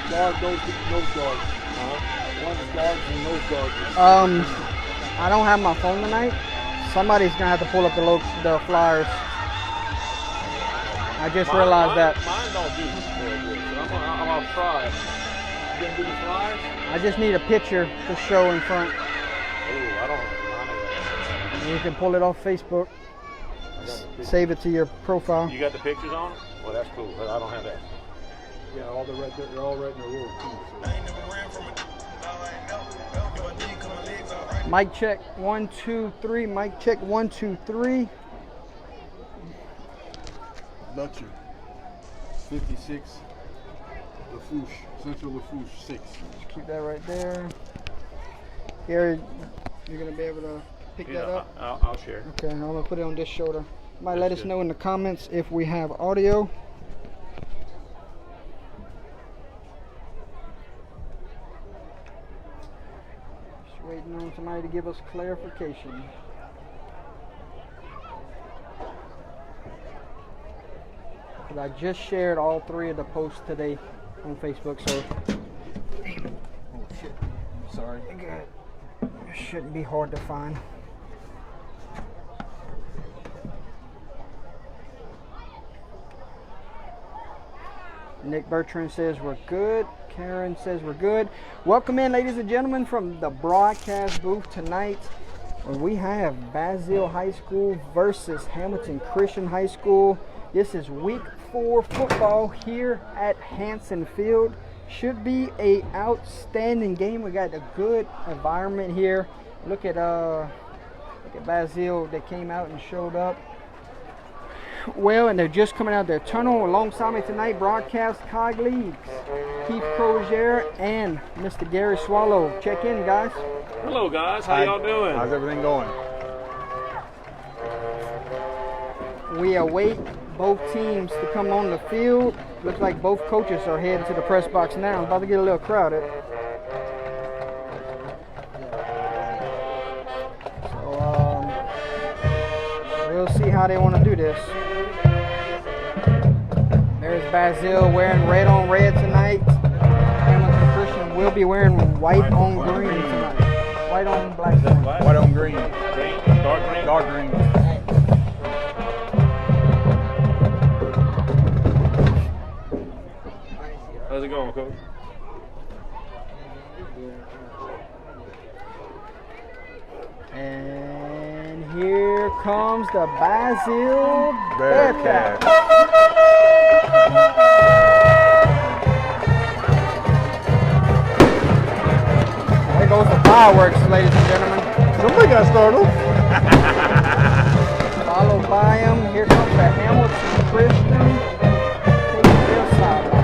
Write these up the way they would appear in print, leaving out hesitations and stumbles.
guard, nose guard. One guard and nose guard. I don't have my phone tonight. Somebody's gonna have to pull up the flyers. I just realized that. Mine don't do very good, so I'm gonna try. You gonna do the flyers? I just need a picture to show in front. Oh, I don't have mine. You can pull it off Facebook. Save it to your profile. You got the pictures on it? Well, that's cool, but I don't have that. Yeah, all the right there. They're all right in the row too. So. Mic check 1 2 3. Mic check 1 2 3. Dutcher. 56. Lafouche. Central Lafouche 6. Just keep that right there. Gary, you're gonna be able to pick that up? I'll share. Okay, I'm gonna put it on this shoulder. Might let us good. know in the comments if we have audio. Just waiting on somebody to give us clarification. But I just shared all 3 of the posts today on Facebook, so damn it. Oh shit. I'm sorry. Good. It shouldn't be hard to find. Nick Bertrand says we're good. Karen says we're good. Welcome in, ladies and gentlemen, from the broadcast booth tonight, where we have Basile High School versus Hamilton Christian High School. This is week 4 football here at Hanson Field. Should be a outstanding game. We got a good environment here. Look at Basile. They came out and showed up well, and they're just coming out their tunnel. Alongside me tonight, broadcast Cog Leagues, Keith Crozier and Mr. Gary Swallow. Check in, guys. Hello, guys. How y'all doing? How's everything going? We await both teams to come on the field. Looks like both coaches are heading to the press box now. About to get a little crowded. So we'll see how they want to do this. There's Basile wearing red on red tonight. Hamilton Christian will be wearing white on green tonight. White on black tonight. White on green. Green? Dark green? Dark green. How's it going, Coach? And here comes the Basile Bearcats. There goes the fireworks, ladies and gentlemen. Somebody got startled. Followed by him, here comes the Hamilton Christian. Taking their sideline.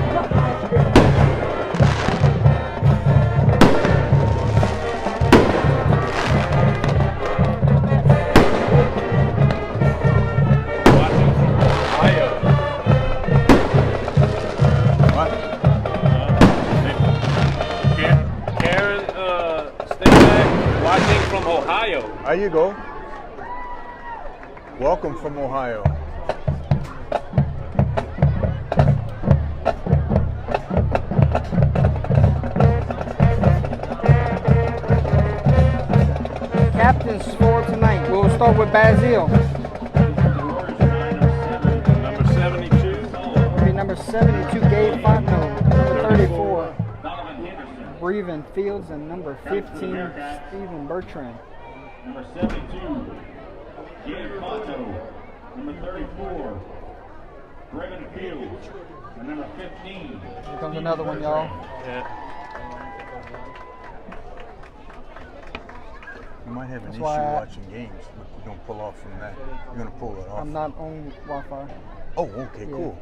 Ohio. There you go. Welcome from Ohio. Captains for tonight. We'll start with Basile. Number 72. It'll be number 72, Gabe Fontenot. Number 34, Breven Fields, and number 15, Stephen Bertrand. Number 72, Gabe Fonto. Number 34, Breven Fields. And number 15. Here comes another one, y'all. Yeah. You might have an That's issue why watching games, but you're going to pull off from that. You're going to pull it off. I'm not on Wi-Fi. Oh, okay, cool.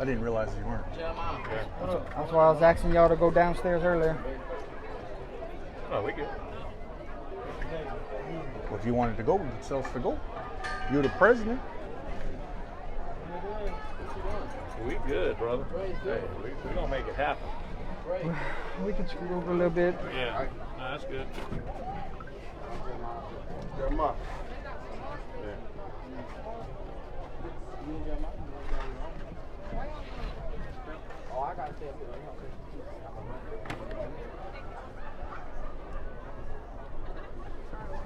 I didn't realize you weren't. That's why I was asking y'all to go downstairs earlier. Oh, we good. Well, if you wanted to go, you could tell us to go. You're the president. We good, brother. Hey, we gonna make it happen. We can scoot over a little bit. Yeah, no, that's good.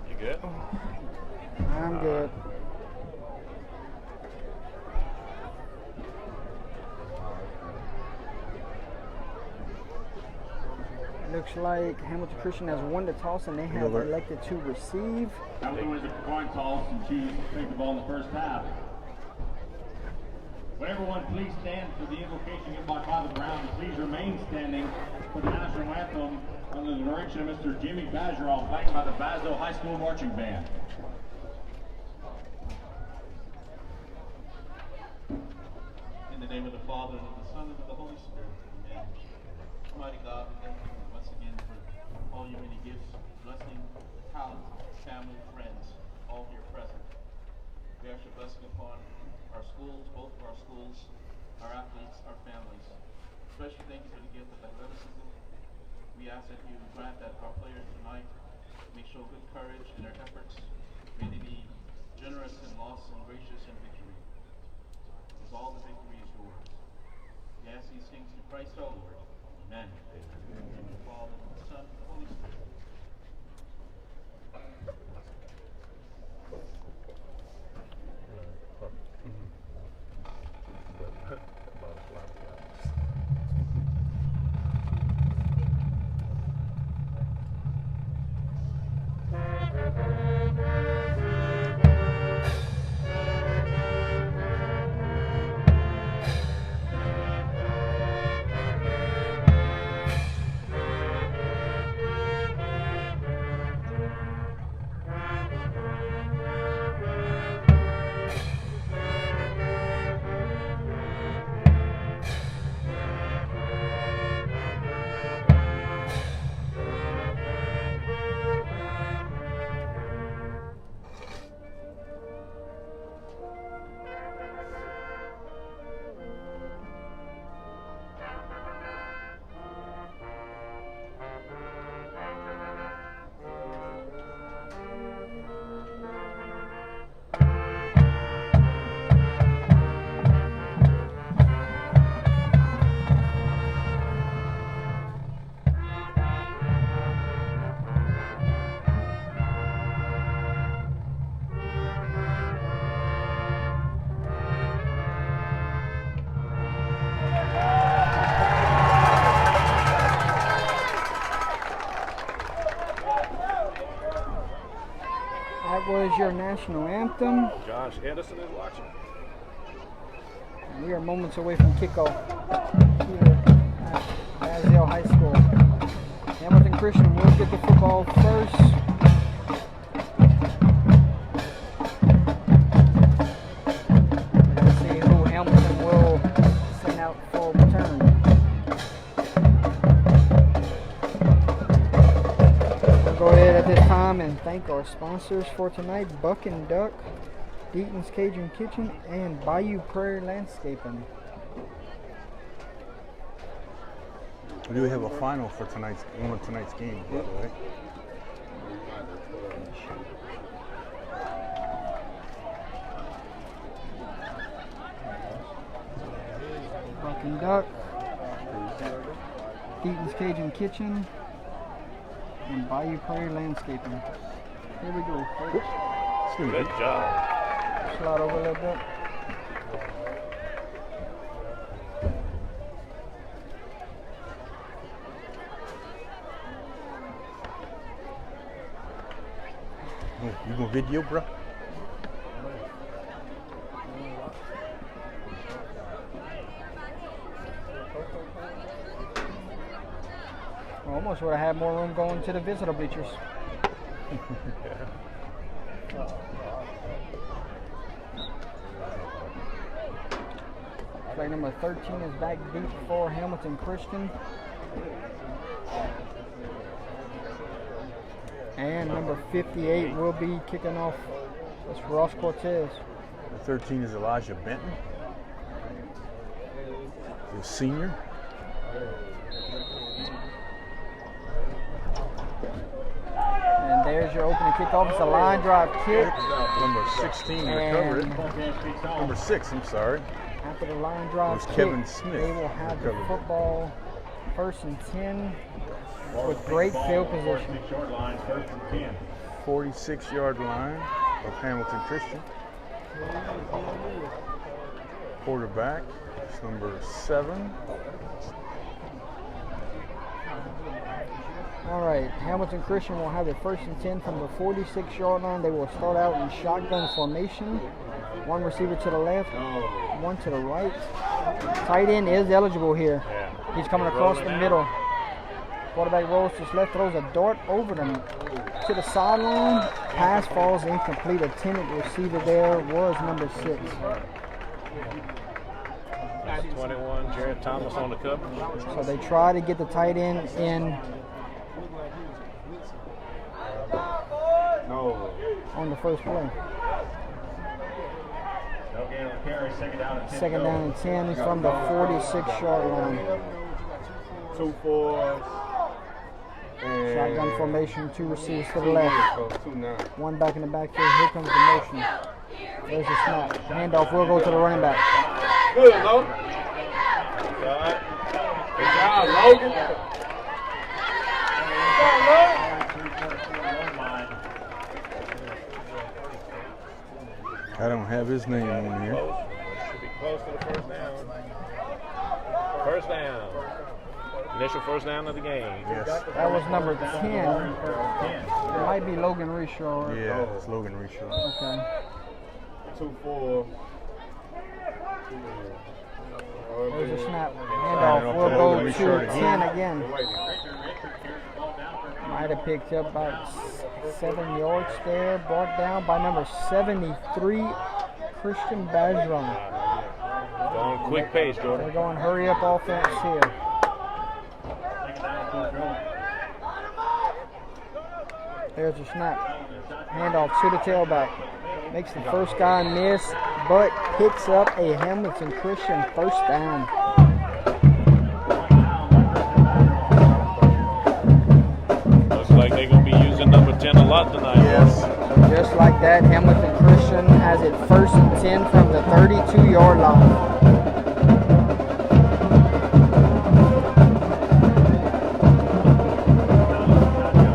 You good? I'm good. Looks like Hamilton Christian has won the toss and they have elected to receive. Hamilton wins the coin toss and chooses to take the ball in the first half. Will everyone please stand for the invocation given by Father Brown, and please remain standing for the national anthem under the direction of Mr. Jimmy Basile, playing by the Basile High School Marching Band. In the name of the Father, and of the Son, and of the Holy Spirit. Amen. Almighty God, we thank you once again for all your many gifts, blessing, talent, family, friends, all here present. We ask your blessing upon our schools, both of our schools, our athletes, our families. Especially thank you for the gift of athleticism. We ask that you grant that our players tonight may show good courage in their efforts. May they be generous in loss and gracious in victory. Because all the victory is yours. We ask these things through Christ our Lord. Amen. In the name of the Father, and of the Son, and of the Holy Spirit. Was your national anthem. Josh Edison is watching. And we are moments away from kickoff here at Basile High School. Hamilton Christian will get the football first. We're going to see who Hamilton will send out for return. Go ahead at this time and thank our sponsors for tonight, Buck and Duck, Deaton's Cajun Kitchen, and Bayou Prairie Landscaping. We do have a final for one of tonight's games, by the way. Buck and Duck, Deaton's Cajun Kitchen, and Bayou Prairie Landscaping. Here we go, folks. Good job. Slide over a little bit. Oh, you gonna video, bro? Almost would have had more room going to the visitor bleachers. Play number 13 is back deep for Hamilton Christian. And number 58 will be kicking off. That's Ross Cortez. 13 is Elijah Benton, the senior. And there's your opening kickoff. It's a line drive kick. Number 16 recovered it. Number 6, I'm sorry. After the line drive There's kick, Kevin Smith. they will have the Recovered. football 1st and 10 with great field position. Short lines, 1st and 10. 46-yard line of Hamilton Christian. Quarterback is number 7. All right, Hamilton Christian will have the 1st and 10 from the 46-yard line. They will start out in shotgun formation. One receiver to the left, one to the right. Tight end is eligible here. He's coming across the middle. Quarterback rolls to his left, throws a dart over them to the sideline. Pass falls incomplete. Intended receiver there was number 6. That's 21, Jared Thomas on the coverage. So they try to get the tight end in on the first play. Okay, on the carry, second down and 10. Second down and 10 from the 46-yard line. 2-4. Shotgun formation, 2 receivers to the left. 2-9. One back in the backfield. Here comes the motion. There's a snap. Handoff will go to the running back. Good, Logan. Good job, Logan. I don't have his name on here. Should be close to the first down. First down. Initial first down of the game. Yes. That was number 10. It might be Logan Rishaw. Yeah, it's Logan Rishaw. Okay. 2-4. There's a snap. Handoff will go to 10 again. Might have picked up about 7 yards there. Brought down by number 73, Christian Bergeron. Going quick pace, They're Jordan. going hurry up offense here. There's a snap. Handoff to the tailback. Makes the first guy miss, but picks up a Hamilton Christian first down. Looks like they're going to be using number 10 a lot tonight. Yes. Just like that, Hamilton Christian has it 1st and 10 from the 32-yard line.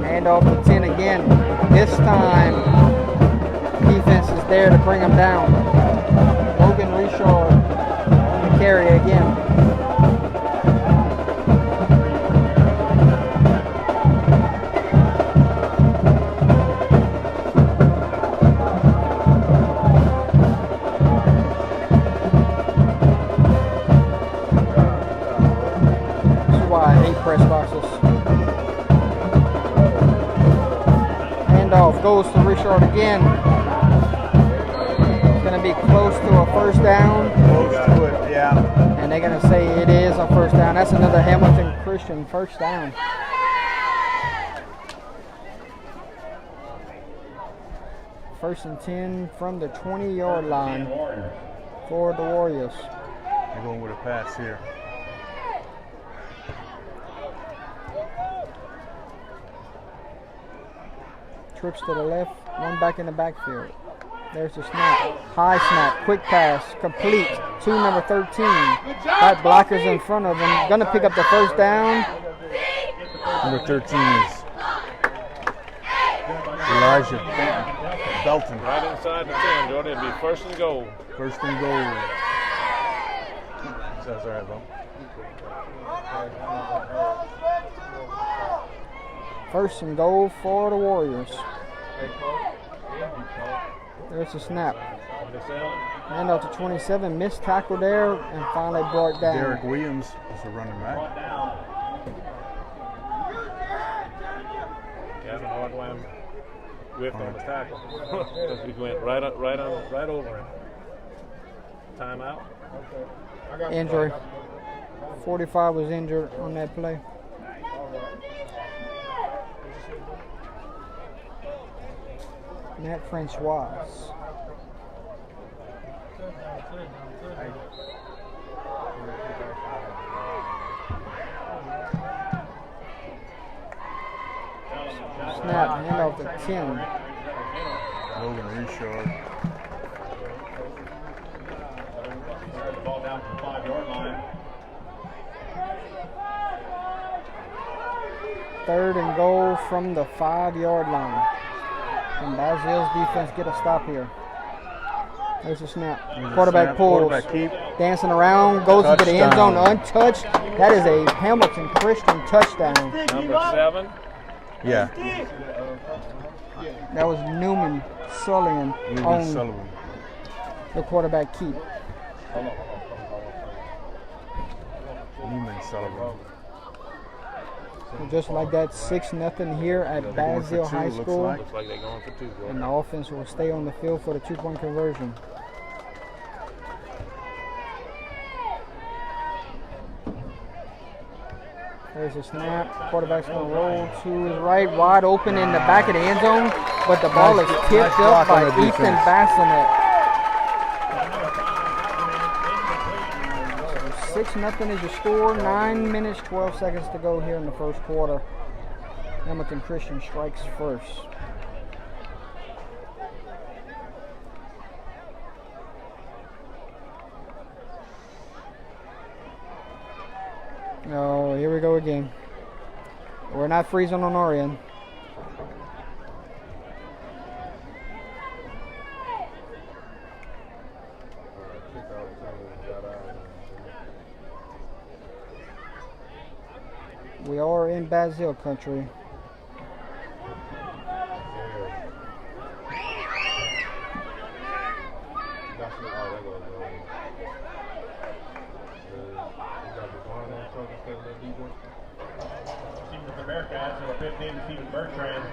Handoff to 10 again. This time, defense is there to bring him down. Logan Rishaw on the carry again. This is why I hate press boxes. Handoff goes to Richard again. It's going to be close to a first down. Close to it, yeah. And they're going to say it is a first down. That's another Hamilton Christian first down. First and 10 from the 20-yard line for the Warriors. They're going with a pass here. Trips to the left, one back in the backfield. There's the snap. High snap, quick pass, complete to number 13. Got blockers in front of him. Gonna pick up the first down. Number 13 is Elijah Belton. Right inside the 10, Jordan. It'll be first and goal. First and goal. That's all right, bro. First and goal for the Warriors. There's a snap. 27. Hand out to 27. Missed tackle there and finally brought down. Derek Williams is a running back. Gavin Hardwam whipped on the tackle. Because we went right over him. Timeout. Injury. 45 was injured on that play. Matt Francois. Snap, handoff to 10. Logan Richard. The ball down to the 5-yard line. 3rd and goal from the 5-yard line. Can Basile's defense get a stop here? There's a snap. Quarterback pulls. Quarterback keep. Dancing around, goes into the end zone Touchdown. untouched. That is a Hamilton Christian touchdown. Number 7. Yeah. That was Newman Sullivan on Sullivan. the quarterback keep. Newman Sullivan. So just like that, 6-0 here at They're going for Basile two, High looks School. like. Looks like they're going for 2. And the offense will stay on the field for the 2-point conversion. There's a snap. Quarterback's going to roll to his right, wide open in the back of the end zone, but the ball is tipped Nice up block by on the Ethan defense. Bassinet. 6-0 is your score. 9 minutes, 12 seconds to go here in the first quarter. Hamilton Christian strikes first. Oh, here we go again. We're not freezing on our end. We are in Basile country. Receiving for the Bearcats, number 15, Stephen Bertrand.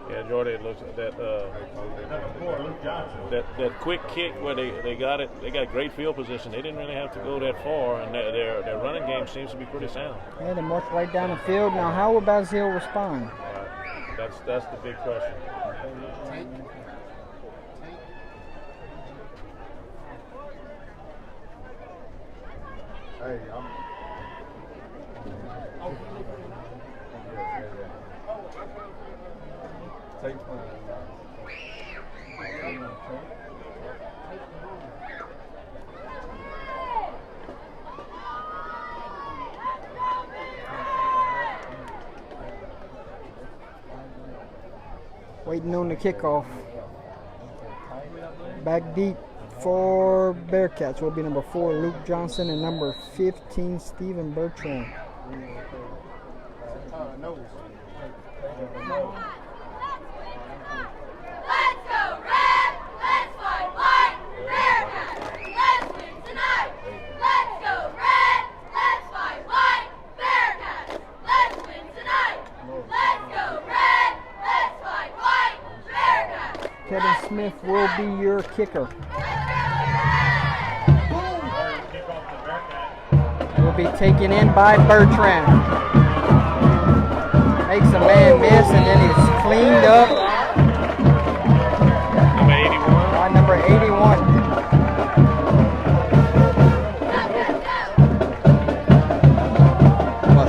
Yeah, Jordy, it looks like that. Number 4, Luke Johnson. That quick kick where they got it, they got great field position. They didn't really have to go that far, and their running game seems to be pretty sound. Yeah, they march right down the field. Now, how will Basile respond? That's the big question. Hey, Waiting on the kickoff. Back deep for Bearcats will be number 4, Luke Johnson, and number 15, Stephen Bertrand. Let's go red! Let's fight white! Bearcats! Let's win tonight! Let's go red! Let's fight white! Bearcats! Let's win tonight! Let's go red! Let's fight white! Bearcats! Kevin Smith will be your kicker. Will be taken in by Bertrand. Makes a man miss, and then he's cleaned up Number 81. by number 81.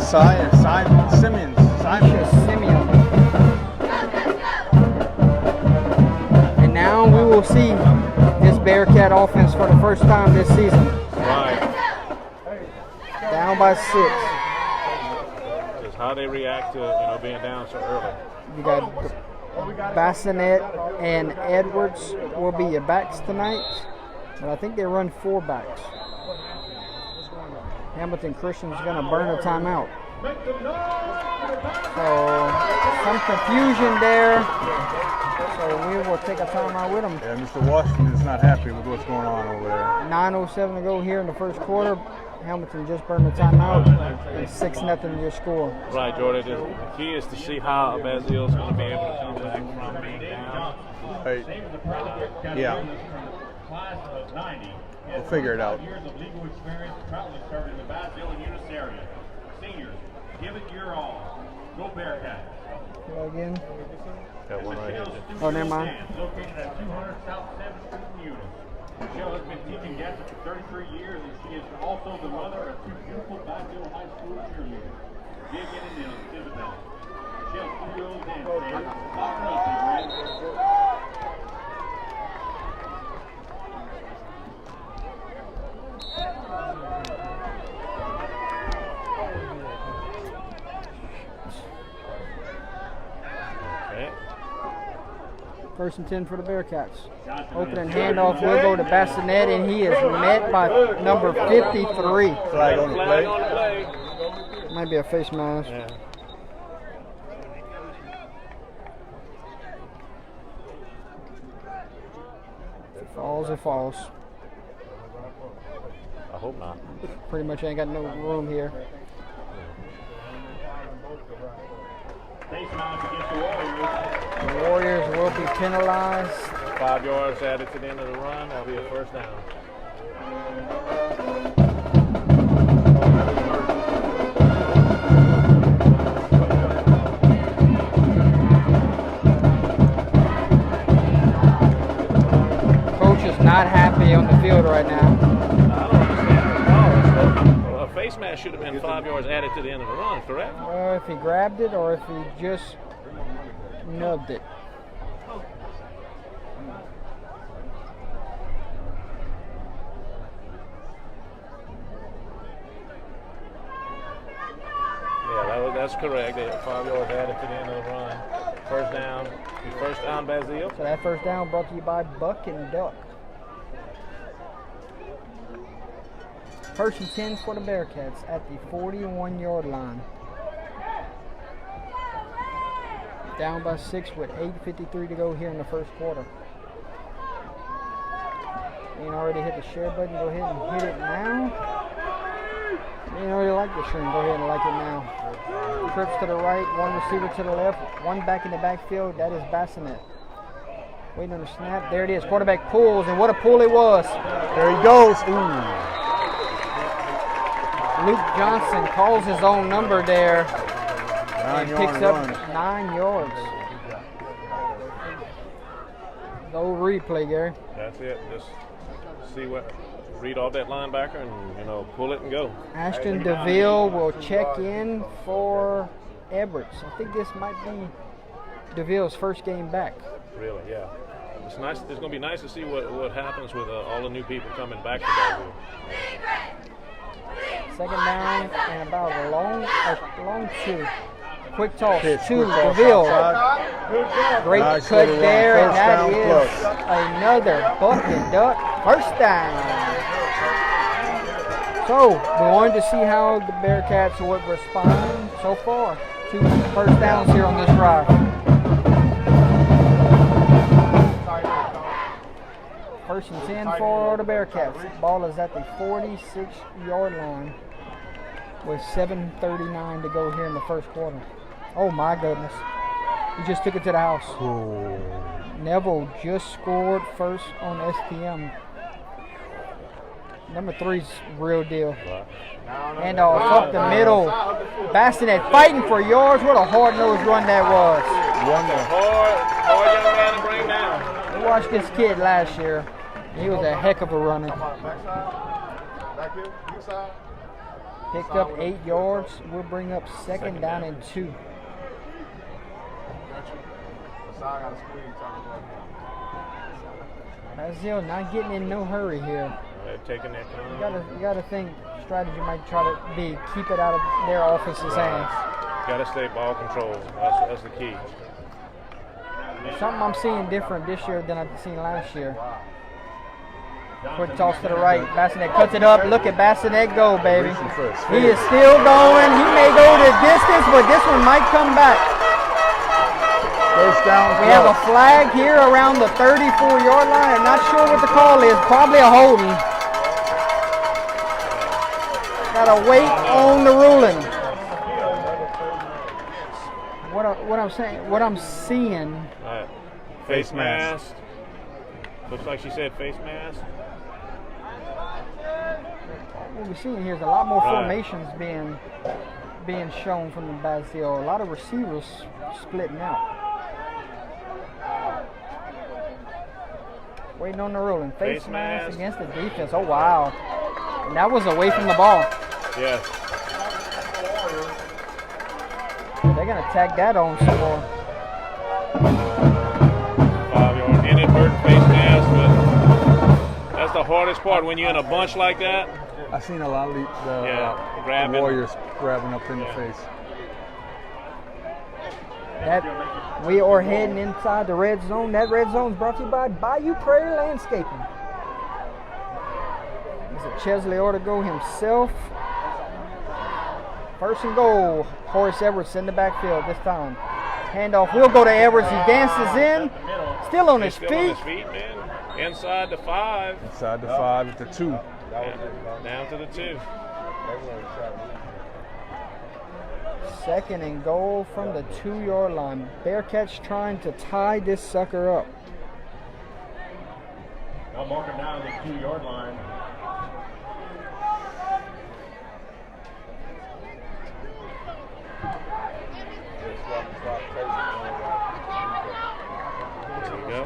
Simon Simmons. Misha Simeon. And now we will see this Bearcat offense for the first time this season. Right. Down by 6. Just how they react to being down so early. You got Bassinet and Edwards will be your backs tonight. But I think they run 4 backs. Hamilton Christian's going to burn a timeout. So some confusion there. So we will take a timeout with them. Yeah, Mr. Washington is not happy with what's going on over there. 9:07 to go here in the first quarter. Hamilton just burned the timeout, and 6-0 your score. Right, Jordan. The key is to see how Basile's going to be able to come back from being down. Hey, yeah, Class of 90. we'll figure it out. Years of legal experience, proudly served in the Basile and Eunice area. Seniors, give it your all. Go Bearcats. Go again. Got one right here. Oh, never mind. Located at 200 South 7th Street in Eunice. Michelle has been teaching dance for 33 years, and she is also the mother of 2 beautiful Basile High School cheerleaders, Vivian and Isabel. Michelle's studios dance days. Lock nothing, man. First and 10 for the Bearcats. Opening handoff will go to Bassinet, and he is met by number 53. Flag on the Flag play. on the play. Might be a face mask. Yeah. If it falls, it falls. I hope not. Pretty much ain't got no room here. Face mask against the Warriors. The Warriors will be penalized. 5 yards added to the end of the run. That'll be a first down. Coach is not happy on the field right now. I don't understand the call. A face mask should have been 5 yards added to the end of the run, correct? Well, if he grabbed it or if he just nubbed it. Yeah, that's correct. They had 5 yards added to the end of the run. First down. First down, Basile. So that first down brought to you by Buck and Duck. First and 10 for the Bearcats at the 41-yard line. Down by 6 with 8:53 to go here in the first quarter. Ain't already hit the share button. Go ahead and hit it now. Ain't already like the stream. Go ahead and like it now. Trips to the right, one receiver to the left, one back in the backfield. That is Bassinet. Waiting on the snap. There it is. Quarterback pulls, and what a pull it was. There he goes. Ooh. Luke Johnson calls his own number there. 9 and yard picks up run. 9 yards. No replay, Gary. That's it. Just see read off that linebacker and, pull it and go. Ashton DeVille will check in for Edwards. I think this might be DeVille's first game back. Really, yeah. It's nice. It's going to be nice to see what happens with all the new people coming back to Basile. Second down and about a long two. Quick toss Pitch, to quick toss DeVille. outside. Great Nice cut little run. there, and First that down is plus. another Buck and Duck first down. So, we wanted to see how the Bearcats would respond so far. 2 first downs here on this drive. First and 10 for the Bearcats. Ball is at the 46-yard line with 7:39 to go here in the first quarter. Oh my goodness. He just took it to the house. Oh. Neville just scored first on SPM. Number 3's real deal. And up the middle. Bassinet fighting for yards. What a hard-nosed run that was. Hard young man to bring down. We watched this kid last year. He was a heck of a runner. Picked up 8 yards. We'll bring up second down and 2. Basile not getting in no hurry here. Taking their time. You gotta think strategy might try to be keep it out of their offense's hands. Got to stay ball control. That's the key. Something I'm seeing different this year than I've seen last year. Quick toss to the right. Bassinet cuts it up. Look at Bassinet go, baby. He is still going. He may go the distance, but this one might come back. First down. We have a flag here around the 34-yard line. I'm not sure what the call is. Probably a holding. Gotta wait on the ruling. What I'm seeing. All right. Face mask. Looks like she said face mask. What we're seeing here is a lot more Right. formations being shown from the Basile. A lot of receivers splitting out. Waiting on the ruling. Face mask against the defense. Oh, wow. And that was away from the ball. Yes. They're going to tag that on some more. 5-yard inadvertent face mask, but that's the hardest part when you're in a bunch like that. I've seen a lot of the grabbing. Warriors grabbing up in the face. We are heading inside the red zone. That red zone is brought to you by Bayou Prairie Landscaping. It's a Chesley Ortego himself. First and goal. Horace Edwards in the backfield this time. Handoff will go to Edwards. He dances in. Still on his Still feet. on his feet, man. Inside the 5. Inside the 5 at the 2. Down to the 2. Second and goal from the 2-yard line. Bearcats trying to tie this sucker up. Now mark him down at the 2-yard line. There you go.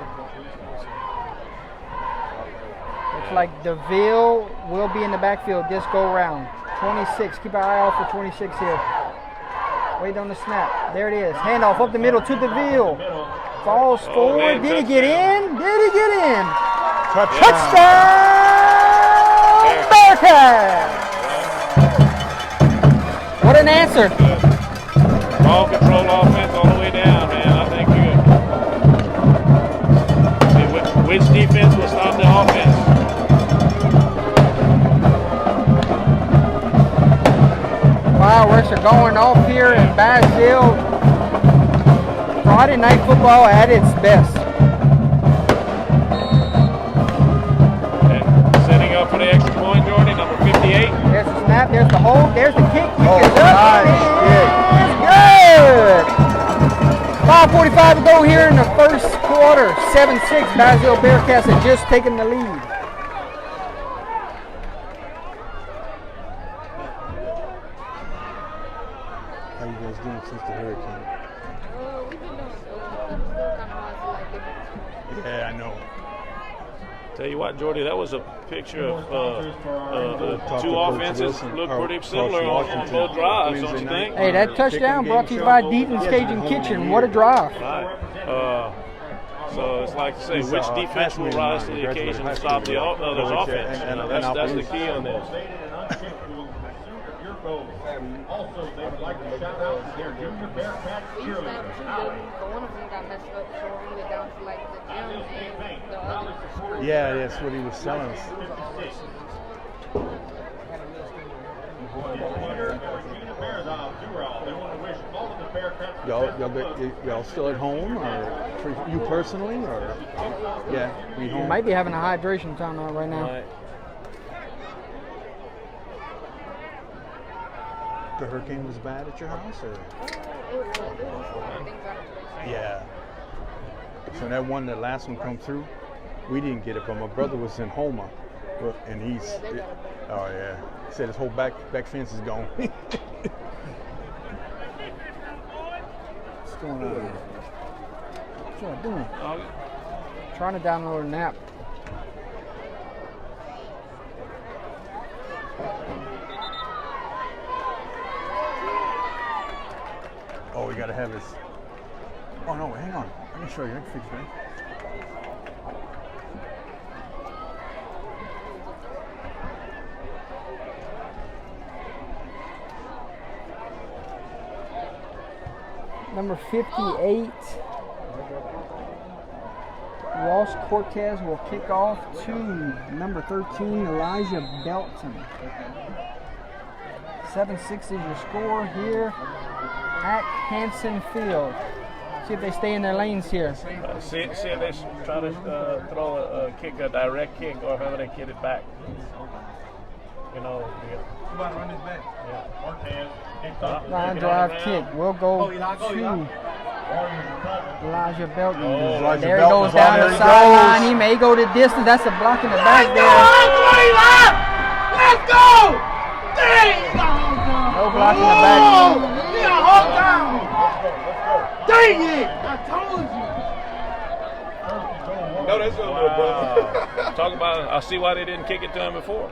Looks like DeVille will be in the backfield this go round. 26. Keep our eye out for 26 here. Wait on the snap. There it is. Handoff up the middle to DeVille. Falls forward. man, Did he get in? Did he get in? Touchdown. Bearcats! What an answer. Ball control offense all the way down, man. I think which defense will stop the offense? Fireworks are going off here in Basile. Friday night football at its best. And setting up for the extra point, Jordy, number 58. There's the snap, there's the hold, there's the kick. Oh, Kick is up. nice It's good. 5:45 to go here in the first quarter. 7-6. Basile Bearcats have just taken the lead. How you guys doing since the hurricane? We've been doing so well. It's still kind of hard to like get Yeah, I know. Tell you what, Jordy, that was a picture of the Talked two to Coach offenses Wilson, look or pretty Coach similar on Washington, both drives, don't Wednesday you night. think? Hey, that touchdown brought to you by Deaton's Cajun Kitchen. What a drive. Right. So it's like to say, He's, which defense will rise to the occasion to stop the other's offense? and That's the key on this. Also, they would like to shout out to their junior Bearcats We used to have two cheerleaders. buildings, but one of them got messed up, so we went down to like the gym and the other. Yeah, that's what he was selling us. Y'all still at home, or for you personally, or yeah, we You home. might be having a hydration timeout right now. Right. The hurricane was bad at your house, or It was things out of place. yeah. So that last one come through, we didn't get it, but my brother was in Houma, and he's oh yeah, he said his whole back fence is gone. What's going on here? What's y'all doing? Trying to download an app. Oh, we gotta have this. Oh no, hang on. Let me show you. I can fix that. Number 58, Ross Cortez will kick off to number 13, Elijah Belton. 7-6 is your score here at Hanson Field. See if they stay in their lanes here. See if they try to throw a direct kick, or how they get it back. You know. About to run this back. Yeah. Line drive kick will go to Elijah Belton. Elijah There he Belton. goes down There the he sideline. goes. He may go the distance. That's a block in the back there. Let's go! Dang! No block in the back. Yeah, hold down! Dang it! I told you! No, that's Wow. Talk about, I see why they didn't kick it to him before.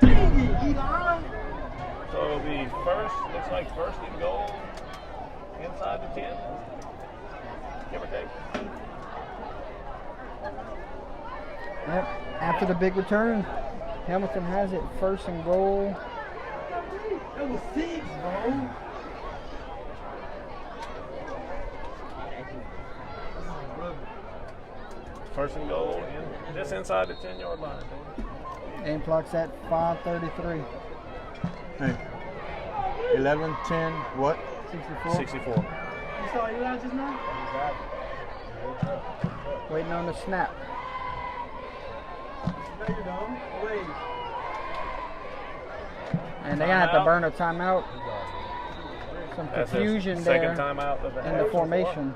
Dang it, Eli! So it'll be looks like first and goal inside the 10, give or take. Yep. After the big return, Hamilton has it first and goal. That was 6, bro. First and goal, just inside the 10-yard line. Game clock's at 5:33. Hey. 11, 10, what? 64. 64. You saw Eli just now? Waiting on the snap. No, you don't. Wait. And they're going to have to burn a timeout. Some That's their confusion there second timeout of the in the half. formation.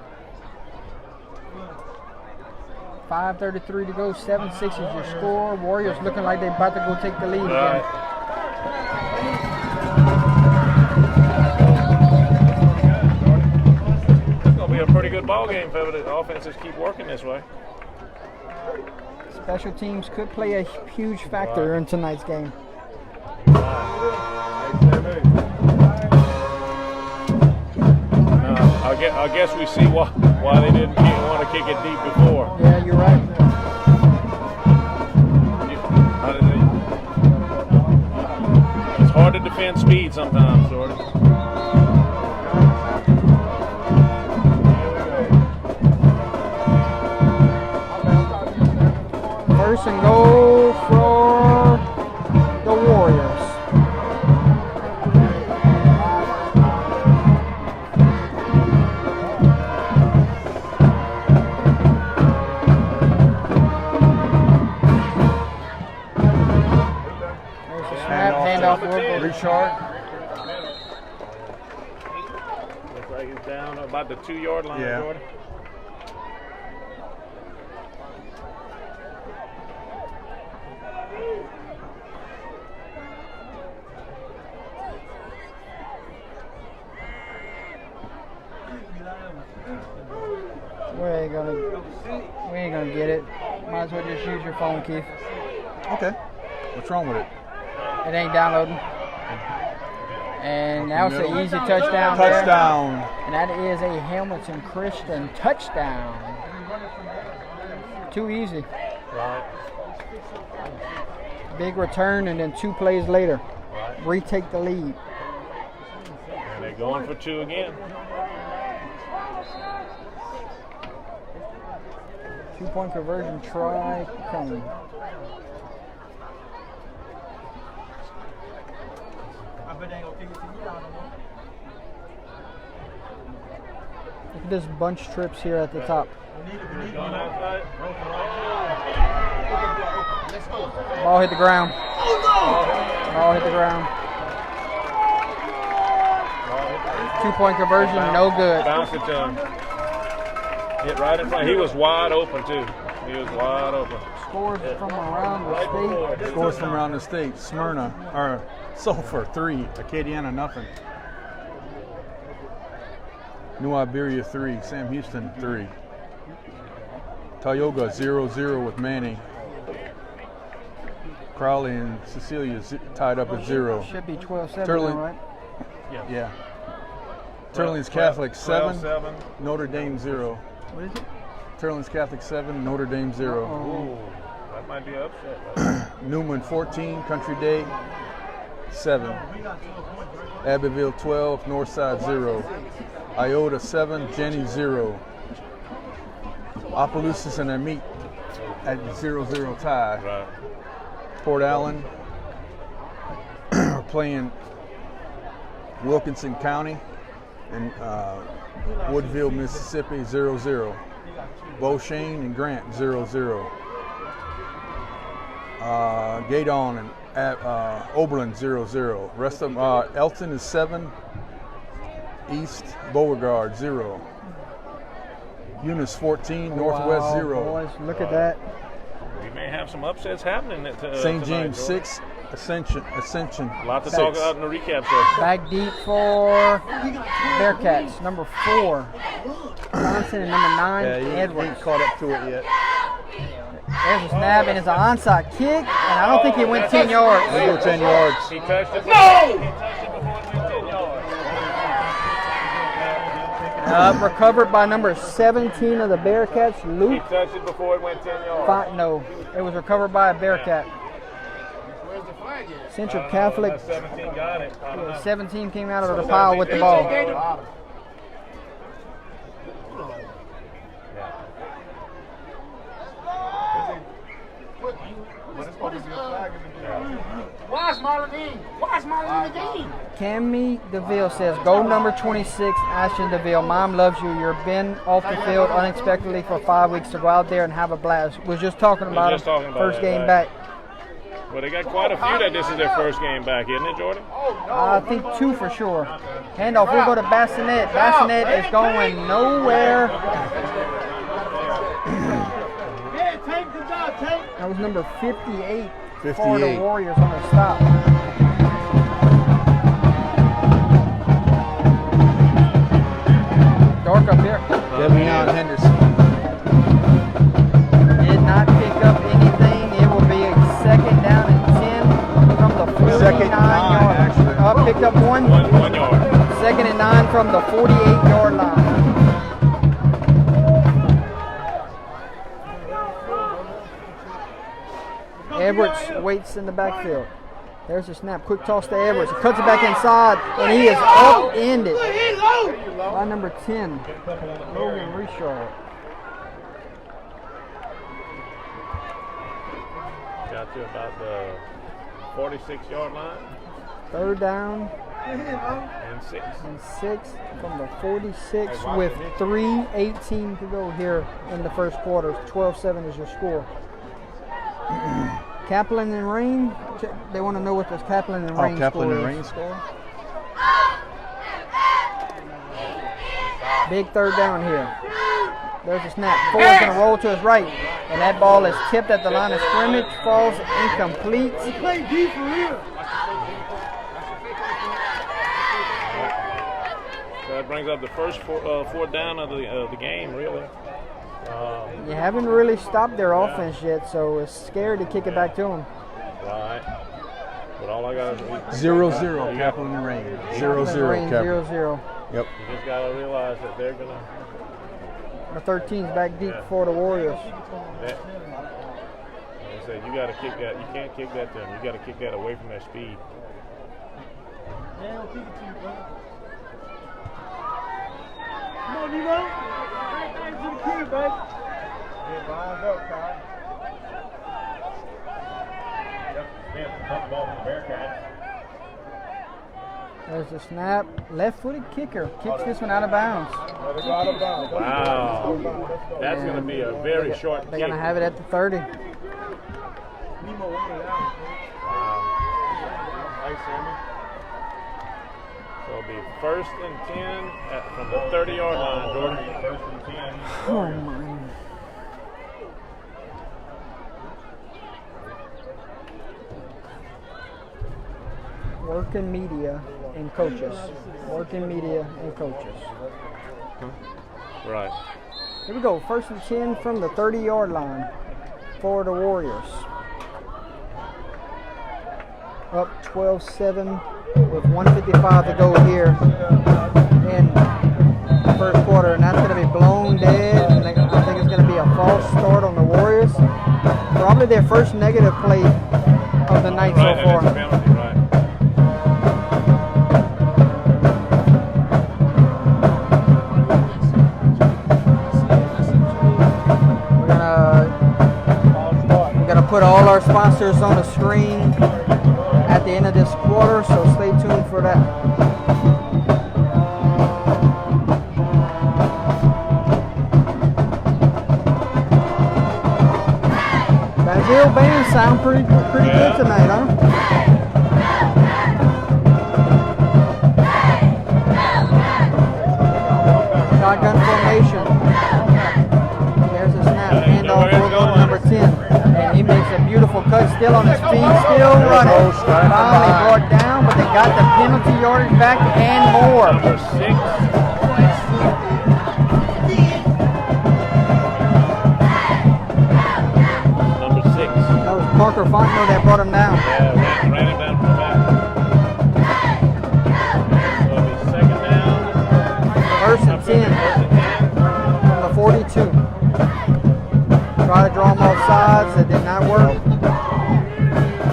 5:33 to go. 7-6 is your score. Warriors looking like they're about to go take the lead All again. right. It's going to be a pretty good ball game if the offenses keep working this way. Special teams could play a huge factor in tonight's game. I guess we see why they didn't want to kick it deep before. Yeah, you're right. It's hard to defend speed sometimes, Jordan. First and goal for the Warriors. Richard. Looks like he's down about the 2-yard line, Yeah. Jordan. We ain't gonna get it. Might as well just use your phone, Keith. Okay. What's wrong with it? It ain't downloading. And now it's an easy touchdown. Touchdown. There. And that is a Hamilton Christian touchdown. Too easy. Right. Big return, and then 2 plays later, retake the lead. And they're going for 2 again. 2-point conversion try coming. I bet they ain't gonna kick it to you down no more. Look at this bunch trips here at the top. Going outside. Ball hit the ground. Ball hit the ground. 2-point conversion, no good. Bounce it to him. Hit right in front. He was wide open, too. He was wide open. Scores from around the state. Scores from around the state. Smyrna, or Sulphur, 3. Acadiana, nothing. New Iberia, 3. Sam Houston, 3. Tioga, 0-0 with Manning. Crowley and Cecilia tied up at 0. Should be 12-7, Turley- right? Yeah. Turling's Catholic, 7. 12-7. Notre Dame, 0. What is it? Turling's Catholic, 7. Notre Dame, 0. Ooh, that might be an upset. Right? Newman, 14. Country Day, 7. Abbeville, 12. Northside, 0. Iota, 7. Jenny, 0. Opelousas and Amite at 0-0 tie. Right. Port Allen playing Wilkinson County and Woodville, Mississippi, 0-0. Beauchene and Grant, 0-0. Gaydon and Oberlin, 0-0. Rest of them, Elton is 7. East Beauregard, 0. Eunice, 14. Northwest, Wow, 0. Boys, look at that. We may have some upsets happening at St. tonight, James, Jordan. 6. Ascension, A lot to 6. talk about in the recap session. Back deep for Bearcats, number 4. Johnson and number 9, Yeah, he Edwards. ain't caught up to it yet. There's a snap, and it's an onside kick, and I don't think it went 10 yards. Let's go 10 yards. He touched it. No! He touched it before it went 10 yards. Recovered by number 17 of the Bearcats, He Luke. touched it before it went 10 yards. No, it was recovered by a Bearcat. Central Catholic, 17 got it. 17 came out of the pile with the ball. Cammy DeVille says, "Goal number 26, Ashton DeVille. Mom loves you. You've been off the field unexpectedly for 5 weeks to go out there and have a blast." We're just talking about just talking about first that, game right. back. Well, they got quite a few that this is their first game back, isn't it, Jordan? I think 2 for sure. Handoff. We'll go to Bassinet. Bassinet is going nowhere. That was number 58 for the 58. Warriors on the stop. Dark up here. Devion Henderson. Did not pick up anything. It will be a second down and 10 from the 49 Second and 9, yard. actually. Picked up one. 1 yard. Second and 9 from the 48-yard line. Edwards waits in the backfield. There's a snap. Quick toss to Edwards. He cuts it back inside, and he is upended by number 10, Logan Richard. Got to about the 46-yard line. Third down And 6. and 6 from the 46 with 3:18 to go here in the first quarter. 12-7 is your score. Kaplan and Rain. They want to know what this Kaplan and Rain Kaplan score and is. Rain score. Big third down here. There's a snap. Ford's going to roll to his right, and that ball is tipped at the line of scrimmage. Falls incomplete. So that brings up the first fourth down of the game, really. You haven't really stopped their offense yet, so it's scary to kick it back to them. Right. But all I got is 0-0 Kaplan and Rain. 0-0 Rain Kaplan. 0-0. Yep. You just got to realize that they're going to. The 13's back deep for the Warriors. Like I said, you got to kick that. You can't kick that to them. You got to kick that away from that speed. Come on, Nemo. Thanks to the kid, baby. Get lined up, Kyle. Smith, tough ball from the Bearcats. There's the snap. Left-footed kicker. Kicks this one out of bounds. Wow. That's going to be a very short They're kick. going to have it at the 30. Nemo, one of them. Nice, Sammy. So it'll be first and 10 from the 30-yard line, Jordan. First and 10. Oh, my. Working media and coaches. Working media and coaches. Right. Here we go. First and 10 from the 30-yard line for the Warriors. Up 12-7 with 1:55 to go here in the first quarter, and that's going to be blown dead. And I think it's going to be a false start on the Warriors. Probably their first negative play of the night Right, so and it's a far. penalty, right. We're gonna put all our sponsors on the screen at the end of this quarter, so stay tuned for that. Basile band sound pretty good tonight, huh? Shotgun formation. There's a snap. Handoff will go to number 10. And he makes a beautiful cut, still on his feet, still running. Finally brought down, but they got the penalty yardage back and more. Number 6. Number 6. That was Parker Fontenot that brought him down. Yeah, ran him down from the back. So it'll be second down. First and 10 from the 42. Try to draw them off sides. It did not work.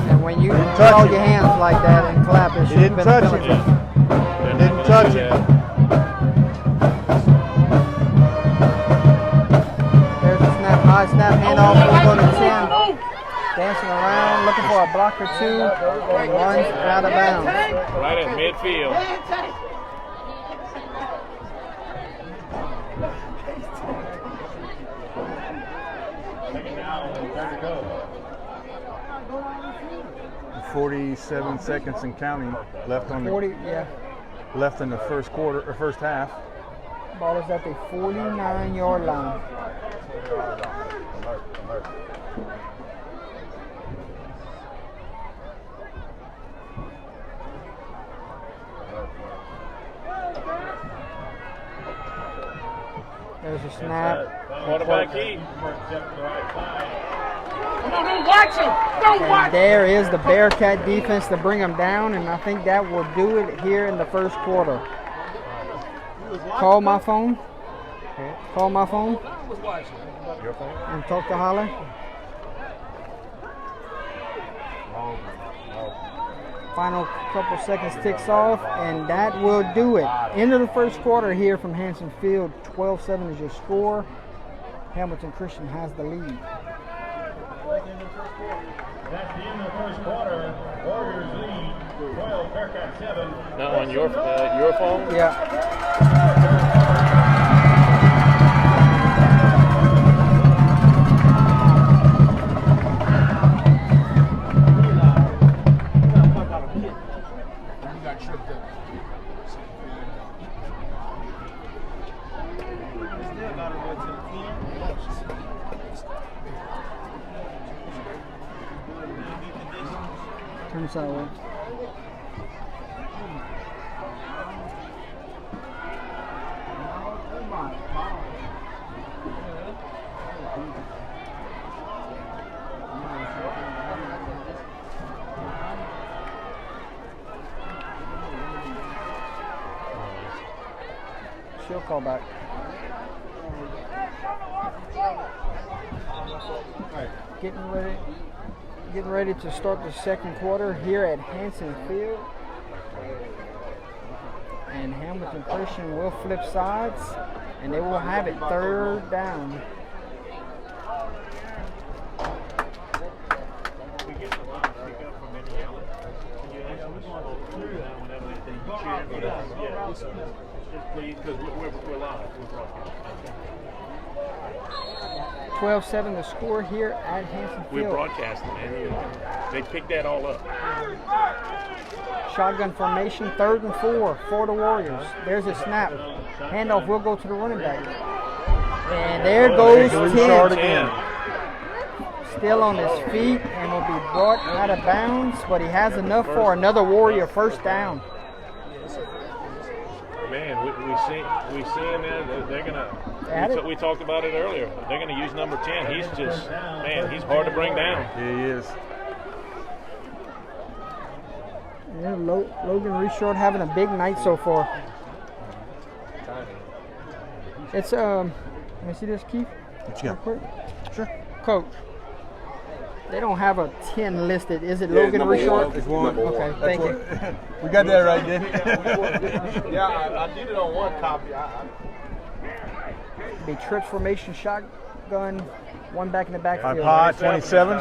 And when you draw your hands like that and clap, it should have been a penalty. Didn't touch it. There's a snap, high snap, handoff, will go to 10. Dancing around, looking for a block. block or two, and runs out of bounds. Right at midfield. Second down, and 30 to go. 47 seconds and counting left on 40, the yeah. left in the first quarter or first half. Ball is at the 49-yard line. There's a snap. Quarterback keep. And there is the Bearcat defense to bring them down, and I think that will do it here in the first quarter. Call my phone. Call my phone. Your phone? And talk to Holly. Final couple seconds ticks off, and that will do it. End of the first quarter here from Hanson Field. 12-7 is your score. Hamilton Christian has the lead. That's the end of the first quarter. Warriors lead 12, Bearcat 7. Now on your phone? Yeah. Turn sideways. She'll call back. Getting ready to start the second quarter here at Hanson Field. And Hamilton Christian will flip sides, and they will have it third down. Please, because we're live. 12-7 the score here at Hanson Field. We're broadcasting, man. They picked that all up. Shotgun formation, 3rd and 4 for the Warriors. There's a snap. Handoff will go to the running back. And there goes 10. Still on his feet and will be brought out of bounds, but he has enough for another Warrior first down. Man, we see him there. They're gonna. We talked about it earlier. They're gonna use number 10. He's just, man, he's hard to bring down. Yeah, he is. Yeah, Logan Reshort having a big night so far. It's let me see this, Keith. What you got? Sure. Coach, they don't have a 10 listed. Is it Logan Reshort? It's one. Okay, thank you. We got that right, then. Yeah, I did it on one copy. Be trips formation shotgun, one back in the backfield. Pod 27.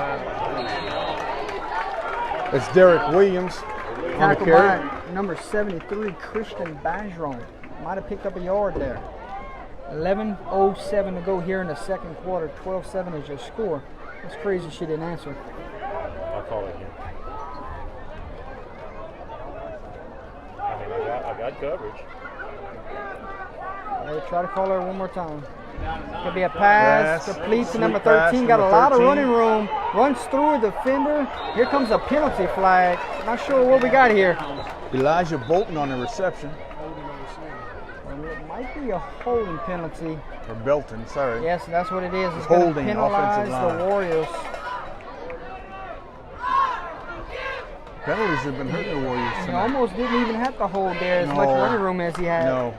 It's Derek Williams on the Tackled carry. by number 73, Christian Bajon. Might have picked up a yard there. 11:07 to go here in the second quarter. 12-7 is your score. That's crazy she didn't answer. I'll call it again. I mean, I got coverage. Try to call her one more time. Could be a pass, complete to number Pass, 13. Got a number lot of 13. running room. Runs through a defender. Here comes a penalty flag. Not sure what we got here. Elijah Bolton on the reception. It might be a holding penalty. Or Belton, sorry. Yes, that's what it is. It's going to Holding penalize offensive line. the Warriors. Penalties have been hurting the Warriors He tonight. almost didn't even have to hold there as much No. running room as he had. No.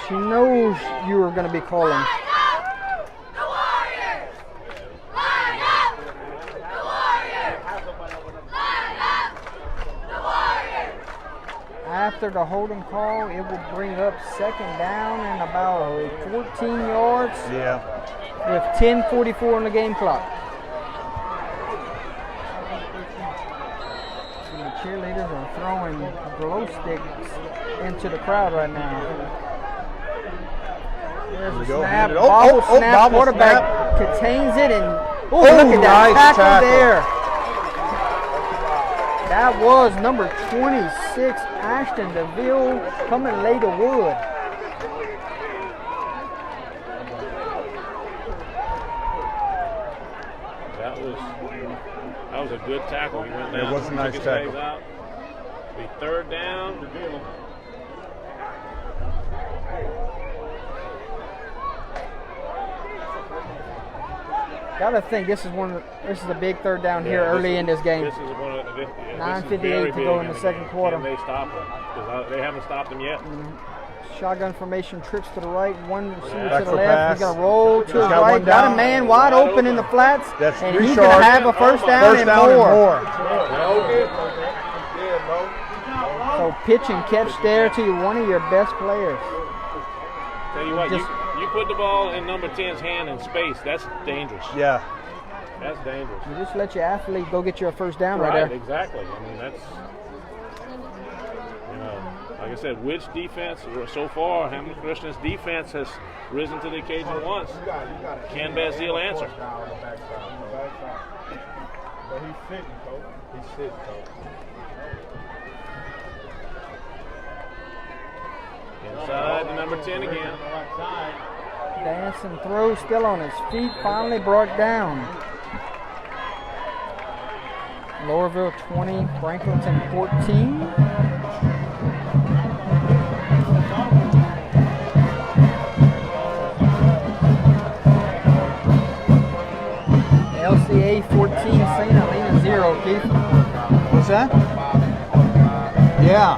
She knows you were going to be calling. after the holding call, it will bring up second down and about 14 yards. Yeah. With 10:44 on the game clock. And the cheerleaders are throwing glow sticks into the crowd right now. There's a snap, bobble snap, quarterback contains it, and look at that nice tackle there. That was number 26, Ashton DeVille, coming late to Wood. That was a good tackle. He went down. It was a nice tackle. Out. Be third down. Gotta think this is this is a big third down here early in this game. This is one of 9:58 to go in the second quarter. And they stop them because they haven't stopped them yet. Shotgun formation, trips to the right, one receiver Back to the for left. pass. He's gonna roll to his got right. one Got down. a man wide open in the flats, That's and Richard. he's gonna have a first down and more. So pitch and catch there to one of your best players. Tell you what, you put the ball in number 10's hand in space. That's dangerous. Yeah. That's dangerous. You just let your athlete go get you a first down right there. Exactly. I mean, that's, like I said, which defense, so far, Hamilton Christian's defense has risen to the occasion once. Can Basile answer? But he's sitting, coach. He's sitting, coach. Inside to number 10 again. Dance and throw, still on his feet, finally brought down. Lowerville 20, Franklinton 14. LCA 14, St. Helena 0, Keith. What's that? Yeah.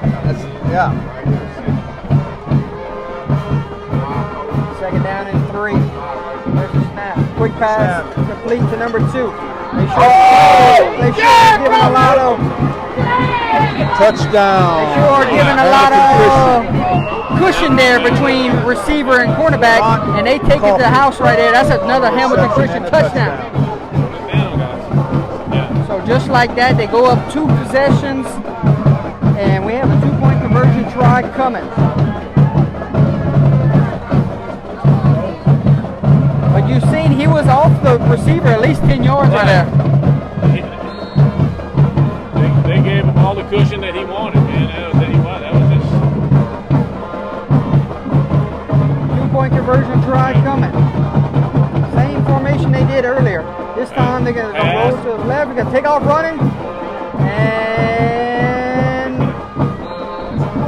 Second down and 3. There's the snap. Quick pass, complete to number 2. They should have given a lot of Touchdown. They sure are giving a lot of cushion there between receiver and cornerback, and they take it to the house right there. That's another Hamilton Christian touchdown. So just like that, they go up 2 possessions, and we have a 2-point conversion try coming. But you've seen he was off the receiver at least 10 yards right there. They gave him all the cushion that he wanted, man. That was just 2-point conversion try coming. Same formation they did earlier. This time they're going to roll to the left. They're going to take off running. And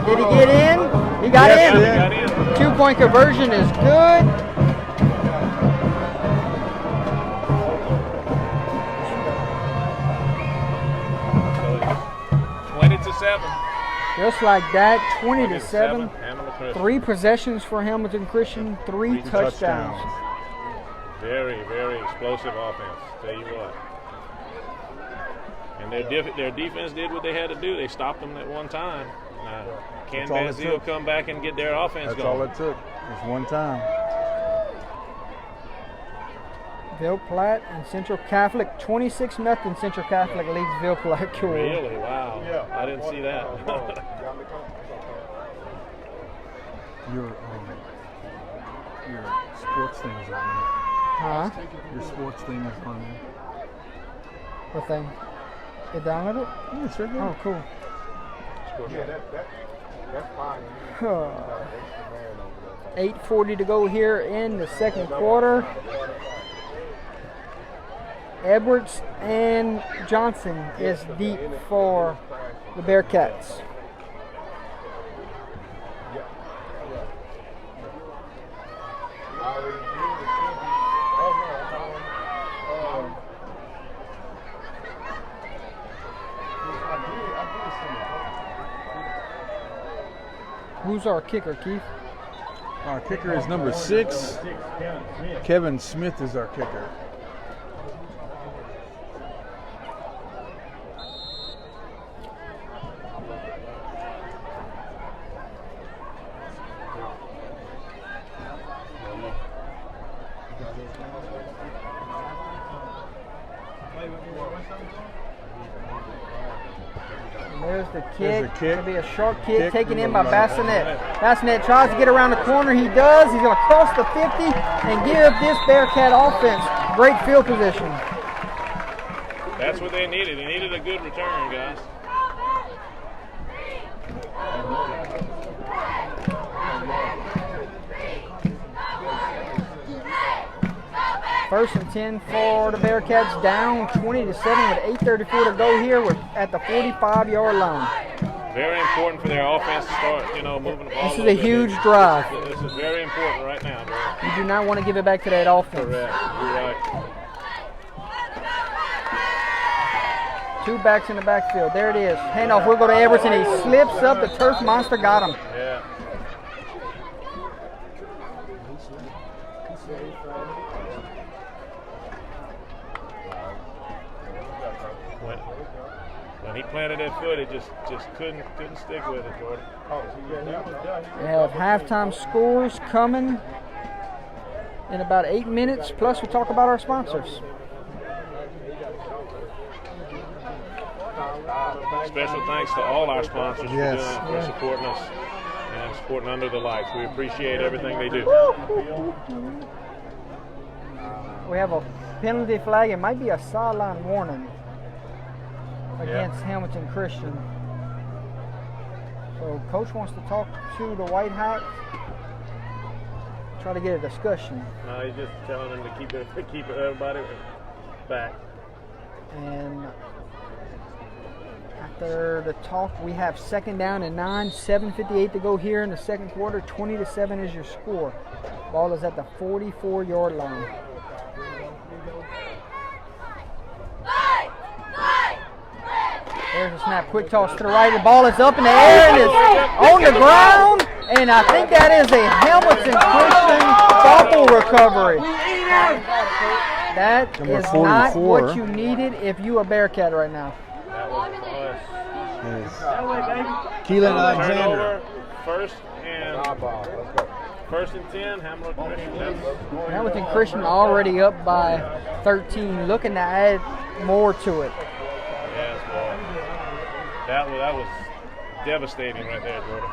did he get in? He got in. He got in. 2-point conversion is good. Just like that, 20-7. 3 possessions for Hamilton Christian, 3 touchdowns. Very, very explosive offense. Tell you what. And their defense did what they had to do. They stopped them at one time. Now, can Basile come back and get their offense going? That's all it took. Just one time. Ville Platte and Central Catholic, 26-0. Central Catholic leads Ville Platte. Cool. Really? Wow. Yeah. I didn't see that. Your sports thing is on there. Huh? Your sports thing is on there. What thing? You download it? Yeah, it's right there. Oh, cool. Yeah, that's fine. 8:40 to go here in the second quarter. Edwards and Johnson is deep for the Bearcats. Who's our kicker, Keith? Our kicker is number 6. Kevin Smith is our kicker. There's the kick. kick. It'll be a short kick taken in by Basile. Basile tries to get around the corner. He does. He's going to cross the 50 and give this Bearcat offense great field position. That's what they needed. They needed a good return, guys. First and 10 for the Bearcats, down 20-7 with 8:34 to go here. We're at the 45-yard line. Very important for their offense to start, moving the ball. This is a huge drive. This is very important right now, bro. You do not want to give it back to that offense. Correct. You're right. Two backs in the backfield. There it is. Handoff. We'll go to Everson. He slips up. The turf monster got him. Yeah. When he planted that foot, it just couldn't stick with it, Jordan. We have halftime scores coming in about 8 minutes. Plus, we talk about our sponsors. Special thanks to all our sponsors Yes. for supporting us and supporting Under the Lights. We appreciate everything they do. We have a penalty flag. It might be a sideline warning against Hamilton Christian. So coach wants to talk to the White Hats, try to get a discussion. No, he's just telling them to keep everybody back. And after the talk, we have second down and 9, 7:58 to go here in the second quarter. 20-7 is your score. Ball is at the 44-yard line. There's a snap, quick toss to the right. The ball is up in the air and is on the ground. And I think that is a Hamilton Christian fumble recovery. That Number is not 44. what you needed if you are Bearcat right now. That was Keelan us. Alexander. Turnover, first and 10, Hamilton Christian. Hamilton Christian already up by 13, looking to add more to it. Yes, boy. That was devastating right there, Jordan.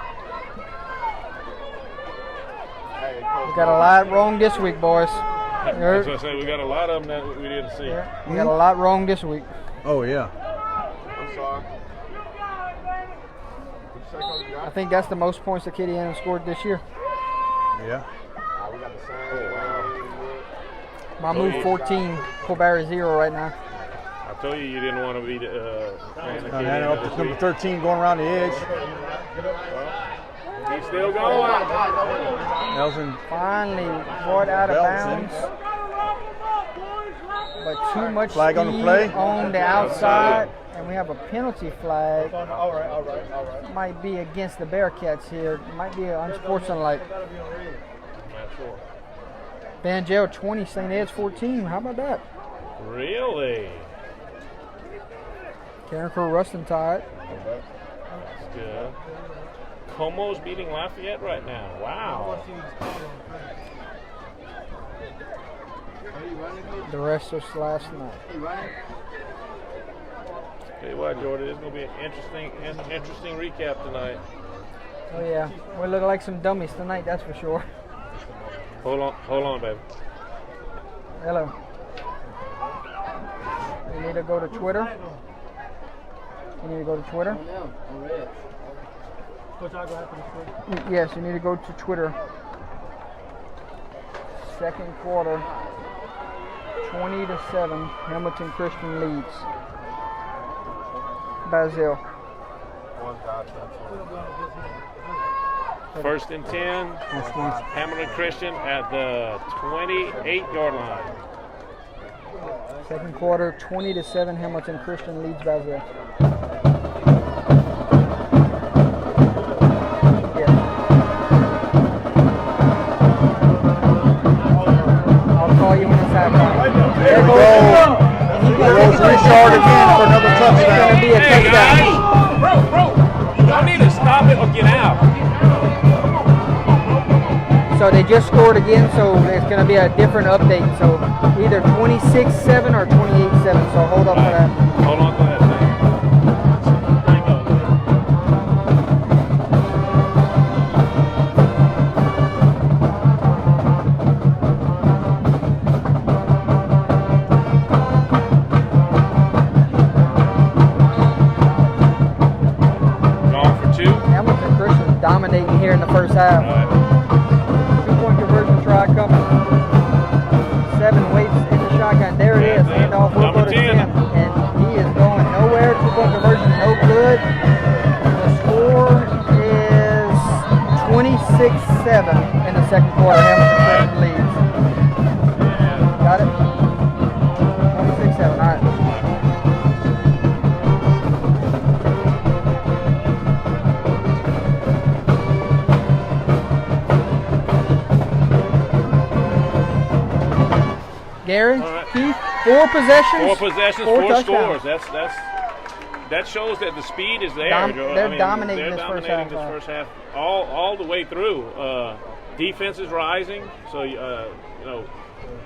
We got a lot wrong this week, boys. That's what I say. We got a lot of them that we didn't see. We got a lot wrong this week. Oh, yeah. I'm sorry. I think that's the most points that Kitty Ann scored this year. Yeah. We got the same. My move 14, Colbert 0 right now. I told you didn't want to be playing the kid And up to number 13 going around the edge. He's still going. Nelson. Finally brought out of Belton. bounds. But too much Flag speed on the play. on the outside. And we have a penalty flag. All right. Might be against the Bearcats here. Might be unsportsmanlike. I'm not sure. Banjel 20, St. Ed's 14. How about that? Really? Karen Crew Rustin tied. That's good. Como's beating Lafayette right now. Wow. The rest was last night. Tell you what, Jordan, it's going to be an interesting recap tonight. Oh yeah, we look like some dummies tonight, that's for sure. Hold on, baby. Hello. You need to go to Twitter. Yes, you need to go to Twitter. Second quarter, 20-7, Hamilton Christian leads. Basile. First and 10, Hamilton Christian at the 28-yard line. Second quarter, 20-7, Hamilton Christian leads Basile. I'll call you when it's halftime. There we go. Rose Richard again for another touchdown. It's going to be a Hey, touchdown. guys! Bro, you don't need to stop it or get out. So So they just scored again, so there's going to be a different update. So either 26-7 or 28-7. So hold on for that. Hold on to that thing. Gone for two. Hamilton Christian dominating here in the first half. Right. 2-point conversion try coming. 7 waits in the shotgun. There it is. Handoff will go to Tim. And he is going nowhere. 2-point conversion, no good. The score is 26-7 in the second quarter. Hamilton Christian leads. Got it? 26-7. All right. Gary, right. Keith, 4 possessions. 4 possessions, 4 4 touchdowns. scores. That shows that the speed is there. Joe. They're dominating this first half. This first half all the way through. Defense is rising, so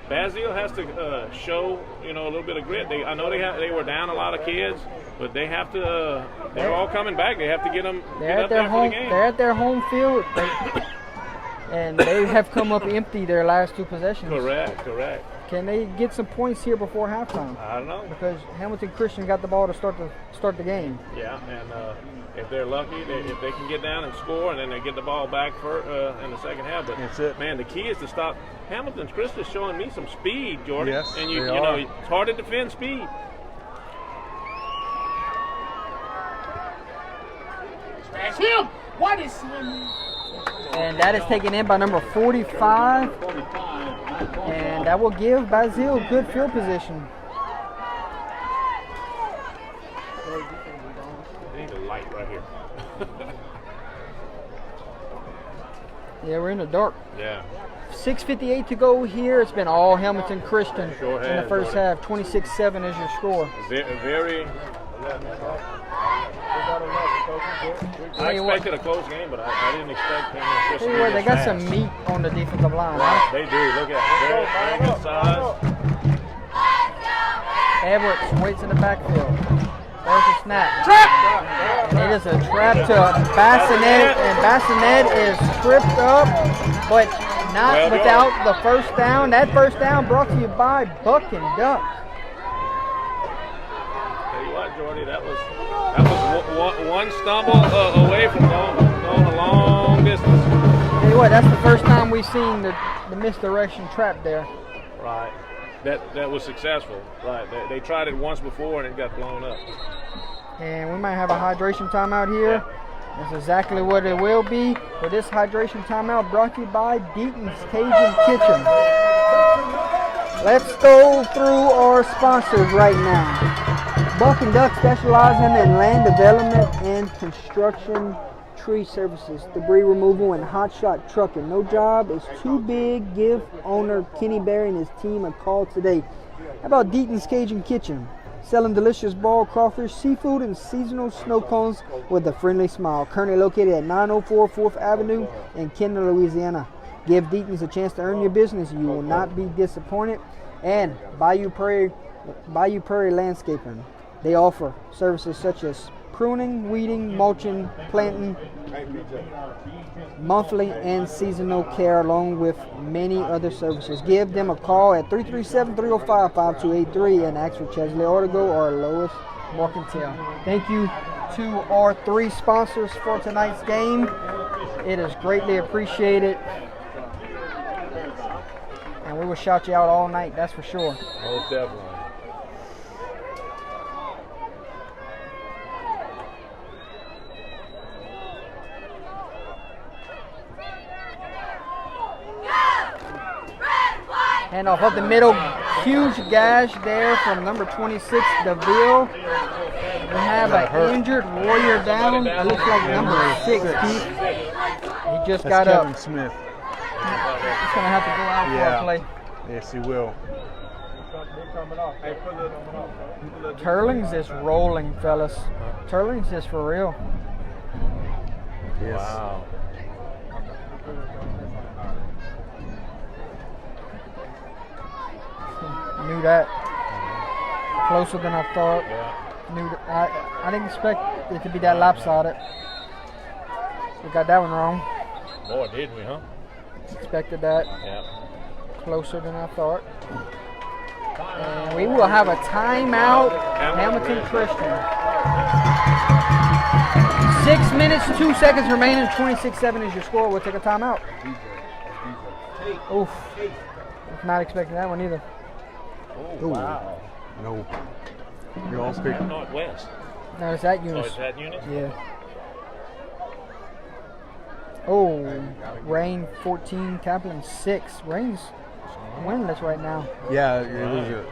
Basile has to show a little bit of grit. I know they were down a lot of kids, but they have to. They're all coming back. They have to get them. They're at their home. They're at their home field, and they have come up empty their last 2 possessions. Correct. Can they get some points here before halftime? I don't know. Because Hamilton Christian got the ball to start the game. Yeah, and if they're lucky, if they can get down and score, and then they get the ball back for in the second half. But That's it. Man, the key is to stop. Hamilton Christian is showing me some speed, Jordan. Yes, and they are. it's hard to defend speed. That's him. What is him? And that is taken in by number 45. And that will give Basile good field position. They need a light right here. Yeah, we're in the dark. Yeah. 6:58 to go here. It's been all Hamilton Christian Sure in the has, first half. 26-7 is your score. Very. I expected a close game, but I didn't expect Hamilton Christian. Tell you what, they got some meat on the defensive line. Right, they do. Look at it. Very good size. Edwards waits in the backfield. There's a snap. Trap! It is a trap to Bassinet, and Bassinet is tripped up, but not without the first down. That first down brought to you by Buck and Duck. Tell you what, Jordy, that was one stumble away from going a long distance. Tell you what, that's the first time we've seen the misdirection trap there. Right. That was successful. Right. They tried it once before and it got blown up. And we might have a hydration timeout here. Yeah. That's exactly what it will be. For this hydration timeout brought to you by Deaton's Cajun Kitchen. Let's go through our sponsors right now. Buck and Duck specializing in land development and construction, tree services, debris removal, and hotshot trucking. No job is too big. Give owner Kenny Berry and his team a call today. How about Deaton's Cajun Kitchen? Selling delicious boiled crawfish, seafood, and seasonal snow cones with a friendly smile. Currently located at 904 4th Avenue in Kendall, Louisiana. Give Deaton's a chance to earn your business. You will not be disappointed. And Bayou Prairie Landscaping. They offer services such as pruning, weeding, mulching, planting, monthly and seasonal care, along with many other services. Give them a call at 337-305-5283 and ask for Chesley Ortego or Lois Morcantel. Thank you to our 3 sponsors for tonight's game. It is greatly appreciated. And we will shout you out all night, that's for sure. Most definitely. Handoff up the middle, huge gash there from number 26, DeVille. We have an injured Warrior down. It looks like number 6, Keith. He just got up. Kevin Smith. He's going to have to go out for a play. Yes, he will. Turlings is rolling, fellas. Turlings is for real. Yes. Wow. that. Closer than I thought. Yeah. I didn't expect it to be that lopsided. We got that one wrong. Boy, did we, huh? Expected that. Yeah. Closer than I thought. And we will have a timeout. Hamilton Christian. 6 minutes, 2 seconds remaining. 26-7 is your score. We'll take a timeout. Oof. Not expecting that one either. Oh, wow. No. You all speak. Northwest. No, it's that Oh, unit. is that unit? Yeah. Oh, Rain 14, Kaplan 6. Rain's winless right now. Yeah, it was a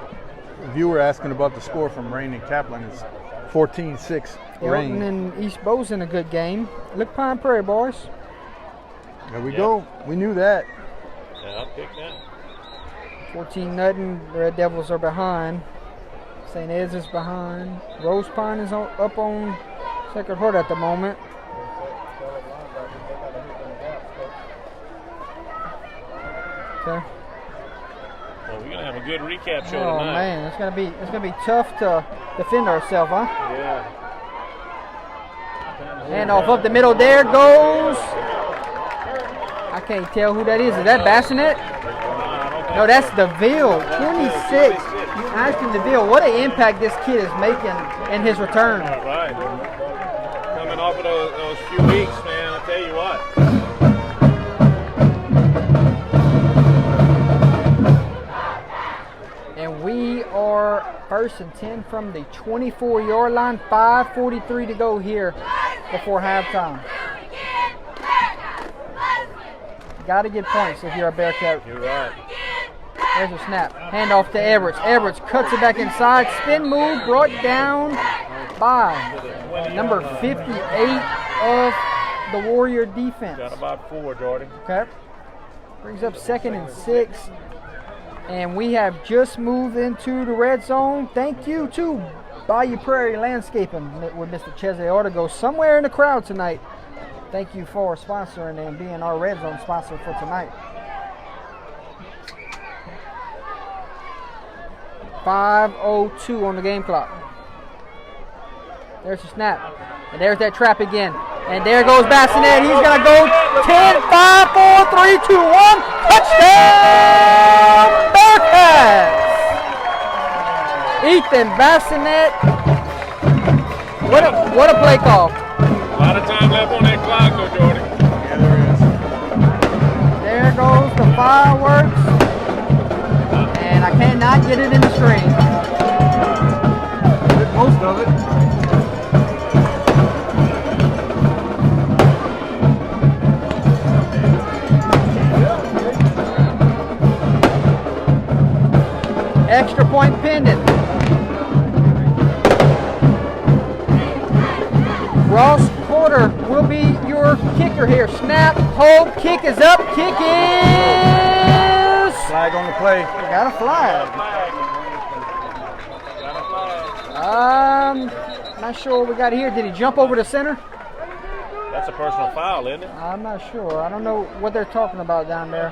viewer asking about the score from Rain and Kaplan. It's 14-6 Elton Rain. and East Bow's in a good game. Look Pine Prairie, boys. There we go. We knew that. Yeah, I'll pick that. 14-0. Red Devils are behind. St. Ed's is behind. Rose Pine is up on Sacred Heart at the moment. Okay. Well, we're gonna have a good recap show Oh tonight. man, it's gonna be tough to defend ourselves, huh? Yeah. Hand off up the middle. There goes. I can't tell who that is. Is that Bassinet? No, that's DeVille. 26. Ashton DeVille. What an impact this kid is making in his return. Right. Coming off of those few weeks, man, I tell you what. And we are 1st and 10 from the 24-yard line. 5:43 to go here before halftime. Got to get points if you're a Bearcat. You're right. There's a snap. Hand off to Everett. Everett cuts it back inside. Spin move brought down by number 58 of the Warrior defense. Got about 4, Jordan. Okay. Brings up 2nd and 6. And we have just moved into the red zone. Thank you to Bayou Prairie Landscaping with Mr. Cheze Ortego somewhere in the crowd tonight. Thank you for sponsoring and being our red zone sponsor for tonight. 5:02 on the game clock. There's a snap. And there's that trap again. And there goes Bassinet. He's going to go 10, 5, 4, 3, 2, 1. Touchdown! Bearcats! Ethan Bassinet. What a play call. A lot of time left on that clock, though, Jordan. Yeah, there is. There goes the fireworks. And I cannot get it in the screen. Most of it. Extra point pending. Ross Porter will be your kicker here. Snap, hold, kick is up, kick is... Flag on the play. Got a flag. Not sure what we got here. Did he jump over the center? That's a personal foul, isn't it? I'm not sure. I don't know what they're talking about down there.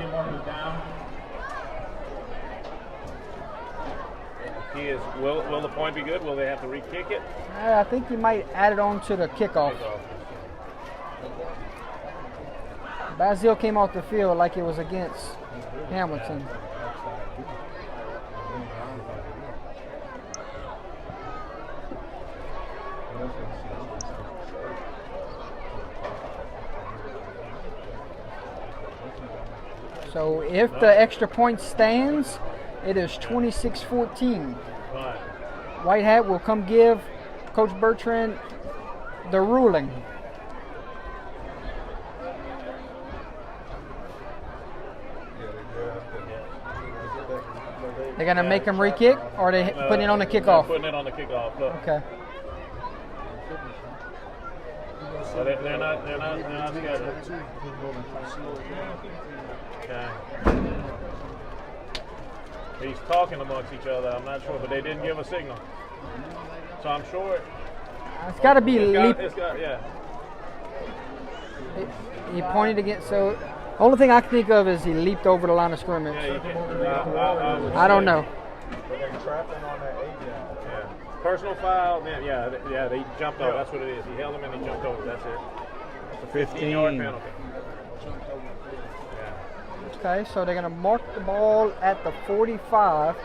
Will the point be good? Will they have to re-kick it? I think you might add it on to the kickoff. Basile came off the field like it was against Hamilton. So if the extra point stands, it is 26-14. Right. White Hat will come give Coach Bertrand the ruling. They're going to make him re-kick, or are they putting it on the kickoff? Putting it on the kickoff. Look. Okay. So they're not scheduled. Okay. He's talking amongst each other. I'm not sure, but they didn't give a signal. So I'm sure It's got to be leap. yeah. He pointed against. So, only thing I can think of is he leaped over the line of scrimmage. Yeah, I don't know. But they're trapping on that A-gap. Yeah. Personal foul. Yeah, they jumped over. That's what it is. He held him and he jumped over. That's it. That's a 15-yard penalty. Yeah. Okay, so they're going to mark the ball at the 45.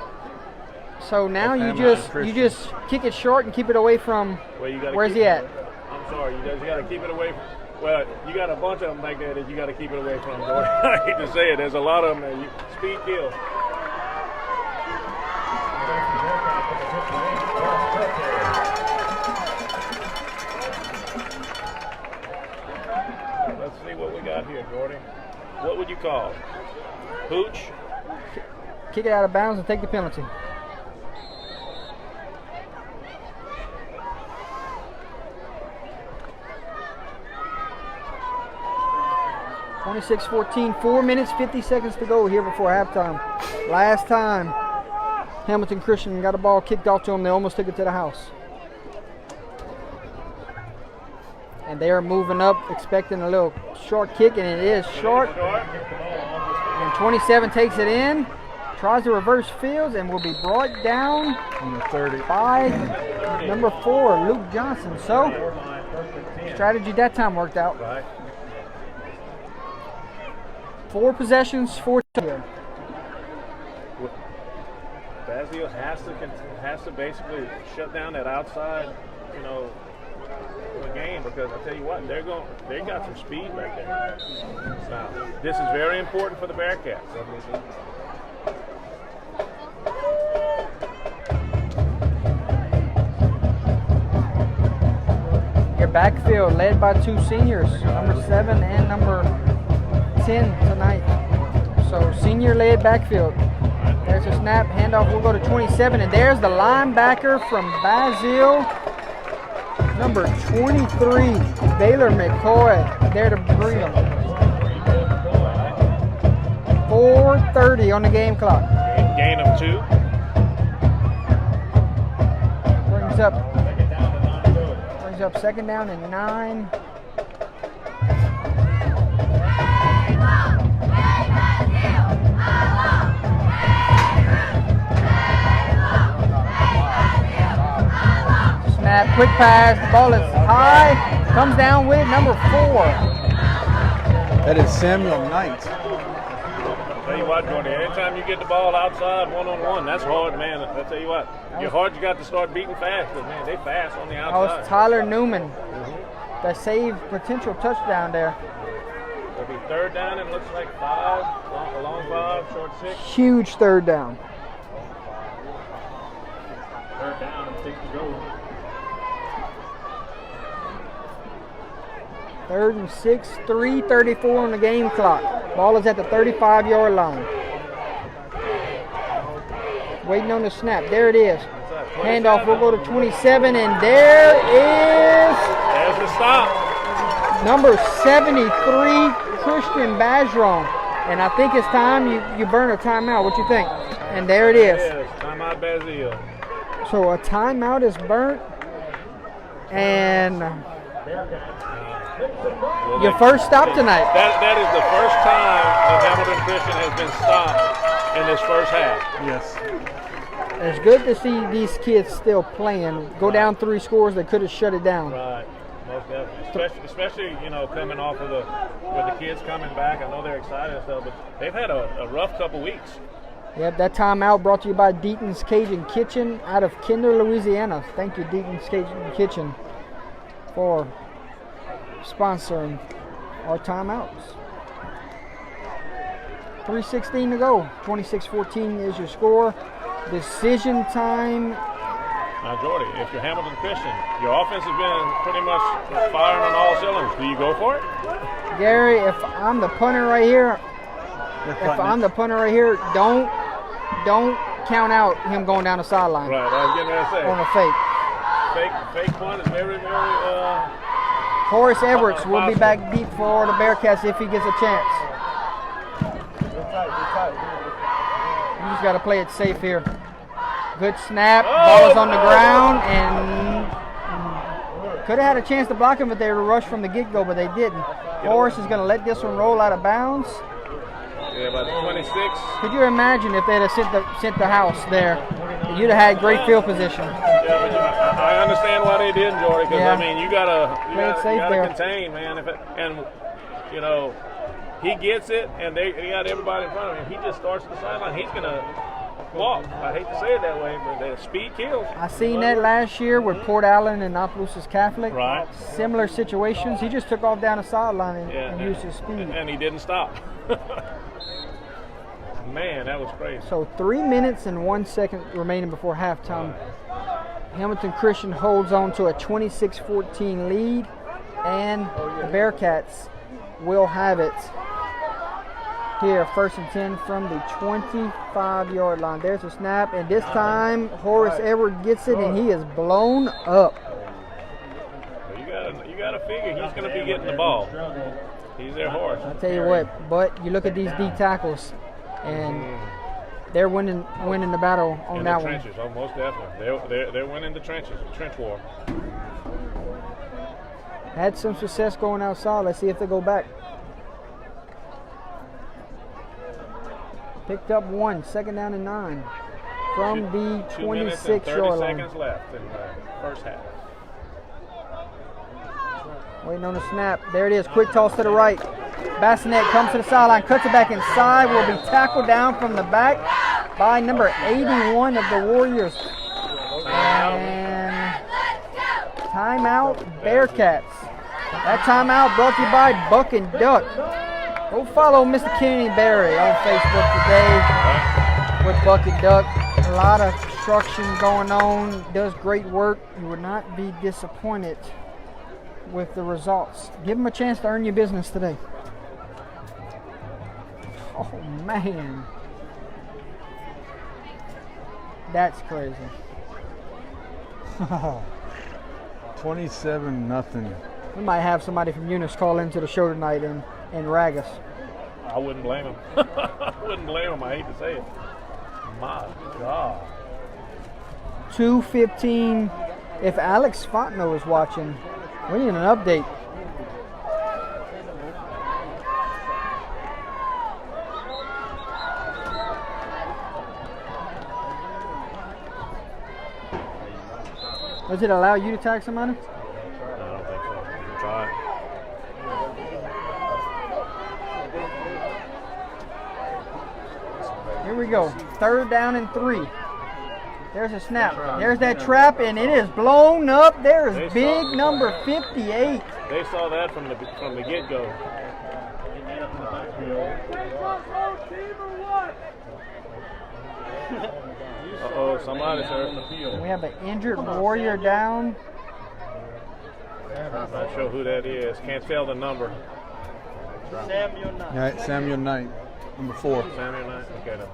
So now you Hamilton just kick it short and keep it away from. Well, you gotta where's keep he at? I'm sorry. You got to keep it away from. Well, you got a bunch of them like that you got to keep it away from. I hate to say it. There's a lot of them that speed kills. Let's see what we got here, Gordy. What would you call? Hooch? Kick it out of bounds and take the penalty. (26-14), 4 minutes, 50 seconds to go here before halftime. Last time Hamilton Christian got a ball kicked off to them, they almost took it to the house. And they are moving up, expecting a little short kick, and it is short. And 27 takes it in, tries to reverse fields, and will be brought down by number 4, Luke Johnson. So, strategy that time worked out. 4 possessions, 4 here. Basile has to basically shut down that outside, the game, because I tell you what, they got some speed right there. Now, this is very important for the Bearcats. Your backfield led by 2 seniors, number 7 and number 10 tonight. So senior led backfield. There's a snap, handoff will go to 27, and there's the linebacker from Basile, number 23, Baylor McCoy, there to bring him. 4:30 on the game clock. Gain of 2. Brings up second down and 9. Snap, quick pass, the ball is high, comes down with number 4. That is Samuel Knight. Tell you what, Jordan, anytime you get the ball outside one-on-one, that's hard, man. I tell you what, you're hard, you got to start beating fast, because, man, they fast on the That outside. was Tyler Newman that saved potential touchdown there. It'll be 3rd down and looks like 5, long 5, short 6. Huge 3rd down. 3rd down and 6 to go. 3rd and 6, 3:34 on the game clock. Ball is at the 35-yard line. Waiting on the snap. There it is. Handoff will go to 27, and there is There's the stop. number 73, Christian Bajon. And I think it's time you burn a timeout. What you think? And there it is. Timeout Basile. So a timeout is burnt. And your first stop tonight. That is the first time that Hamilton Christian has been stopped in this first half. Yes. It's good to see these kids still playing. Go down 3 scores, they could have shut it down. Right, most definitely. Especially coming off of with the kids coming back. I know they're excited and stuff, but they've had a rough couple weeks. Yep, that timeout brought to you by Deaton's Cajun Kitchen out of Kinder, Louisiana. Thank you, Deaton's Cajun Kitchen, for sponsoring our timeouts. 3:16 to go. 26-14 is your score. Decision time. Now, Jordy, if you're Hamilton Christian, your offense has been pretty much firing on all cylinders. Do you go for it? Gary, if I'm the punter right here, don't count out him going down the sideline. Right, I was getting ready to say. On a Fake punt is very, very. Horace Edwards will be back deep for the Bearcats if he gets a chance. You just got to play it safe here. Good snap. Ball is on the ground, and could have had a chance to block him if they were rushed from the get-go, but they didn't. Horace is going to let this one roll out of bounds. Yeah, about the 26. Could you imagine if they'd have sent the house there? You'd have had great field position. Yeah, but I understand why they didn't, Jordy. Because Yeah. I mean, you gotta there. contain, man. And you know, he gets it, and they got everybody in front of him. He just starts at the sideline. He's gonna walk. I hate to say it that way, but the speed kills. I seen that last year with Port Allen and Opelousas Catholic. Right. Similar situations. He just took off down the sideline Yeah, and used his speed. and he didn't stop. Man, that was crazy. So 3 minutes and 1 second remaining before halftime. Hamilton Christian holds on to a 26-14 lead, and the Bearcats will have it here, 1st and 10 from the 25-yard line. There's a snap, and this time Horace Edward gets it, and he is blown up. You gotta figure he's gonna be getting the ball. He's their horse. I'll tell you what, but you look at these D tackles, and they're winning the battle on in that the one. trenches, oh, most definitely. They're winning the trenches, the trench war. Had some success going outside. Let's see if they go back. Picked up 1, 2nd down and 9 from the 2 minutes and 26-yard 30 line. seconds left in the first half. Waiting on the snap. There it is. Quick toss to the right. Bassinet comes to the sideline, cuts it back inside. Will be tackled down from the back by number 81 of the Warriors. And timeout, Bearcats. That timeout brought to you by Buck and Duck. Go follow Mr. Kenny Berry on Facebook today with Buck and Duck. A lot of construction going on. Does great work. You would not be disappointed with the results. Give them a chance to earn your business today. Oh man, that's crazy. 27-0. We might have somebody from Eunice call into the show tonight and rag us. I wouldn't blame him. I wouldn't blame him. I hate to say it. My God. 2:15. If Alex Fontenot is watching, we need an update. Does it allow you to tag somebody? I don't think so. You can try it. Here we go. 3rd down and 3. There's a snap. There's that trap, and it is blown up. There is big number 58. They saw that from the get-go. Uh-oh, somebody's hurt. We have an injured Warrior down. I'm not sure who that is. Can't tell the number. Samuel Knight. Yeah, Samuel Knight, number 4. Samuel Knight. Okay, no.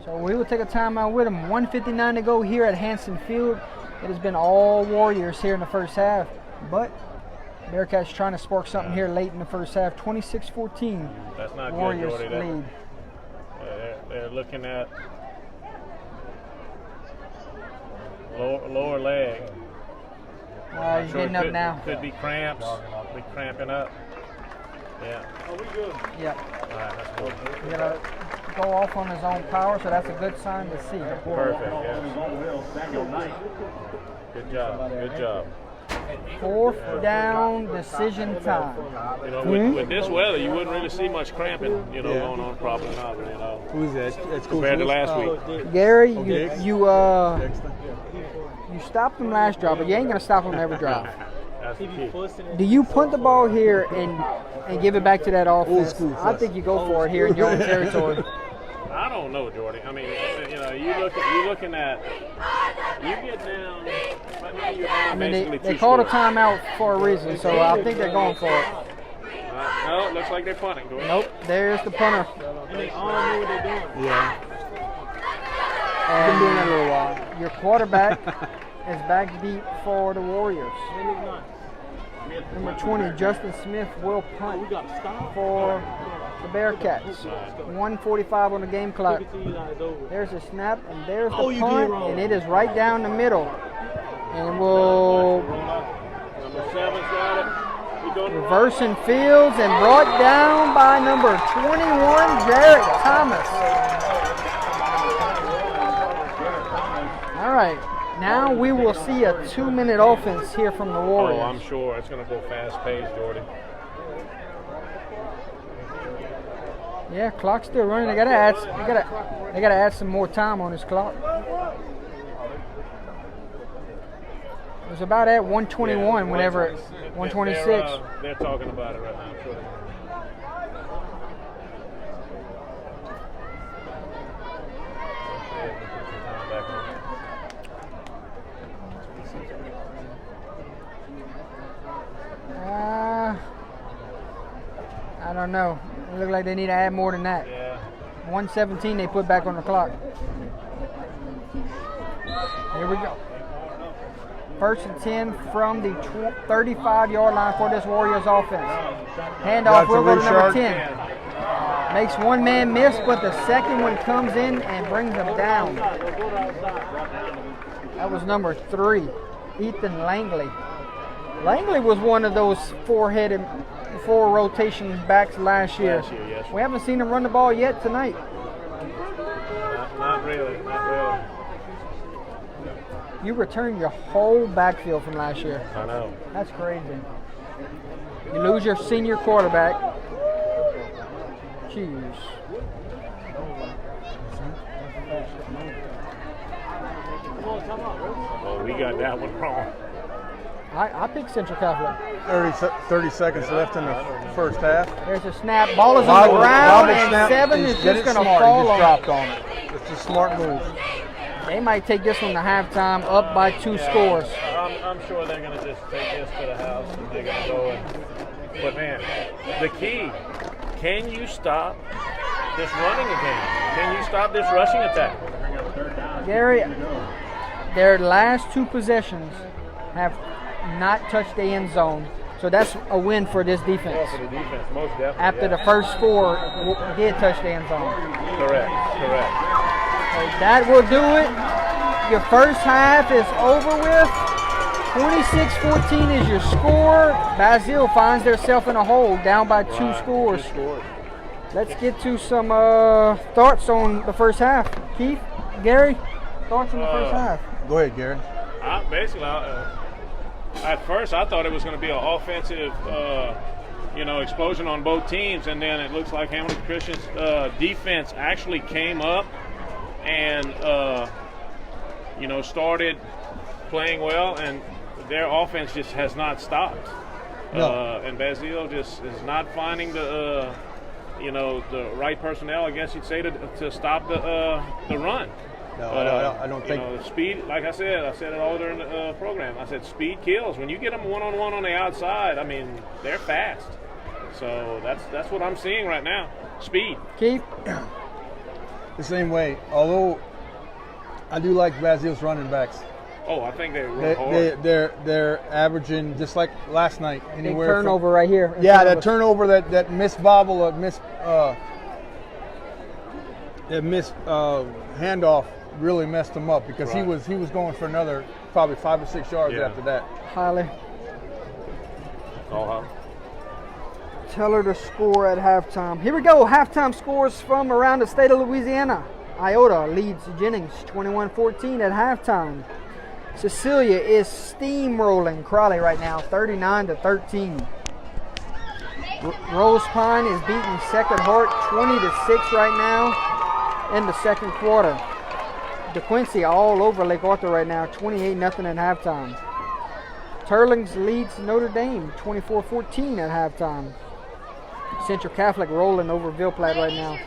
So we will take a timeout with them. 1:59 to go here at Hanson Field. It has been all Warriors here in the first half, but Bearcats trying to spark something here late in the first half. 26-14. That's not Warriors good, Jordy. lead. They're looking at lower leg. He's getting up now. Could be cramps. Be cramping up. Yeah. Yeah. All right, that's good. He's gonna go off on his own power, so that's a good sign to see. Perfect. Yeah. Good job. Good job. 4th down, decision time. You know, with this weather, you wouldn't really see much cramping, going on probably not, Who's that? That's compared to last week. Gary, Okay. you stopped him last drive, but you ain't gonna stop him every drive. That's the key. Do you punt the ball here and give it back to that offense? school, I think you go for it here in your own territory. I don't know, Jordy. I mean, you looking at you get down. You're down I mean, basically they two called a scores. timeout for a reason, so I think they're going for it. No, it looks like they're punting. Jordy. Nope, there's the punter. And they all know what they're doing. Yeah. And Been doing that a little while. your quarterback is back deep for the Warriors. Number 20, Justin Smith will punt for the Bearcats. 1:45 on the game clock. There's a snap, and there's the punt, and it is right down the middle. And we'll Number 7's got it. We're going to reversing fields and brought down by number 21, Jared Thomas. All right, now we will see a 2-minute offense here from the Warriors. Oh, I'm sure it's going to go fast-paced, Jordy. Yeah, clock's still running. They gotta add some more time on this clock. It was about at 121 whenever 126. They're talking about it right now. Sure. I don't know. It looks like they need to add more than that. Yeah. 117 they put back on the clock. Here we go. 1st and 10 from the 35-yard line for this Warriors offense. Handoff will go to number 10. Makes one man miss, but the second one comes in and brings him down. That was number 3, Ethan Langley. Langley was one of those four rotation backs last year. Yes. We haven't seen him run the ball yet tonight. Not really. You returned your whole backfield from last year. I know. That's crazy. You lose your senior quarterback. Jeez. Oh, we got that one wrong. I picked Central Catholic. 30 seconds left in the first half. There's a snap. Ball is on the ground, and 7 is just going to fall He on. dropped on it. It's a smart move. They might take this one to halftime, up by 2 scores. I'm sure they're going to just take this to the house and they're going to go and. But man, the key: can you stop this running again? Can you stop this rushing attack? Gary, their last 2 possessions have not touched the end zone, so that's a win for this defense. Well, for the defense, most definitely. After the first 4 did touch the end zone. Correct. So that will do it. Your first half is over with. 26-14 is your score. Basile finds themselves in a hole, down by 2 scores. Let's get to some thoughts on the first half. Keith, Gary, thoughts on the first half? Go ahead, Gary. At first, I thought it was going to be an offensive, explosion on both teams, and then it looks like Hamilton Christian's defense actually came up and, started playing well, and their offense just has not stopped. No. And Basile just is not finding the right personnel, I guess you'd say, to stop the run. No, I don't think. Speed, like I said it all during the program. I said speed kills. When you get them one-on-one on the outside, I mean, they're fast. So that's what I'm seeing right now. Speed. Keith? The same way. Although I do like Basile's running backs. Oh, I think they run hard. They're averaging, just like last night, anywhere Big turnover right here. Yeah, that turnover, that missed bobble, that missed handoff really messed him up, because he was going for another probably 5 or 6 yards after that. Holly, Oh, tell her to score at halftime. Here we go. Halftime scores from around the state of Louisiana. Iota leads Jennings 21-14 at halftime. Cecilia is steamrolling Crowley right now, 39-13. Rose Pine is beating Sacred Heart 20-6 right now in the second quarter. DeQuincy all over Lake Arthur right now, 28-0 at halftime. Turlings leads Notre Dame 24-14 at halftime. Central Catholic rolling over Ville Platte right now,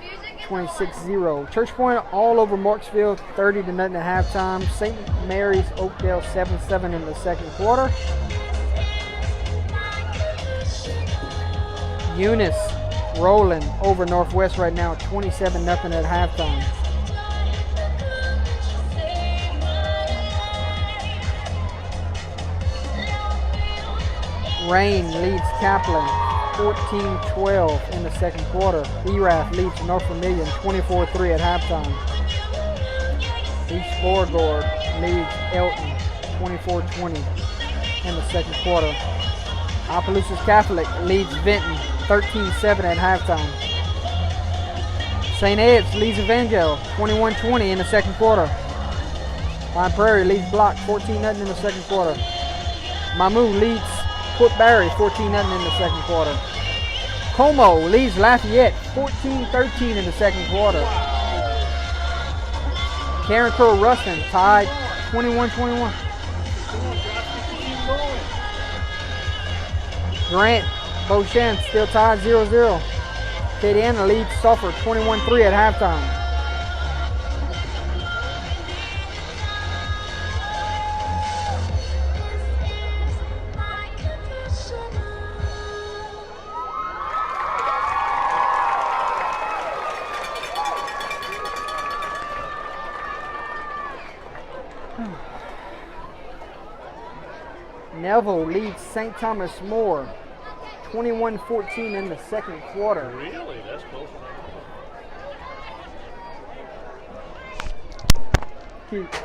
26-0. Church Point all over Marksville, 30-0 at halftime. St. Mary's Oakdale 7-7 in the second quarter. Eunice rolling over Northwest right now, 27-0 at halftime. Rain leads Kaplan 14-12 in the second quarter. Erath leads North Vermilion 24-3 at halftime. East Beauregard leads Elton 24-20 in the second quarter. Opelousas Catholic leads Vinton 13-7 at halftime. St. Ed's leads Evangel 21-20 in the second quarter. Pine Prairie leads Block 14-0 in the second quarter. Mamou leads Fort Barry 14-0 in the second quarter. Como leads Lafayette 14-13 in the second quarter. Karen Crow Ruston tied 21-21. Grant Beauchamp still tied 0-0. Acadiana leads Sulphur 21-3 at halftime. Neville leads St. Thomas More 21-14 in the second quarter. Really? That's close. Cute.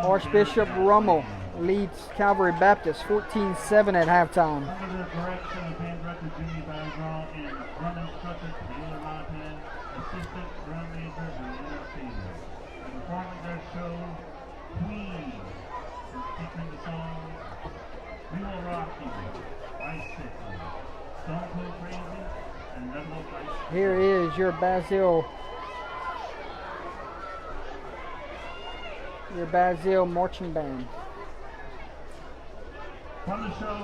Archbishop Rummel leads Calvary Baptist 14-7 at halftime. Under the direction of band director Jimmy Bagram and drum instructor Taylor Montan, assistant drum major Juliana Taylor. Performing their show, Queen, featuring the songs We Will Rock You, Bicycle, Stone Cold Crazy, and Red Wolf Bicycle. Here is your Basile marching band. From the show,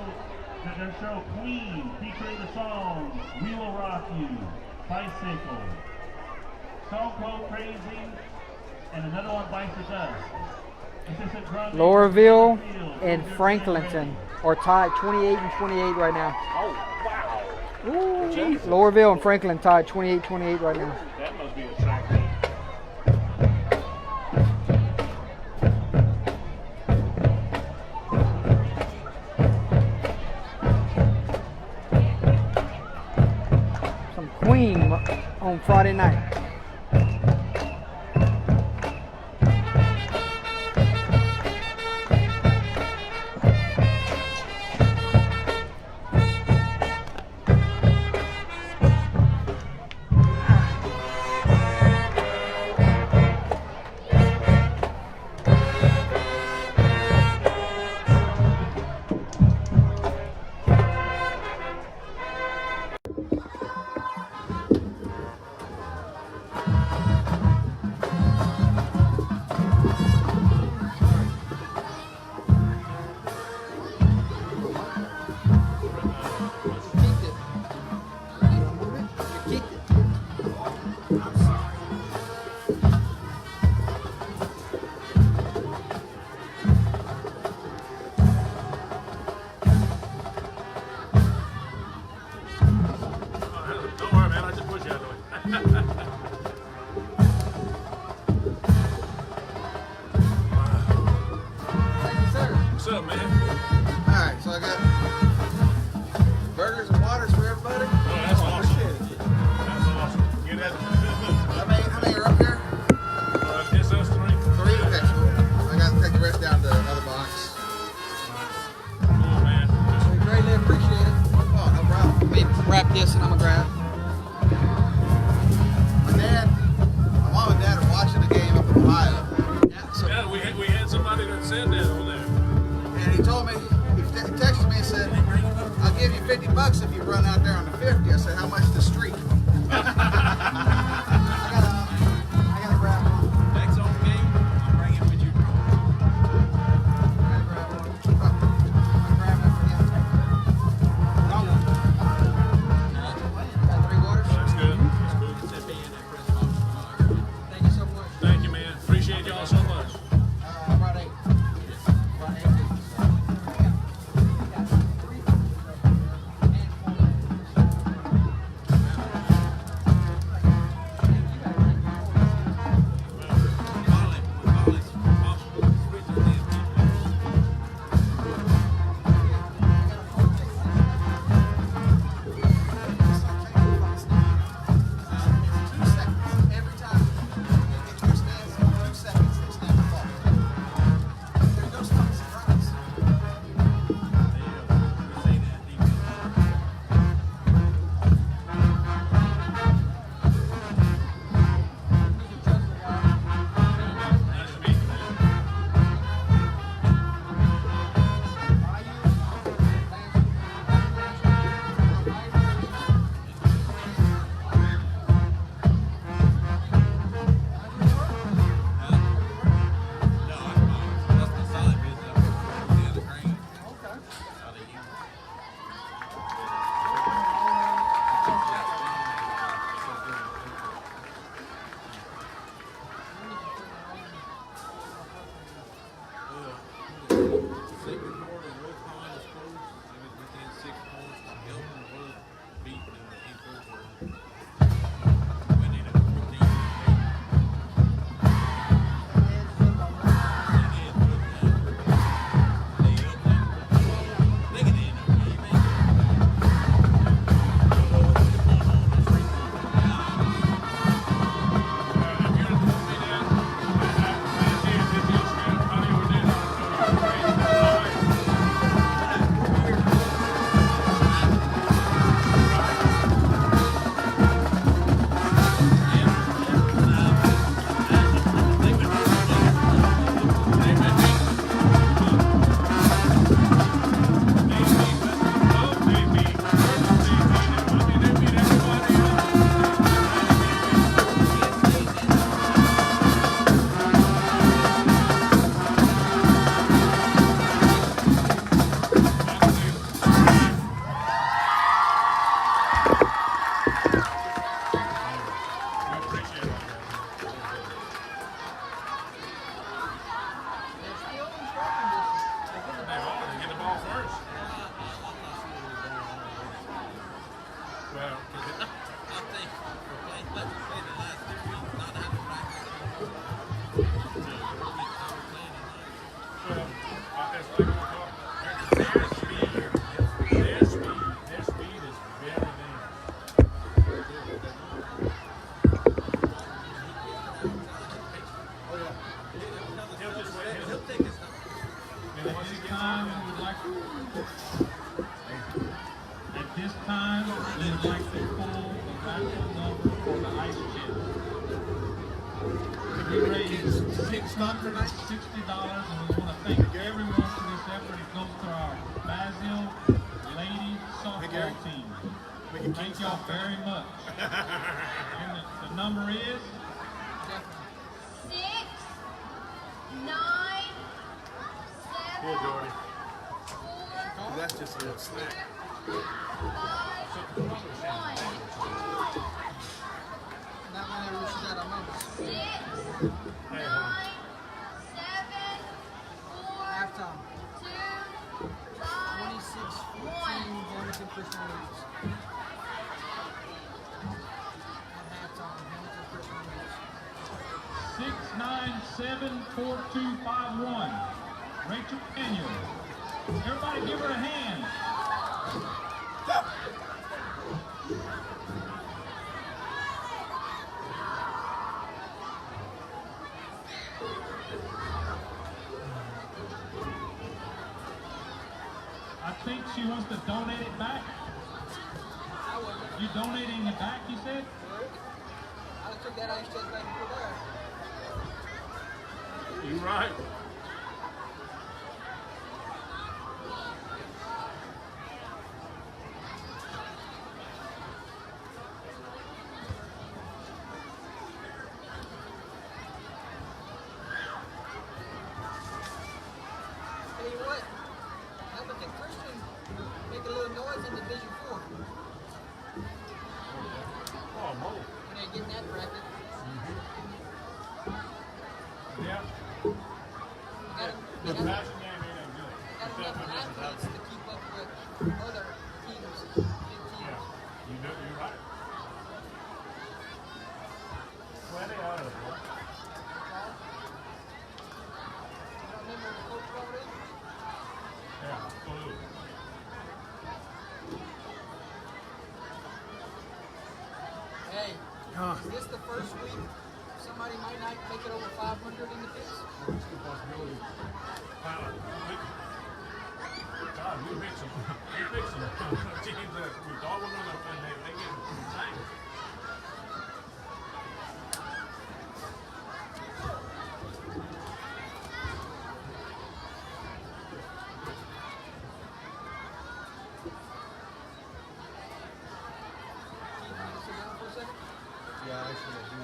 their show Queen, featuring the songs We Will Rock You, Bicycle, Stone Cold Crazy, and another one bites the dust. Assistant drum major Laurelville Field, and Franklinton are tied 28-28 right now. Oh, wow. Ooh, Jesus. Laurelville and Franklin tied 28-28 right now. That must be a track meet. Some Queen on Friday night. Don't worry, man. I just push you out of the way. What's up, man? Alright, so I got burgers and waters for everybody. Oh, that's awesome. Appreciate it. That's awesome. Get that. How many are up here? Just us three. 3? Okay, cool. I got to take the rest down to another box. Cool, man. So we greatly appreciate it. Oh, no problem. Let me wrap this and I'm gonna grab. My mom and dad are watching the game up in Ohio. Yeah, we had somebody that said that over there. And he told me, he texted me and said, I'll give you $50 if you run out there on the 5th Well, I think we're playing, let's just say the last 2 weeks, not having practice. So we're playing tonight. well, it's like we talked. Their speed is very dangerous. He'll just wait. He'll take his time. And once he gets on, we would like at this time, we would like to pull the raffle number for the ice chest. We raised $660, and we want to thank everyone for this effort. It goes to our Basile ladies softball team. Thank y'all very much. And the number is 6, 9, 7, Here, Jordy. 4, That's just a little snack. 5, 1. 6, 9, 7, 4, 2, 5, 1. 6974251. Rachel Daniel. Everybody give her a hand. I think she wants to donate it back. You donating it back, you said? I took that ice chest back and put there. You right. Tell you what, Hamilton Christian make a little noise in Division 4 Oh, Mo. when they get in that bracket. Yeah. Got The enough passing game ain't that good. athletes to keep up with other teams, big teams. Yeah. You're right. Where they are, boy. You don't remember the coach called it? Yeah, absolutely. Hey, is this the first week somebody might not make it over 500 in the pits? God, we picked some teams that we thought were gonna, and they get insane. Sit down for a second. Yeah, actually, I do.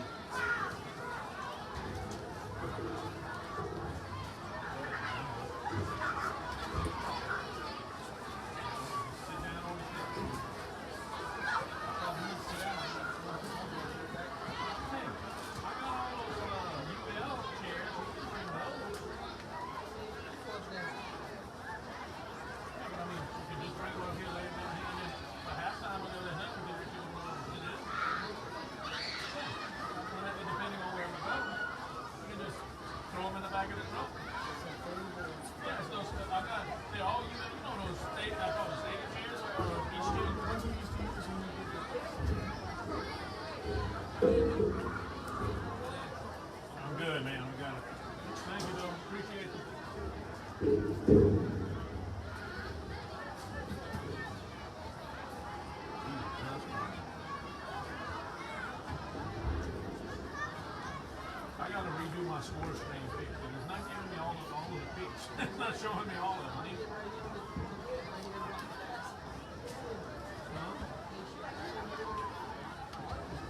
I'm good, man. We got it. Thank you, though. Appreciate you. I gotta redo my score screen pick, but it's not giving me all of the picks. It's not showing me all of them.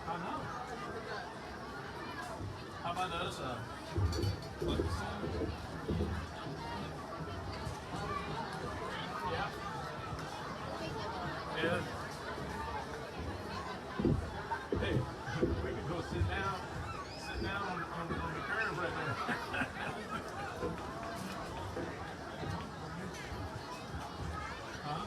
I know. How about the other side? Look, yeah. Yeah. Hey, we could go sit down on the curb right there. Huh?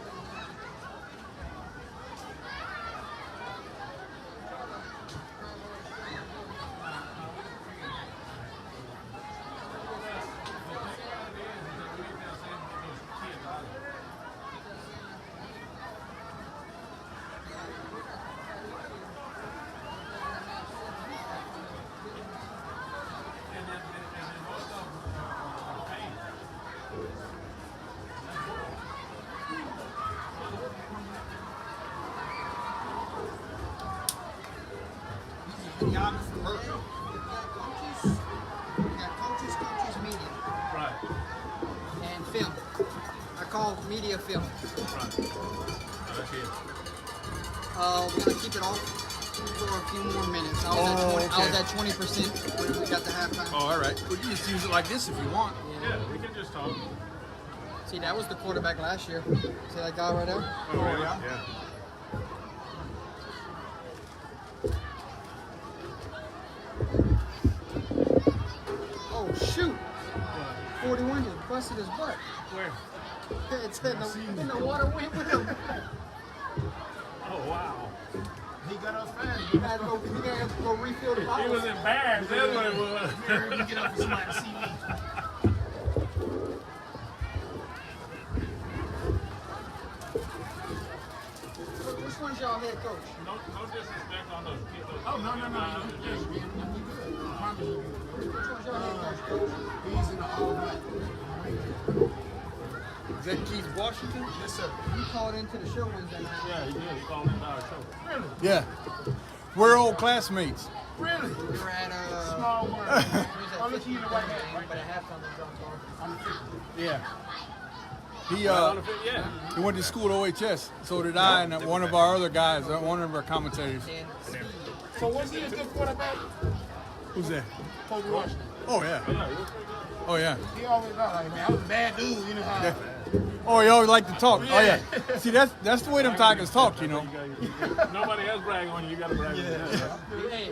option for her. We got coaches, media, Right. and film. I call media film. Right. That's it. We're gonna keep it off for a few more minutes. I was at 20% when we got the halftime. Oh, all right. We can just use it like this if you want. Yeah, we can just talk. See, that was the quarterback last year. See that guy right there? Oh, really? yeah. Yeah. Oh shoot! 41 just busted his butt. Where? It's in the water went with him. Oh, wow. He got us fast. He had to go refill the He bottle. was embarrassed. That's what it was. You get up for somebody to see me. Which one's y'all head coach? No disrespect on those kids. Oh, no. Just, we good. I promise you. Which one's y'all head coach? He's in the all night. Is that Keith Washington? Yes, sir. You called into the show Wednesday night. Yeah, he did. He called into our show. Really? Yeah. We're old classmates. Really? We were at Small world. I'll let you in the white hat right but there. at halftime we dropped off. On the 50. Yeah. He Yeah. he went to school at OHS. So did I, and one of our other guys, one of our commentators. And So was he a good quarterback? Who's that? Kobe Washington. Oh yeah. Oh yeah. He always got like, man, I was a bad dude, you know how. Oh, you always like to talk. Oh yeah. See, that's the way them Tigers talk, you know. Nobody else brag on you. You got to brag on yourself. hey,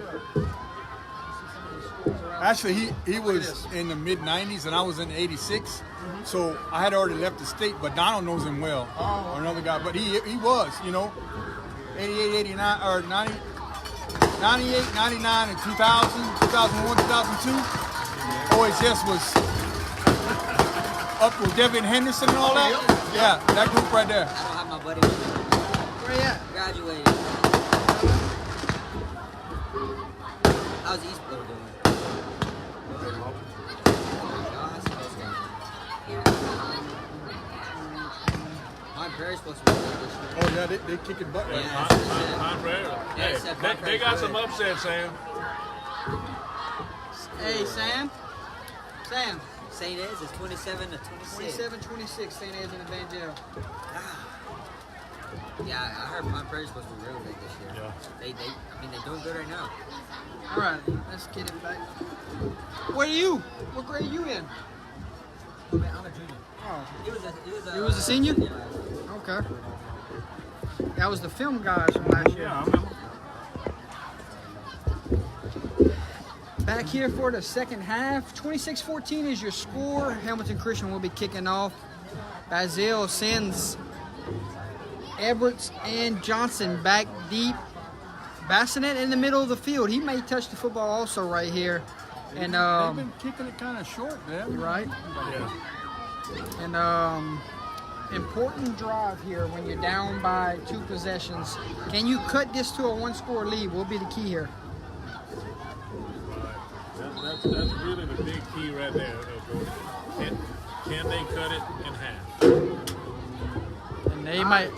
Actually, he was in the mid '90s, and I was in '86. So I had already left the state, but Donald knows him well, or another guy. But he was, you know, 88, 89, or 90, 98, 99, and 2000, 2001, 2002. OHS was up with Devin Henderson and all that. Yeah, that group right there. I don't have my buddy with me. where you at? Graduated. How's East Blow doing? My Prairie's supposed to be good this year. Oh yeah, they kicking butt right now. Hey, they got some upsets, Sam. Hey, Sam. Sam. St. Ed's is 27 to 26. 27-26, St. Ed's in Evangel. Yeah, I heard my Prairie's supposed to be real big this year. Yeah. They're doing good right now. All right, let's get it back. Where are you? What grade are you in? I'm a junior. Oh, He was a senior? Yeah. okay. That was the film guys from last year. Yeah, I remember. Back here for the second half. 26-14 is your score. Hamilton Christian will be kicking off. Basile sends Edwards and Johnson back deep. Bassinet in the middle of the field. He may touch the football also right here. And They've been kicking it kind of short, man. right. Yeah. And important drive here when you're down by 2 possessions. Can you cut this to a 1-score lead? Will be the key here. That's really the big key right there. Can they cut it in half? And they might.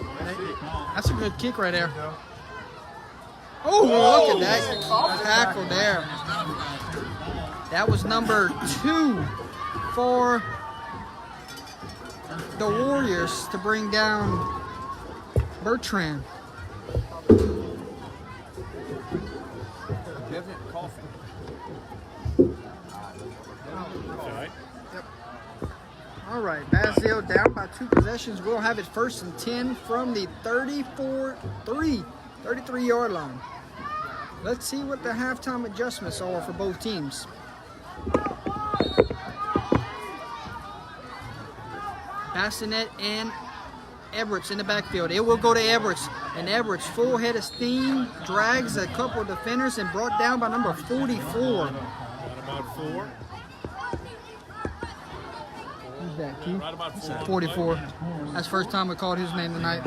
That's a good kick right there. Oh, look at that tackle there. That was number 2 for the Warriors to bring down Bertrand. All right. All right, Basile down by 2 possessions. We'll have it 1st and 10 from the 33-yard line. Let's see what the halftime adjustments are for both teams. Bassinet and Edwards in the backfield. It will go to Edwards. And Edwards, full head of steam, drags a couple of defenders and brought down by number 44. Got about 4. Who's that, Keith? Right about 4. 44. That's the first time we called his name tonight.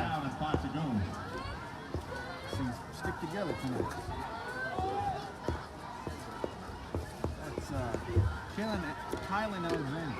Stick together tonight. That's Kylan Alexander.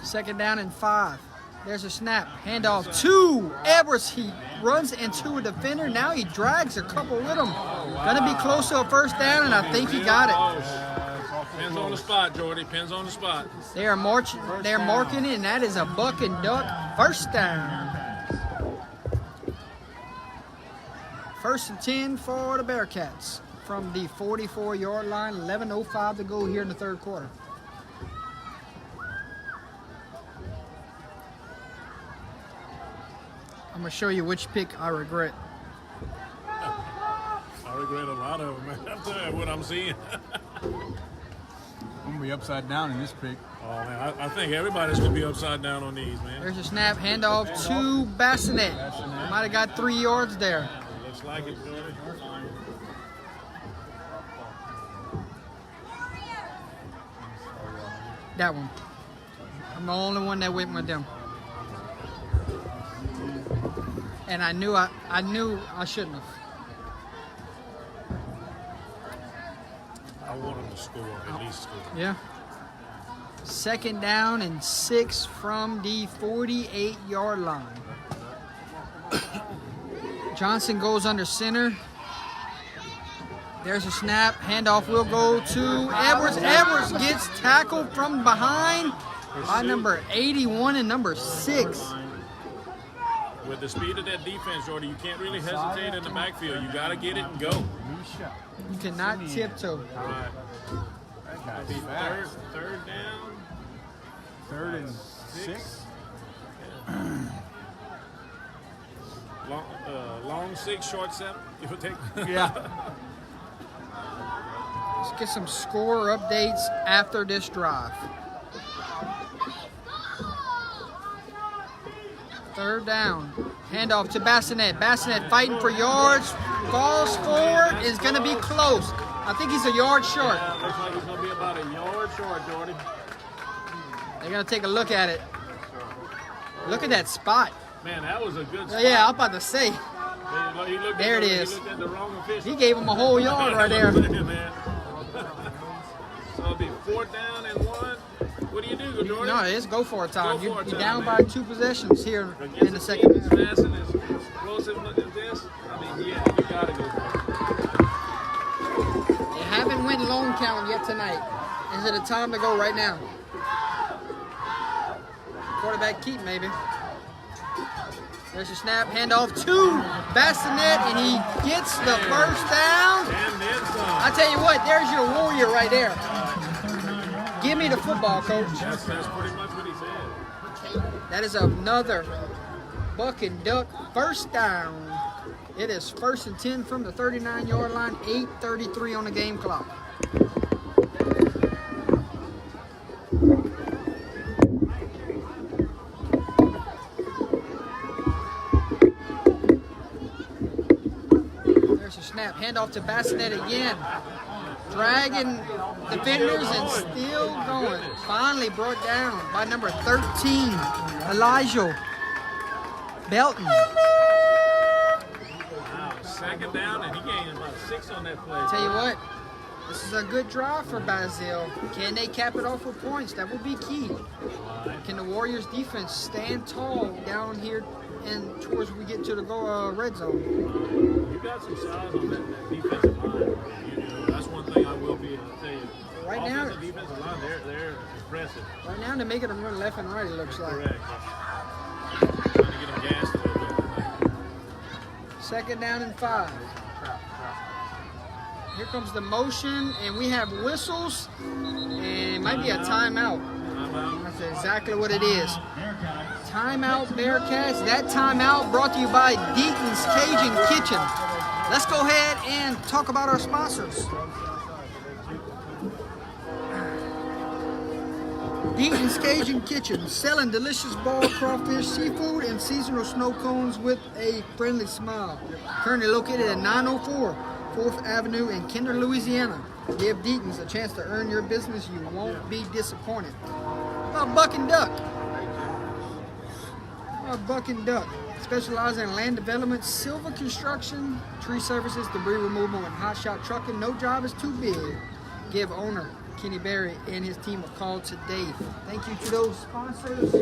Second down and 5. There's a snap. Handoff to Edwards. He runs into a defender. Now he drags a couple with him. Gonna be close to a first down, and I think he got it. Pins on the spot, Jordy. Pins on the spot. They are marching. They're marking it, and that is a buck and duck first down. First and 10 for the Bearcats from the 44-yard line. 11:05 to go here in the third quarter. I'm gonna show you which pick I regret. I regret a lot of them, man. I'm telling you what I'm seeing. I'm gonna be upside down in this pick. Oh man, I think everybody's gonna be upside down on these, man. There's a snap, handoff to Bassinet. Might have got 3 yards there. Looks like it, Jordy. That one. I'm the only one that went with them. And I knew I shouldn't have. I want them to score, at least score. Yeah. Second down and 6 from the 48-yard line. Johnson goes under center. There's a snap. Handoff will go to Edwards. Edwards gets tackled from behind by number 81 and number 6. With the speed of that defense, Jordy, you can't really hesitate in the backfield. You got to get it and go. You cannot tiptoe. Right. That'll be third down. 3rd and 6. Long 6, short 7. You would take. Yeah. Let's get some score updates after this drive. Third down. Handoff to Bassinet. Bassinet fighting for yards. Falls forward. Is going to be close. I think he's a yard short. Yeah, looks like he's going to be about a yard short, Jordy. They're going to take a look at it. Look at that spot. Man, that was a good spot. Yeah, I'm about to say. There it is. He looked at the wrong official. He gave him a whole yard right there. Man. So it'll be 4th down and 1. What do you do, Jordy? No, it's go for it time. Go for You're it time, down man. by 2 possessions here Against in the a second team half. as fast and as explosive as this, I mean, yeah, you got to go for it. They haven't went long count yet tonight. Is it a time to go right now? Quarterback keep, maybe. There's a snap, handoff to Bassinet, and he gets the first down. And then some. I tell you what, there's your warrior right there. Give me the football, coach. That's pretty much what he said. That is another buck and duck first down. It is 1st and 10 from the 39-yard line, 8:33 on the game clock. There's a snap, handoff to Bassinet again. Dragging defenders and still going. Finally brought down by number 13, Elijah Belton. Wow, 2nd down, and he gained about 6 on that play. Tell you what, this is a good drive for Basile. Can they cap it off with points? That will be key. Can the Warriors defense stand tall down here and towards we get to the red zone? You got some size on that defensive line. That's one thing I will be able to tell you. Right now, Offensive, defensive line, they're impressive. right now they're making them run left and right, it looks like. Correct. Trying to get them gassed a little bit. 2nd down and 5. Here comes the motion, and we have whistles, and it might be a timeout. That's exactly what it is. Timeout, Bearcats. That timeout brought to you by Deaton's Cajun Kitchen. Let's go ahead and talk about our sponsors. Deaton's Cajun Kitchen, selling delicious boiled crawfish, seafood, and seasonal snow cones with a friendly smile. Currently located at 904 4th Avenue in Kinder, Louisiana. Give Deaton's a chance to earn your business. You won't be disappointed. How about Buck and Duck? Buck and Duck, specializing in land development, silver construction, tree services, debris removal, and hot shot trucking. No job is too big. Give owner Kenny Berry and his team have called today. Thank you to those sponsors.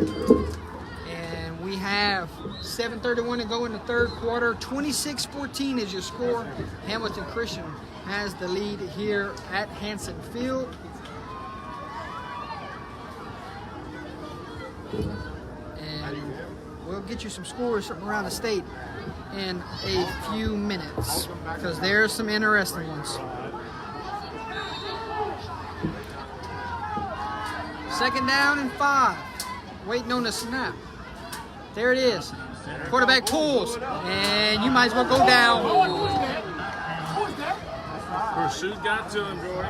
And we have 7:31 to go in the third quarter. 26-14 is your score. Hamilton Christian has the lead here at Hanson Field. And we'll get you some scores from around the state in a few minutes because there's some interesting ones. Second down and 5. Waiting on the snap. There it is. Quarterback pulls, and you might as well go down. Pursuit got to him, Jordy.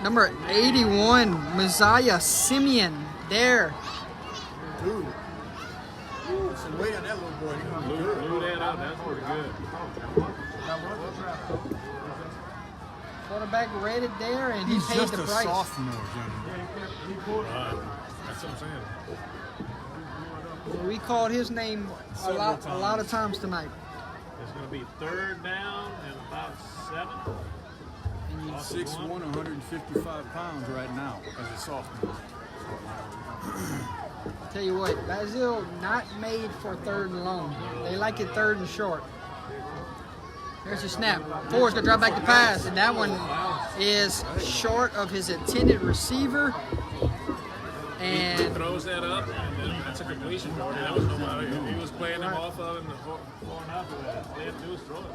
Number 81, Messiah Simeon. There. Dude. Some weight on that little boy. Blew that out. That's pretty good. Quarterback read it there, and he He's paid just the a price. sophomore, Jimmy. That's what I'm saying. We called his name a lot of times tonight. It's going to be third down and about 7. And you, 6'1", 155 pounds right now as a sophomore. tell you what, Basile not made for third and long. They like it third and short. There's your snap. Ford's going to drop back the pass, and that one is short of his intended receiver. He And throws that up, and then that's a completion, Jordy. That was nobody. He was playing him off of him before after that. All they had to do was throw it.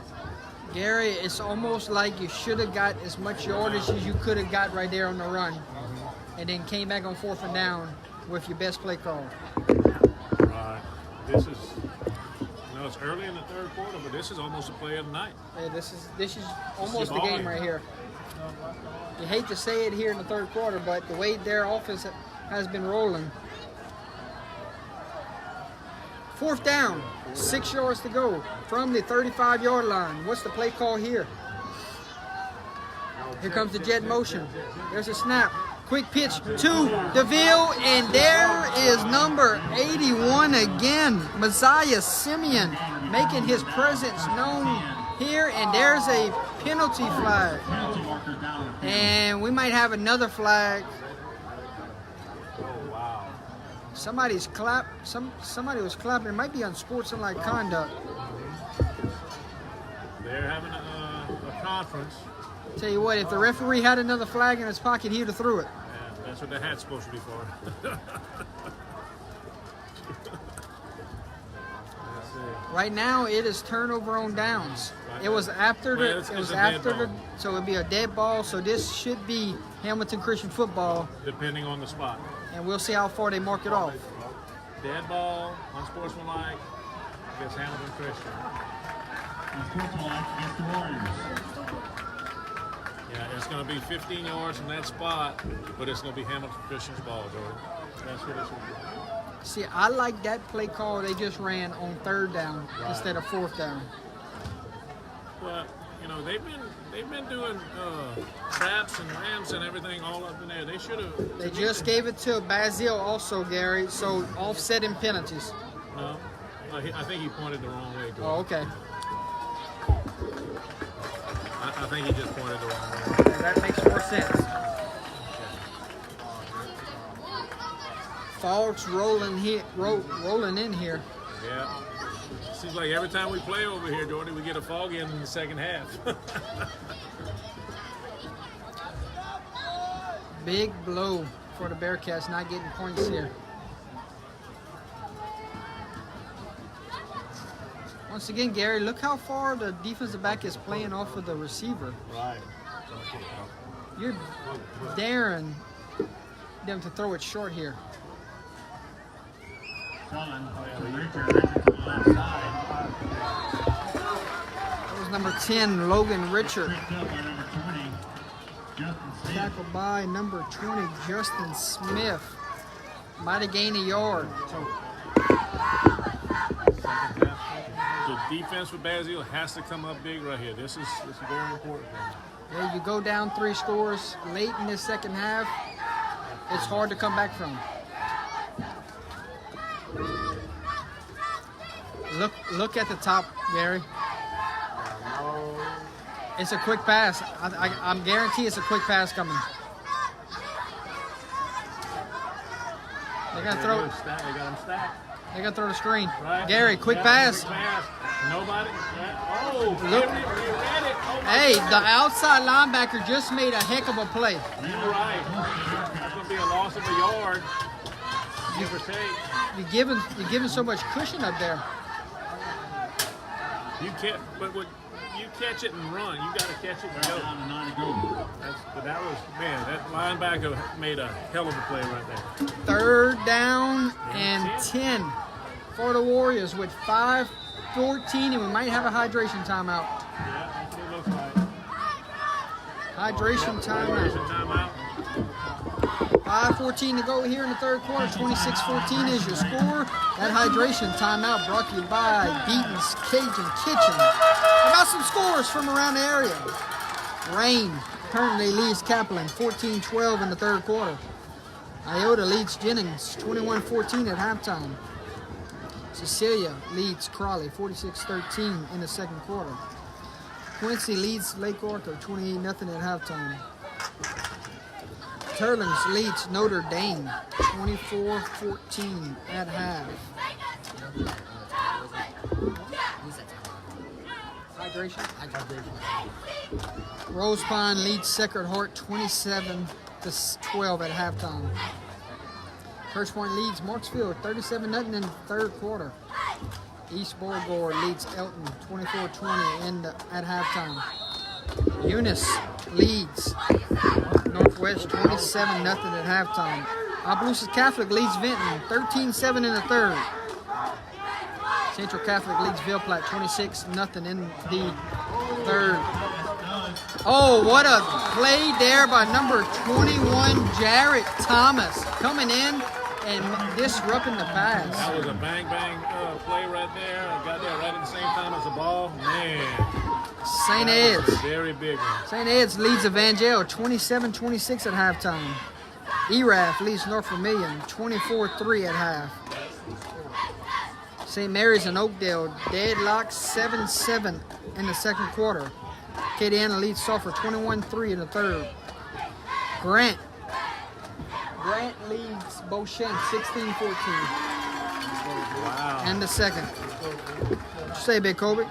Gary, it's almost like you should have got as much yardage as you could have got right there on the run, and then came back on 4th and down with your best play call. Right. This is, it's early in the third quarter, but this is almost a play of the night. Yeah, this is almost the game right here. You hate to say it here in the third quarter, but the way their offense has been rolling. 4th down, 6 yards to go from the 35-yard line. What's the play call here? Here comes the jet motion. There's a snap. Quick pitch to DeVille, and there is number 81 again, Messiah Simeon, making his presence known here, and there's a penalty flag. And we might have another flag. Somebody was clapping. It might be unsportsmanlike conduct. They're having a conference. Tell you what, if the referee had another flag in his pocket, he'd have threw it. Yeah, that's what the hat's supposed to be for. Right now, it is turnover on downs. It was after Well, the. it's a dead ball. So it'd be a dead ball. So this should be Hamilton Christian football, Depending on the spot. and we'll see how far they mark it off. Dead ball, unsportsmanlike, against Hamilton Christian. Against the Warriors. Yeah, it's going to be 15 yards from that spot, but it's going to be Hamilton Christian's ball, Jordan. That's what it's going to be. See, I like that play call they just ran on 3rd down instead of 4th down. But they've been doing traps and ramps and everything all up in there. They should have. They just gave it to Basile also, Gary. So offsetting penalties. No, I think he pointed the wrong way. Jordan. Oh, okay. I think he just pointed the wrong way. That makes more sense. Falk's rolling in here. Yeah. Seems like every time we play over here, Jordan, we get a fog in the second half. Big blow for the Bearcats, not getting points here. Once again, Gary, look how far the defensive back is playing off of the receiver. Right. You're daring them to throw it short here. Cullen to Richard to the left side. That was number 10, Logan Richard. Picked up by number 20, Justin Smith. Tackled by number 20, Justin Smith. Might have gained a yard. The defense for Basile has to come up big right here. This is very important. There you go down 3 scores late in this second half. It's hard to come back from. Look at the top, Gary. It's a quick pass. I'm guarantee it's a quick pass coming. They got to throw. They got them stacked. They got to throw the screen. Right. Gary, quick Yeah, pass. Quick pass. Nobody. Yeah. Oh, Look. he read it. Oh, my Hey, God. the outside linebacker just made a heck of a play. You're right. That's going to be a loss of a yard. Give or take. You're giving so much cushion up there. You can't, but when you catch it and run, you got to catch it and go. Down to 9 to go. But that was, man, that linebacker made a hell of a play right there. 3rd down and 10 for the Warriors with 5:14, and we might have a hydration timeout. Yeah, that's what it looks like. Hydration timeout. Hydration timeout. 5:14 to go here in the 3rd quarter. 26-14 is your score. That hydration timeout brought to you by Beaton's Cajun Kitchen. How about some scores from around the area? Rain currently leads Kaplan 14-12 in the 3rd quarter. Iota leads Jennings 21-14 at halftime. Cecilia leads Crawley 46-13 in the 2nd quarter. Quincy leads Lake Arthur 28-0 at halftime. Turlings leads Notre Dame 24-14 at half. Hydration. Rose Pine leads Sacred Heart 27-12 at halftime. First Point leads Marksville 37-0 in the 3rd quarter. East Beauregard leads Elton 24-20 at halftime. Eunice leads Northwest 27-0 at halftime. Opelousas Catholic leads Vinton 13-7 in the 3rd. Central Catholic leads Ville Platte 26-0 in the 3rd. Oh, what a play there by number 21, Jarrett Thomas, coming in and disrupting the pass. That was a bang-bang play right there. I got there right at the same time as the ball. Man. St. That was Ed's. a very big one. St. Ed's leads Evangel 27-26 at halftime. ERAF leads North Vermilion 24-3 at half. St. Mary's and Oakdale deadlocked 7-7 in the 2nd quarter. Acadiana leads Sulphur 21-3 in the 3rd. Grant leads Beauchamp 16-14 Wow. in the 2nd. What you say, Big Kobe?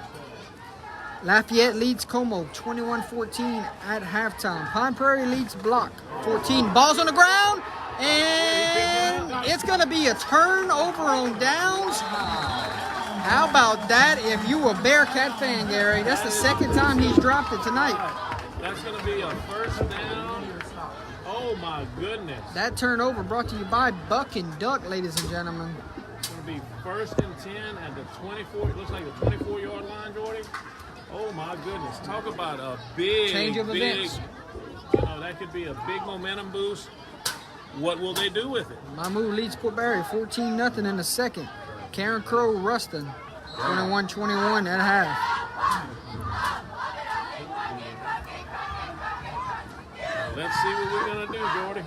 Lafayette leads Como 21-14 at halftime. Pine Prairie leads Block 14. Ball's on the ground, and it's going to be a turnover on downs. How about that if you a Bearcat fan, Gary? That's the 2nd time he's dropped it tonight. That's going to be a first down. Oh, my goodness. That turnover brought to you by Buck and Duck, ladies and gentlemen. It's going to be 1st and 10 at the 24. It looks like the 24-yard line, Jordy. Oh, my goodness. Talk about a big, Change of events. That could be a big momentum boost. What will they do with it? Mamou leads Port Barry 14-0 in the 2nd. Karen Crow Ruston 21-21 at half. Let's see what we're going to do, Jordy.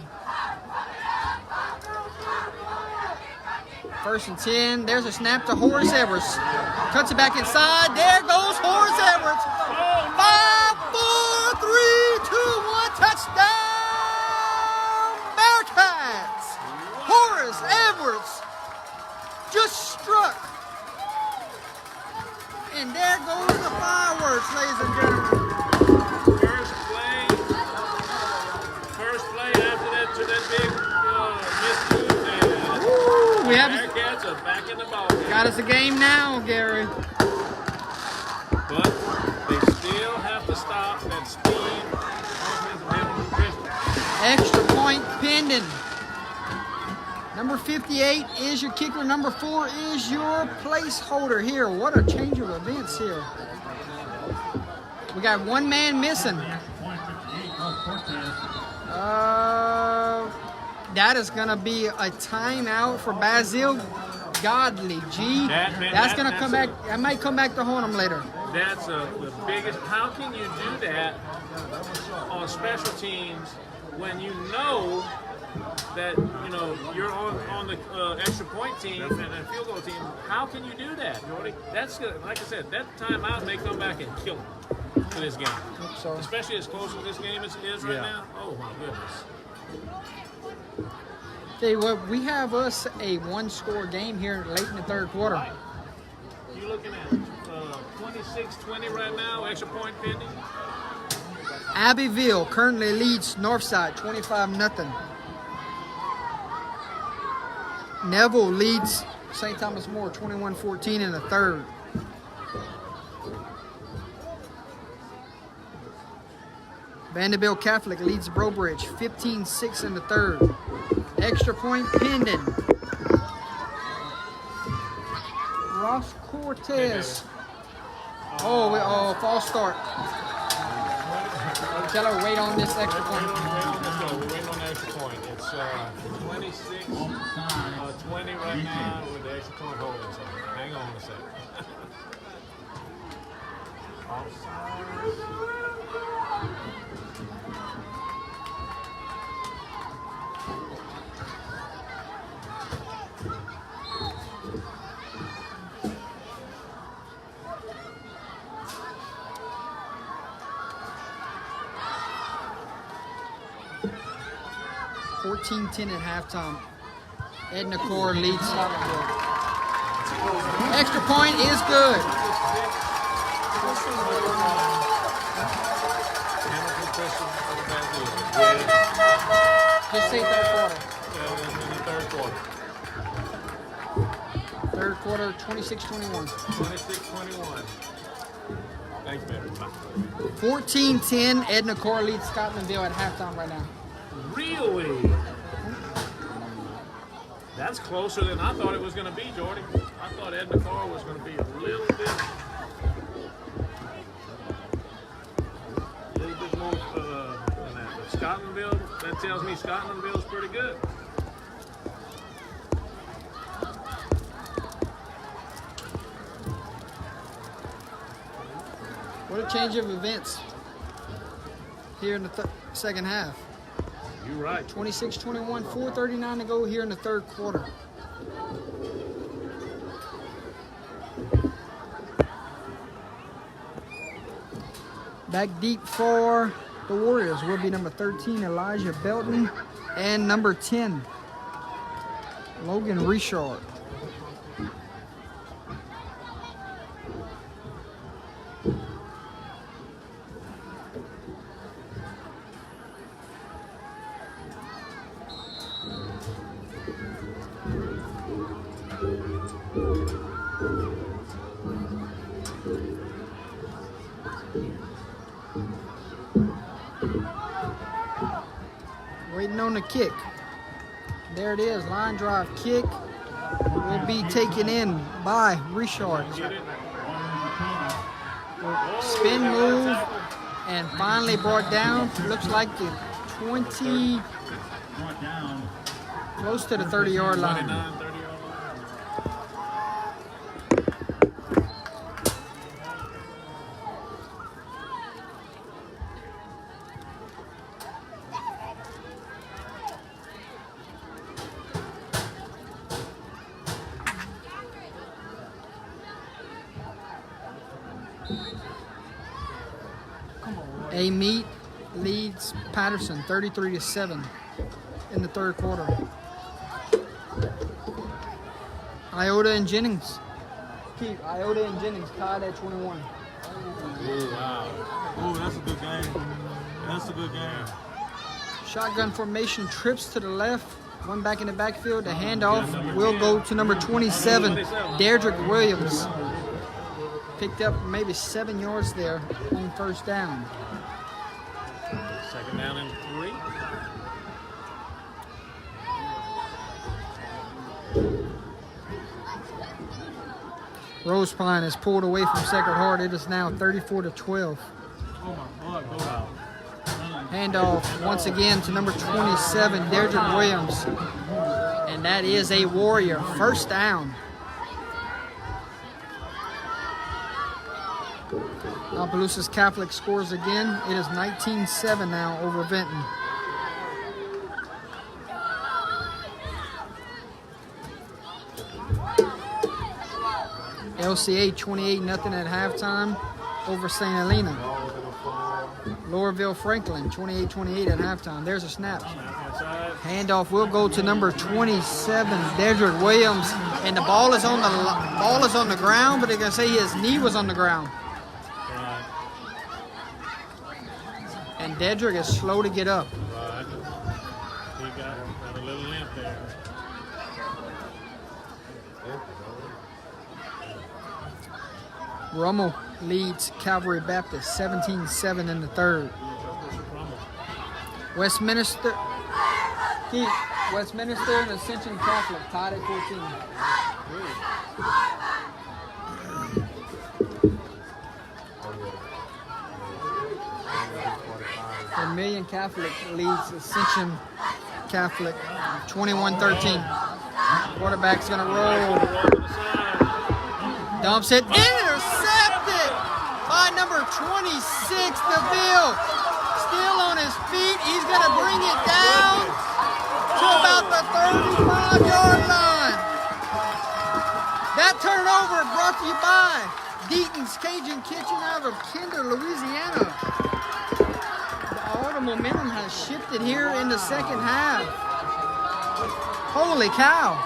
1st and 10. There's a snap to Horace Edwards. Cuts it back inside. There goes Horace Edwards. 5, 4, 3, 2, 1. Touchdown, Bearcats. Horace Edwards just struck. And there goes the fireworks, ladies and gentlemen. First play after that to that big missed. We have Bearcats are back in the ball game. got us a game now, Gary. But they still have to stop that speed. Extra point pending. Number 58 is your kicker. Number 4 is your placeholder here. What a change of events here. We got one man missing. That is going to be a timeout for Basile Godly. That's going to come back. I might come back to haunt him later. That's the biggest. How can you do that on special teams when you know that you're on the extra point team and a field goal team? How can you do that, Jordy? That's good. Like I said, that timeout may come back and kill him for this game. So, especially as close as this game is right now. Oh my goodness. Tell you what, we have us a one-score game here late in the third quarter. Right. You're looking at 26-20 right now, extra point pending. Abbeville currently leads Northside 25-0. Neville leads St. Thomas More 21-14 in the third. Vanderbilt Catholic leads Brobridge 15-6 in the third. Extra point pending. Ross Cortez. Oh, false start. Tell her wait on this extra point. We're waiting on the extra point. It's 26-20 right now with the extra point holding. So hang on a second. Offside. 14-10 at halftime. Edna Core leads Scotlandville. Extra point is good. Just say third quarter. In the third quarter. Third quarter, 26-21. 26-21. Thanks, man. 14-10, Edna Core leads Scotlandville at halftime right now. Really? That's closer than I thought it was going to be, Jordy. I thought Edna Carr was going to be a little bit more than that. But Scotlandville, that tells me Scotlandville's pretty good. What a change of events here in the second half. You're right. 26-21, 4:39 to go here in the third quarter. Back deep for the Warriors will be number 13, Elijah Belton, and number 10, Logan Richard. Waiting on the kick. There it is, line drive kick will be taken in by Richard. Spin move and finally brought down. Looks like the 20, close to the 30-yard line. 29, 30 yard line. A Meat leads Patterson 33-7 in the third quarter. Iota and Jennings tied at 21. Oh, wow. Oh, that's a good game. That's a good game. Shotgun formation, trips to the left, one back in the backfield. The handoff will go to number 27, Deirdrick Williams. Picked up maybe 7 yards there on first down. Second down and 3. Rose Pine is pulled away from Sacred Heart. It is now 34-12. Oh, my God. Go out. Handoff once again to number 27, Deirdrick Williams. And that is a Warrior. First down. Opelousas Catholic scores again. It is 19-7 now over Benton. LCA 28-0 at halftime over St. Helena. Lowerville Franklin, 28-28 at halftime. There's a snap. Inside. Handoff will go to number 27, Dedrick Williams, and the ball is on the ground, but they're gonna say his knee was on the ground. Right. And Dedrick is slow to get up. Right. He got a little limp there. Rummel leads Calvary Baptist 17-7 in the third. Westminster and Ascension Catholic tied at 14. Vermilion Catholic leads Ascension Catholic 21-13. Quarterback's gonna roll. Dumps it, intercepted by number 26, DeVille. Still on his feet. He's going to bring it down to about the 35-yard line. That turnover brought to you by Deaton's Cajun Kitchen out of Kinder, Louisiana. All the momentum has shifted here in the second half. Holy cow.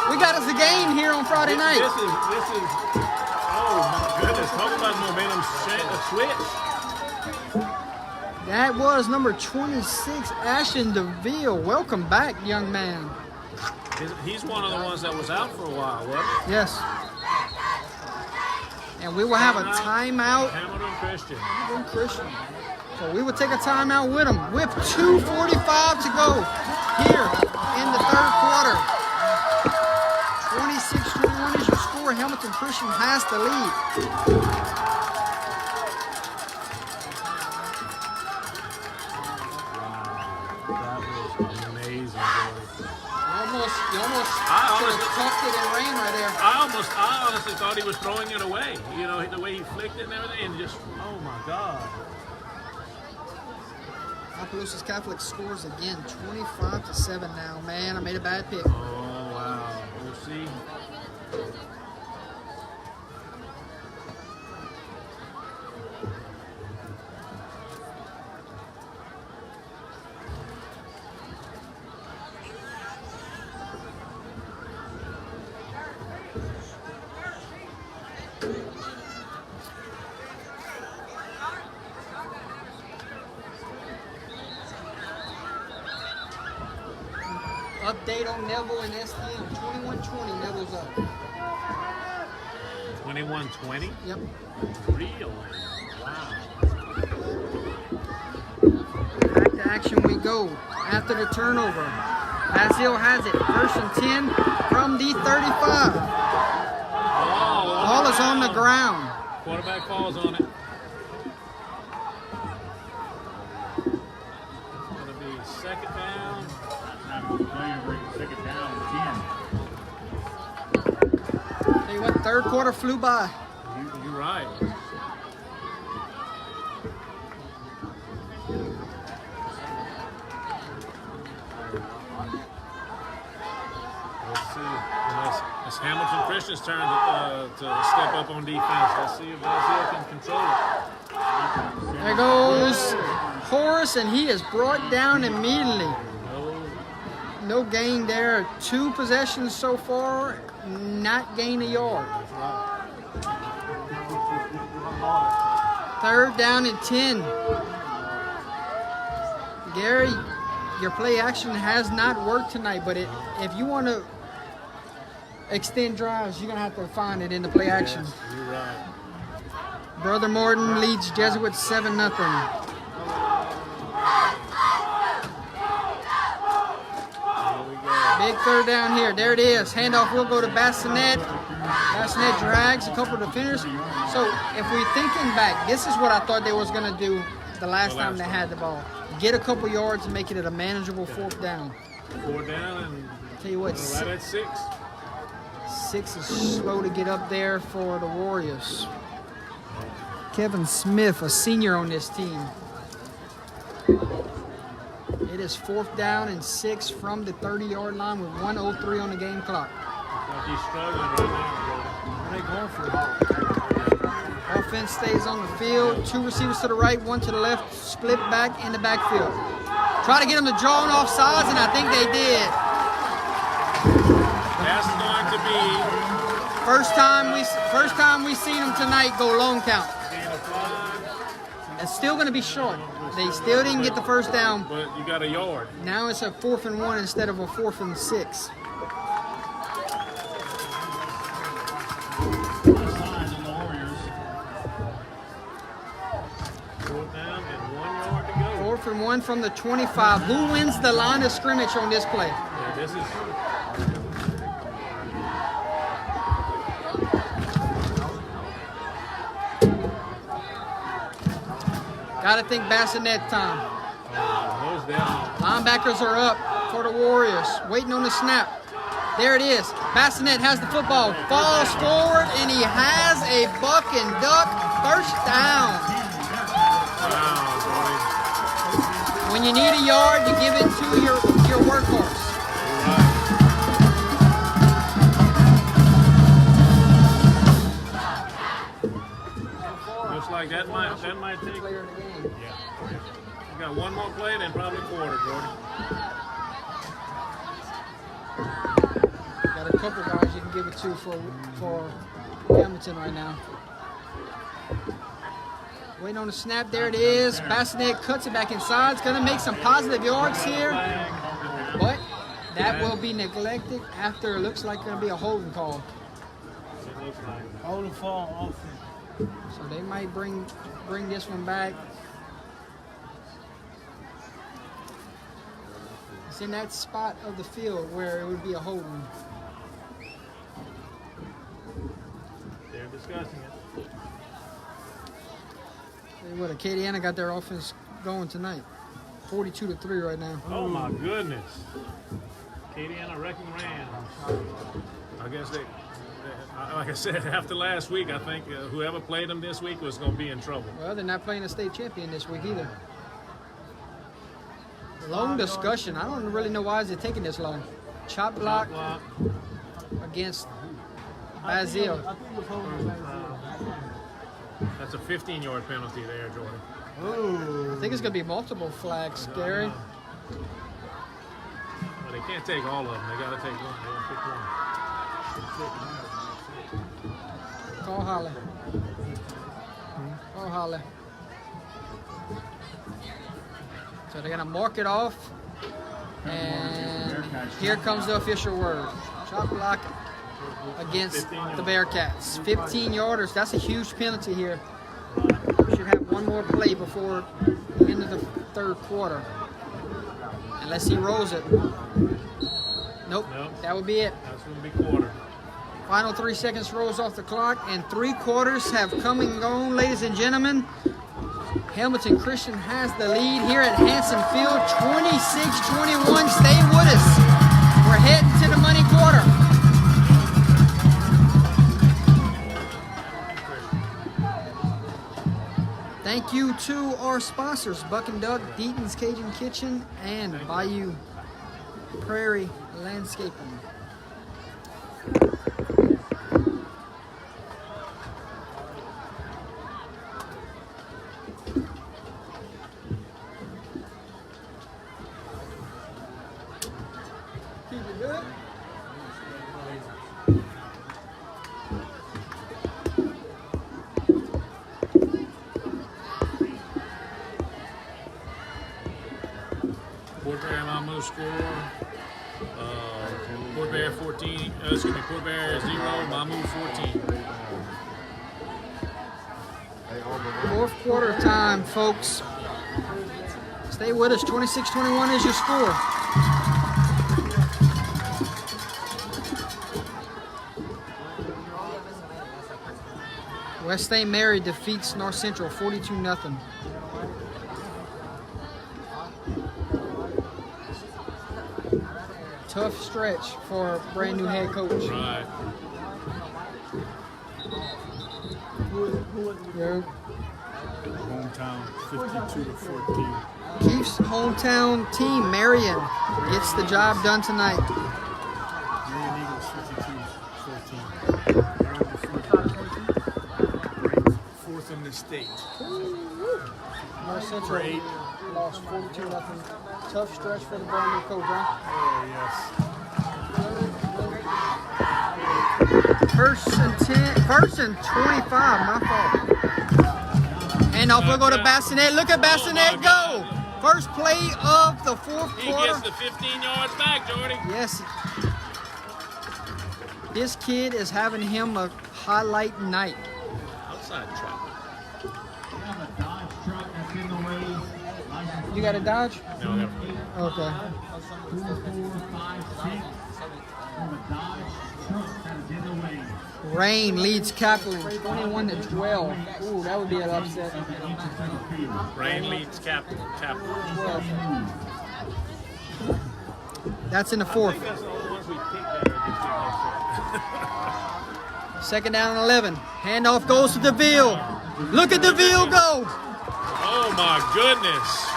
We got us a game here on Friday night. This is, oh my goodness, talk about momentum switch. That was number 26, Ashton DeVille. Welcome back, young man. He's one of the ones that was out for a while, wasn't he? Yes. And we will have a timeout. Hamilton Christian. Hamilton Christian. So we will take a timeout with him with 2:45 to go here in the third quarter. 26-21 is your score. Hamilton Christian has the lead. That was amazing, You almost honestly- should have tucked it and ran right there. I honestly thought he was throwing it away. You know, the way he flicked it and everything, and just, oh my God. Opelousas Catholic scores again, 25-7 now. Man, I made a bad pick. Oh wow. We'll see. Update on Neville and STM. 21-20, Neville's up. 21-20? Yep. Really? Wow. Back to action we go. After the turnover, Basile has it. 1st and 10 from the 35. Ball is on the ground. Quarterback falls on it. It's going to be second down. Second down, 10. Tell you what, third quarter flew by. You're right. Let's see. It's Hamilton Christian's turn to step up on defense. Let's see if Basile can control it. There goes Horace, and he is brought down immediately. No gain there. 2 possessions so far, not gain a yard. Third down and 10. Gary, your play action has not worked tonight, but if you want to extend drives, you're going to have to find it in the play action. Yes, you're right. Brother Morton leads Jesuits 7-0. Big third down here. There it is. Handoff will go to Bassinet. Bassinet drags a couple of defenders. So if we're thinking back, this is what I thought they was going to do the last time they had the ball. Get a couple yards and make it a manageable 4th down. 4 down and Tell you what, right at 6. 6 is slow to get up there for the Warriors. Kevin Smith, a senior on this team. It is 4th down and 6 from the 30-yard line with 1:03 on the game clock. Like he's struggling right now. What are they going for? offense stays on the field. 2 receivers to the right, 1 to the left, split back in the backfield. Try to get them to draw on off sides, and I think they did. That's going to be First time we seen them tonight go long count. being applied, It's still going to be short. They still didn't get the first down. but you got a yard. Now it's a 4th and 1 instead of a 4th and 6. Signs in the Warriors. 4th down and 1 yard to go. 4th and 1 from the 25. Who wins the line of scrimmage on this play? Yeah, this is. Gotta think bassinet time. Those down. Linebackers are up for the Warriors, waiting on the snap. There it is. Bassinet has the football, falls forward, and he has a buck and duck first down. Wow, When you need a yard, you give it to your workhorse. looks like that might take. Player in the game. Yeah. We got one more play, then probably quarter, Jordan. Got a couple guys you can give it to for Hamilton right now. Waiting on the snap. There it is. Bassinet cuts it back inside. It's going to make some positive yards here. But that will be neglected after it looks like going to be a holding call. It looks like. Hold and fall offense. So they might bring this one back. It's in that spot of the field where it would be a holding. They're discussing it. Tell you what, Acadiana got their offense going tonight. 42-3 right now. Oh my goodness. Acadiana wrecking ran. I guess they, like I said, after last week, I think whoever played them this week was going to be in trouble. Well, they're not playing a state champion this week either. Long discussion. I don't really know why is it taking this long. Chop block against Basile. I think it was holding Basile. That's a 15-yard penalty there, Jordan. I think it's going to be multiple flags, Gary. Well, they can't take all of them. They got to take one. They got to pick one. Call Holly. Call Holly. So they're going to mark it off. And here comes the official word. Chop block against the Bearcats. 15-yarders. That's a huge penalty here. We should have one more play before the end of the third quarter. Unless he rolls it. Nope. That would be it. That's going to be quarter. Final 3 seconds rolls off the clock, and 3 quarters have come and gone, ladies and gentlemen. Hamilton Christian has the lead here at Hanson Field, 26-21. Stay with us. We're heading to the money quarter. Thank you to our sponsors, Buck and Duck, Deaton's Cajun Kitchen, and Bayou Prairie Landscaping. Port Bear Mamu score. Port Bear 14. Excuse me. Port Bear 0. Mamu 14. Fourth quarter time, folks. Stay with us. 26-21 is your score. West St. Mary defeats North Central 42-0. Tough stretch for a brand new head coach. Right. Yeah. Hometown 52-14. Chiefs' hometown team, Marion, gets the job done tonight. Marion Eagles 52-14. 4th State. North Central Great. lost 42-0. Tough stretch for the brand new coach, huh? Oh, yes. First and 10, first and 25, my fault. And off we'll go to Bassinet. Look at Bassinet go. First play of the fourth He quarter. gets the 15 yards back, Jordy. Yes. This kid is having him a highlight night. Outside trap. You got a Dodge? No, I got Okay. Rain leads Kaplan 21-12. Ooh, that would be an upset. Rain leads Cap. 12. That's in the fourth. That's the only ones we picked that are Second down and 11. Handoff goes to DeVille. Look at DeVille go. Oh my goodness.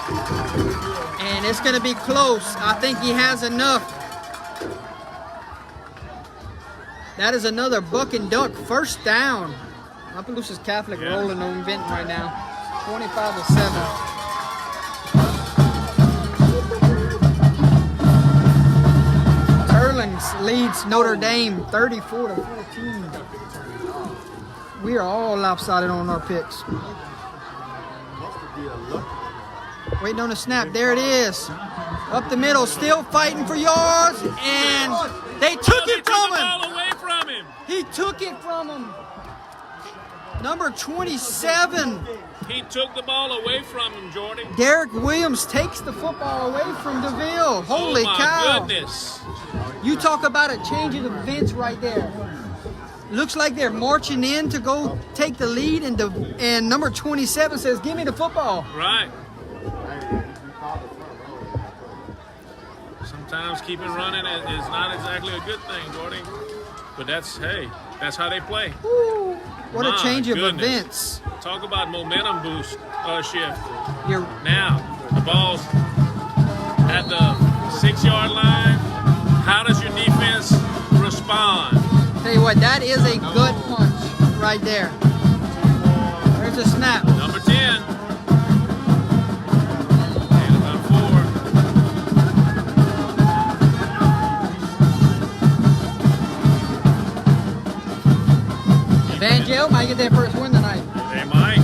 And it's going to be close. I think he has enough. That is another buck and duck. First down. Opelousas Catholic rolling on Benton right now. 25-7. Turlings leads Notre Dame 34-14. We are all lopsided on our picks. Waiting on the snap. There it is. Up the middle. Still fighting for yards. And they took it from him. Ball away from him. He took it from him. Number 27. He took the ball away from him, Jordy. Derek Williams takes the football away from DeVille. Holy oh my cow. goodness. You talk about a change of events right there. Looks like they're marching in to go take the lead, and number 27 says, give me the football. Right. Sometimes keeping running is not exactly a good thing, Jordy. But that's how they play. Woo. What a My change of goodness. events. Talk about momentum boost shift. You're Now, the ball's at the 6-yard line. How does your defense respond? Tell you what, that is a gut punch right there. There's a snap. Number 10. And about 4. Evangel might get their first win tonight. They might.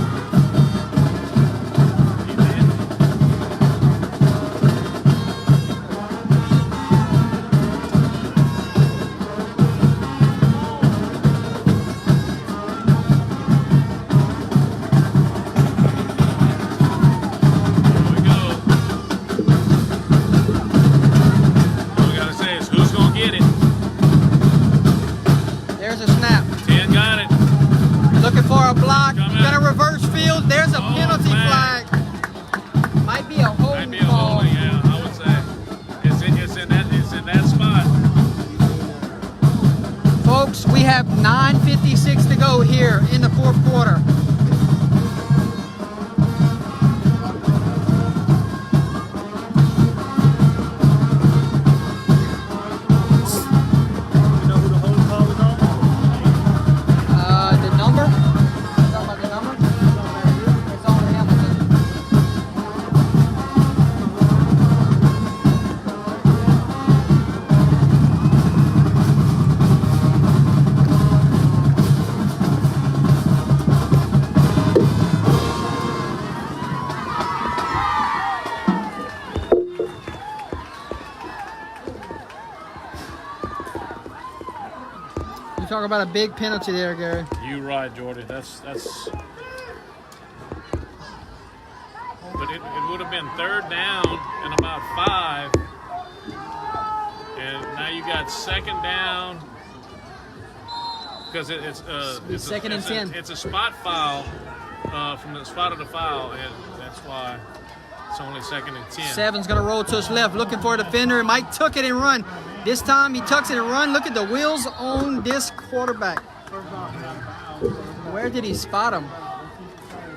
There's a snap. 10 got it. Looking for a block. Come Gonna out. reverse field. There's a penalty flag. Might be a holding Might be a call. holding, yeah, I would say. It's in that spot. Folks, we have 9:56 to go here in the fourth quarter. The number? You talking about the number? It's on Hamilton. You talk about a big penalty there, Gary. You right, Jordy. That's. But it would have been 3rd down and about 5, and now you got 2nd down because it's second and 10. It's a spot foul from the spot of the foul, and that's why it's only 2nd and 10. Seven's gonna roll to his left, looking for a defender. Mike took it and run. This time he tucks it and run. Look at the wheels on this quarterback. Where did he spot him?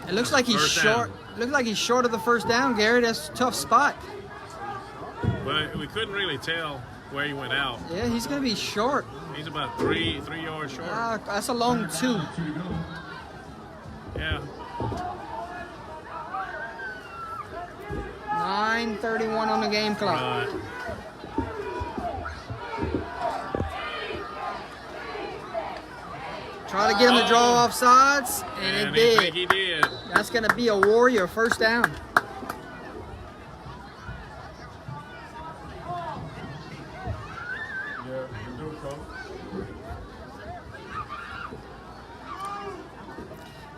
It looks like he's First short. Looks like he's short of the first down, Gary. That's a tough spot. But we couldn't really tell where he went out. Yeah, he's gonna be short. He's about 3 yards short. That's a long 2. Yeah. 9:31 on the game clock. Right. Try to get him to draw off sides, and it I think did. he did. That's going to be a Warrior first down.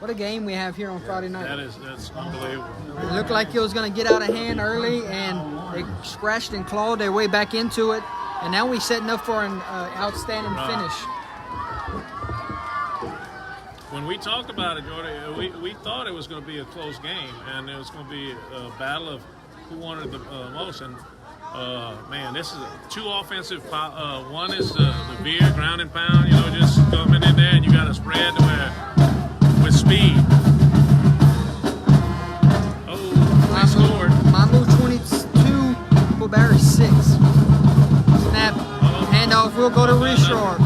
What a game we have here on Friday night. That's unbelievable. It looked like it was going to get out of hand early, and they scratched and clawed their way back into it. And now we're setting up for an outstanding finish. When we talked about it, Jordy, we thought it was going to be a close game, and it was going to be a battle of who wanted the most. And man, this is two offensive. One is the veer, ground and pound. Just coming in there, and you got a spread to where with speed. Oh, they scored. Mambo 22, Barry 6. Snap, handoff will go to Reshore.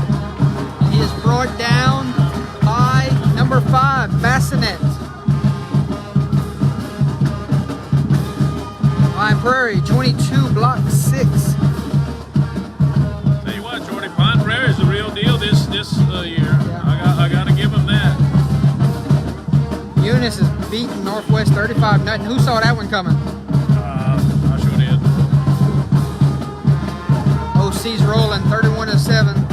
He is brought down by number 5, Bassinet. Pine Prairie 22, block 6. Tell you what, Jordy, Pine Prairie is the real deal this year. Yeah. I got to give them that. Eunice is beating Northwest 35-0. Who saw that one coming? I sure did. OC's rolling 31-7.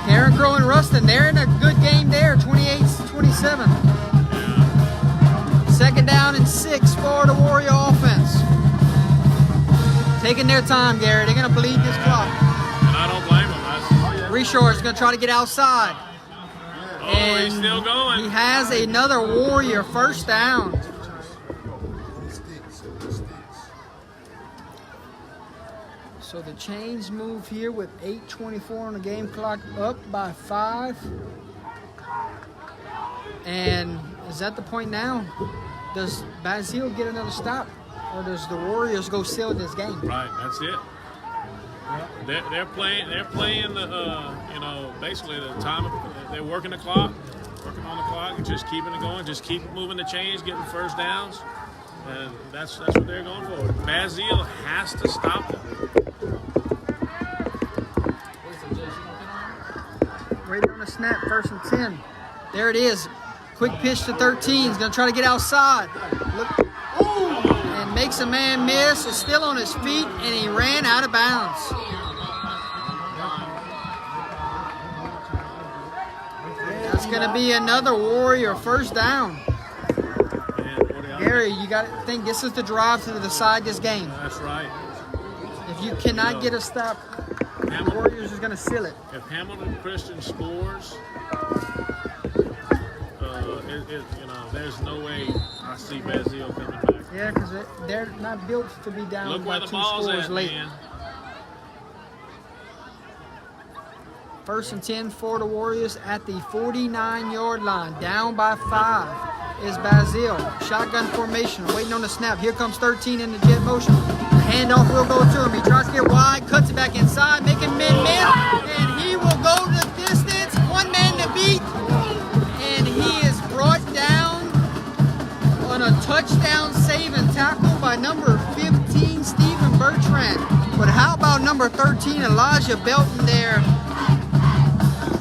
Karen Crow and Ruston, they're in a good game there, 28-27. Yeah. Second down and 6 for the Warrior offense. Taking their time, Gary. They're going to bleed this clock. And I don't blame them. Reshore is going to try to get outside. Oh, he's still going. He has another Warrior first down. So the chains move here with 8:24 on the game clock, up by 5. And is that the point now? Does Basile get another stop, or does the Warriors go seal this game? Right, that's it. They're playing the basically the time. They're working the clock, working on the clock, and just keeping it going. Just keep moving the chains, getting first downs, and that's what they're going for. Basile has to stop them. Waiting on a snap, 1st and 10. There it is. Quick pitch to 13. He's going to try to get outside. Look. And makes a man miss. Is still on his feet, and he ran out of bounds. That's going to be another Warrior first down. Gary, you got to think this is the drive to decide this game. That's right. If you cannot get a stop, the Warriors is going to seal it. If Hamilton Christian scores, there's no way I see Basile coming back. Yeah, because they're not built to be down Look by where the 2 ball's scores at, late. man. 1st and 10 for the Warriors at the 49-yard line. Down by 5 is Basile. Shotgun formation, waiting on the snap. Here comes 13 in the jet motion. The handoff will go to him. He tries to get wide, cuts it back inside, making mid-mid, and he will go the distance. One man to beat, and he is brought down on a touchdown save and tackle by number 15, Stephen Bertrand. But how about number 13, Elijah Belton there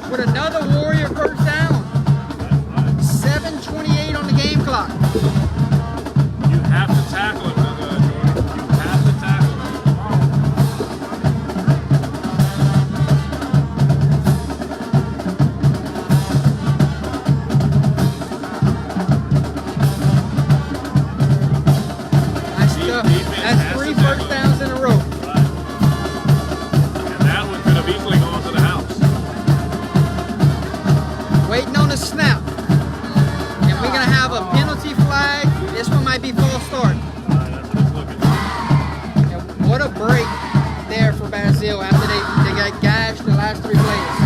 with another Warrior first down. 7:28 on the game clock. You have to tackle him, Jordan. You have to tackle him. Nice stuff. That's 3 first downs in a row. Right. And that one could have easily gone to the house. Waiting on the snap. And we're going to have a penalty flag. This one might be false start. And what a break there for Basile after they got gashed the last 3 plays.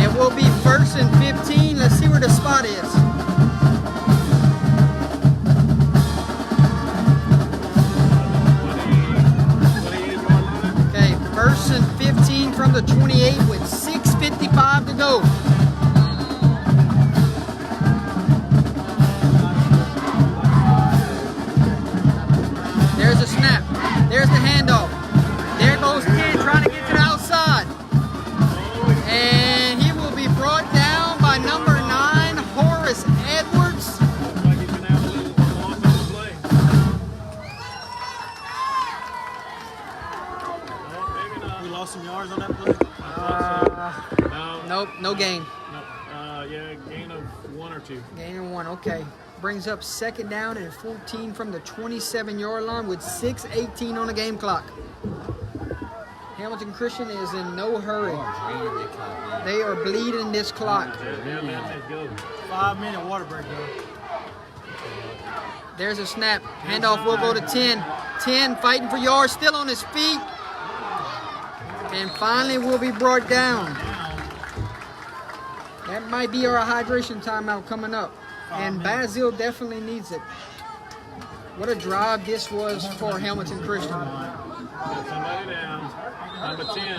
It will be 1st and 15. Let's see where the spot is. Okay, 1st and 15 the 28 with 6:55 to go. There's a snap. There's the handoff. There goes 10 trying to get to the outside. And he will be brought down by number 9, Horace Edwards. Looks like he's gonna have to lose one more offensive play. No, maybe not. We lost some yards on that play. Nope, no gain. Yeah, gain of 1 or 2. Gain of 1, okay. Brings up 2nd down and 14 from the 27-yard line with 6:18 on the game clock. Hamilton Christian is in no hurry. They are bleeding this clock. Yeah, let's go. 5-minute water break, though. There's a snap. Handoff will go to 10. 10 fighting for yards, still on his feet. And finally will be brought down. That might be our hydration timeout coming up. And Basile definitely needs it. What a drive this was for Hamilton Christian. Got somebody down. Number 10.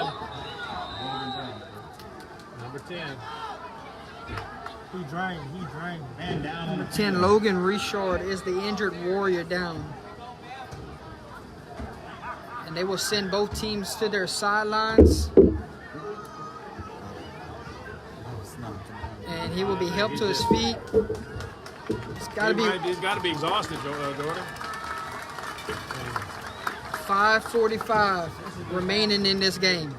Number 10. He drained. Man down. Number 10, Logan Richard is the injured warrior down. And they will send both teams to their sidelines. And he will be helped to his feet. It's got to be He's got to be exhausted, Jordan. 5:45 remaining in this game.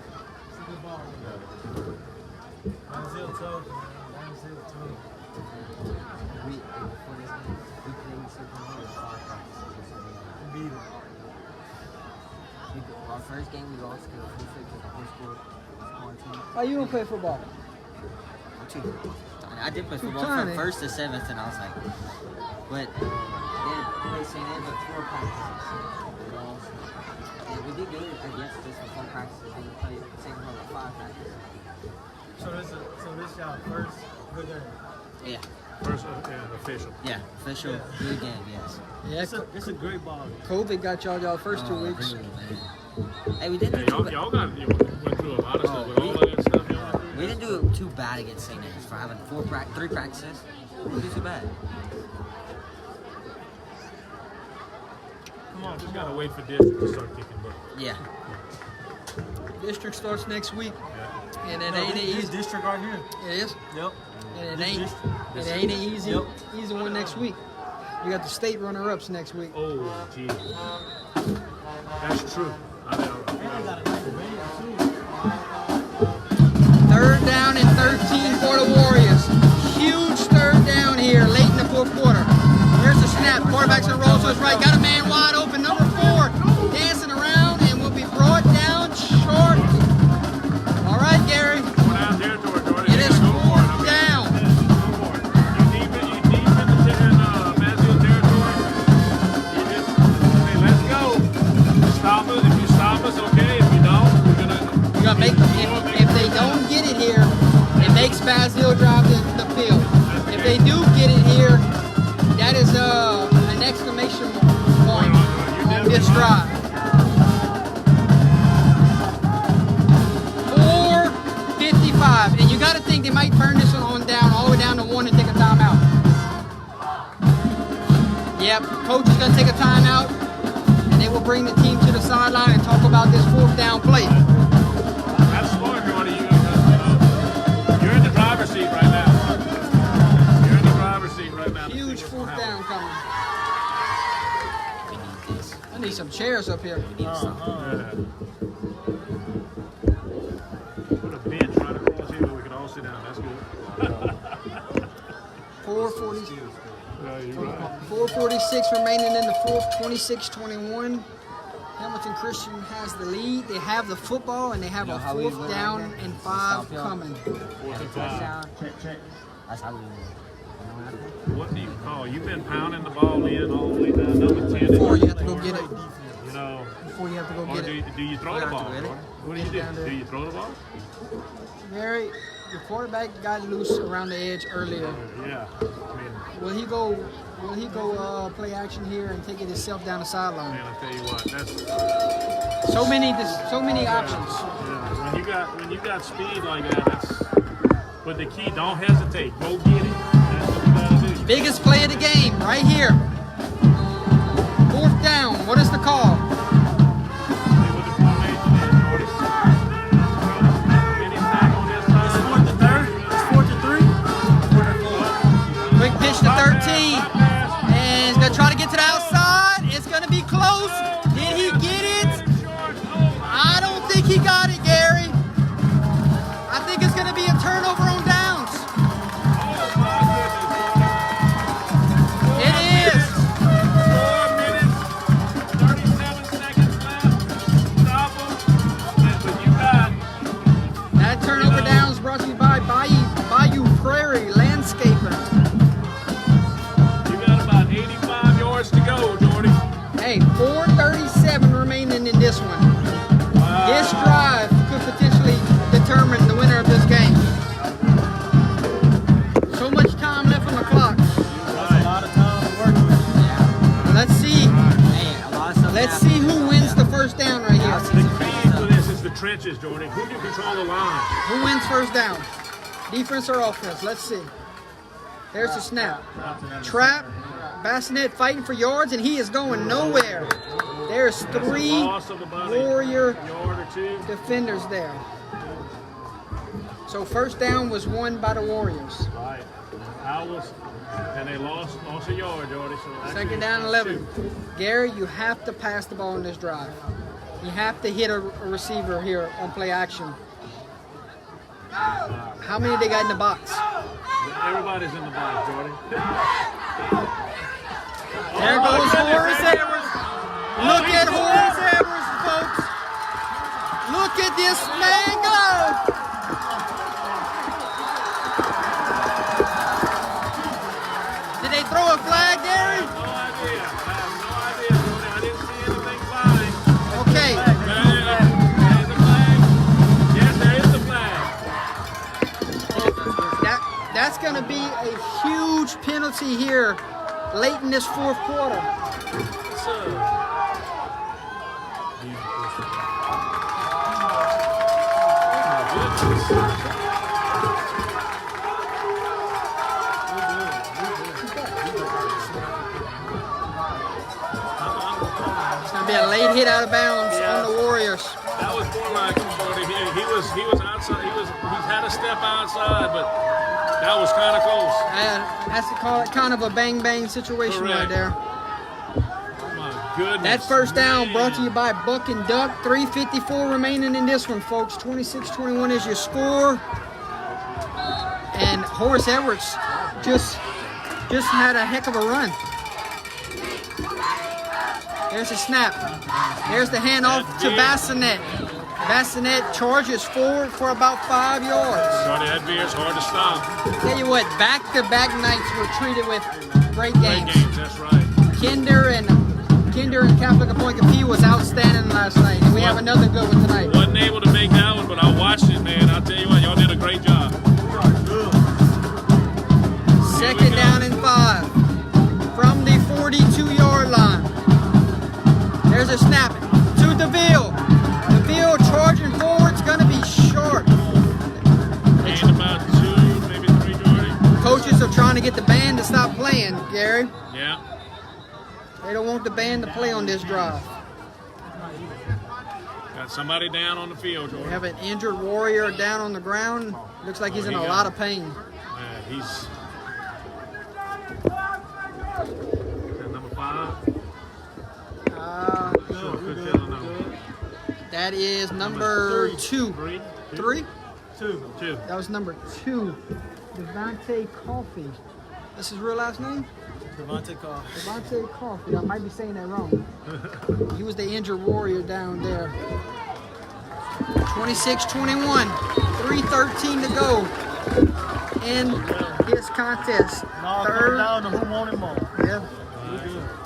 Our first game we lost because the whole school was quarantined. Why you don't play football? I did play football tiny. from 1st to 7th, and I was like, but they say they have 4 practices. And we did good, I guess, just for 4 practices. We played the same one with 5 practices. So this y'all first good game. Yeah. First, official. Yeah, official good game, yes. Yeah, It's a great ball game. COVID got y'all first 2 weeks. Really, man. Hey, we didn't do too bad. Y'all went through a lot of stuff with all of that stuff. We didn't do too bad against St. Anne's for having 3 practices. We didn't do too bad. Come on, just gotta wait for district to start kicking butt. Yeah. District starts next week. And it No, ain't this easy. district right here. It is? Yep. And This it ain't an easy, Yep. easy one next week. You got the state runner-ups next week. Oh, geez. That's true. Third down and 13 for the Warriors. Huge third down here late in the 4th quarter. There's a snap. Quarterback's gonna roll to his right. Got a man wide open. Number 4 dancing around and will be brought down short. All right, Gary. It is 4th down. You deep in the Basile territory. You just say, let's go. Stop us. If you stop us, okay. If you don't, we're gonna Make if they don't get it here, it makes Basile drive the field. If they do get it here, that is an exclamation point on this drive. 4:55, and you got to think they might turn this one on down all the way down to 1 and take a timeout. Yep, coach is gonna take a timeout, and they will bring the team to the sideline and talk about this 4th down play. That's smart, Jordy. You're in the driver's seat right now. You're in the driver's seat right now. Huge 4th down coming. I need some chairs up here. Put a bench right across here where we can all sit down. That's good. 4:46 remaining in the 4th, 26-21. Hamilton Christian has the lead. They have the football, and they have a 4th down and 5 coming. That's how we win. What do you call? You've been pounding the ball in all the way down number 10. Before you have to go get it. You know. Before you have to go Or get do it. you throw the ball? What do you do? Do you throw the ball? Gary, the quarterback got loose around the edge earlier. Yeah. Will he go play action here and take it himself down the sideline? Man, I tell you what, that's so many options. yeah, when you got speed like that, but the key, don't hesitate. Go get it. That's what you gotta do. Biggest play of the game, right here. 4th down. What is the call? See what the formation is, Jordy. Any sack on this side? It's 4th and 3rd. It's 4th and 3. 4th and 4. Quick pitch to 13. And he's going to try to get to the outside. It's going to be close. Did he get it? I don't think he got it, Gary. I think it's going to be a turnover on downs. It is. 4 minutes, 37 seconds left. Stop him. But you got That turnover downs brought to you by Bayou Prairie Landscaping. you got about 85 yards to go, Jordy. Hey, 4:37 remaining in this one. This drive could potentially determine the winner of this game. So much time left on the clock. That's a lot of time to work with. Let's see. Hey, a lot of stuff Let's happened. see who wins the first down right here. The key for this is the trenches, Jordy. Who can control the line? Who wins first down? Defense or offense? Let's see. There's the snap. Trap. Bassinet fighting for yards, and he is going nowhere. There's 3 Loss of about Warrior a yard or two. defenders there. So first down was won by the Warriors. Right. And they lost a yard, Jordy. So actually, Second down, 11. Gary, you have to pass the ball in this drive. You have to hit a receiver here on play action. How many they got in the box? Everybody's in the box, Jordy. There goes Horace Edwards. Look at Horace Edwards, folks. Look at this man go. Did they throw a flag, Gary? No idea. I have no idea, Jordy. I didn't see anything flying. Okay. There's a flag. Yes, there is a flag. That's going to be a huge penalty here late in this 4th quarter. It's going to be a late hit out of bounds on the Warriors. That was more like Jordy. He was outside. He's had a step outside, but that was kind of close. That's to call it kind of a bang-bang situation right Correct. there. My goodness. That first down man. brought to you by Buck and Duck. 3:54 remaining in this one, folks. 26-21 is your score. And Horace Edwards just had a heck of a run. There's a snap. There's the handoff to Bassinet. Bassinet charges forward for about 5 yards. Jordy, that beer's hard to stop. Tell you what, back-to-back nights were treated with great Great games. games, that's right. Kinder and Catholic Appointment P was outstanding last night. And we have another good one tonight. Wasn't able to make that one, but I watched it, man. I'll tell you what, y'all did a great job. Second down and 5 from the 42-yard line. There's a snap to DeVille. DeVille charging forward. It's going to be short. Gained about 2, maybe 3, Jordy. Coaches are trying to get the band to stop playing, Gary. Yeah. They don't want the band to play on this drive. Got somebody down on the field, We Jordy. have an injured Warrior down on the ground. Looks like he's in a lot of pain. Man, he's number 5. Sure, good tell the number. That is number 2. 3? 3? 2. That was number 2. Devontae Coffey. That's his real last name? Devontae Carr. Devontae Coffey. I might be saying that wrong. He was the injured Warrior down there. 26-21. 3:13 to go in this contest. Now coming down to who wanted more. Yeah.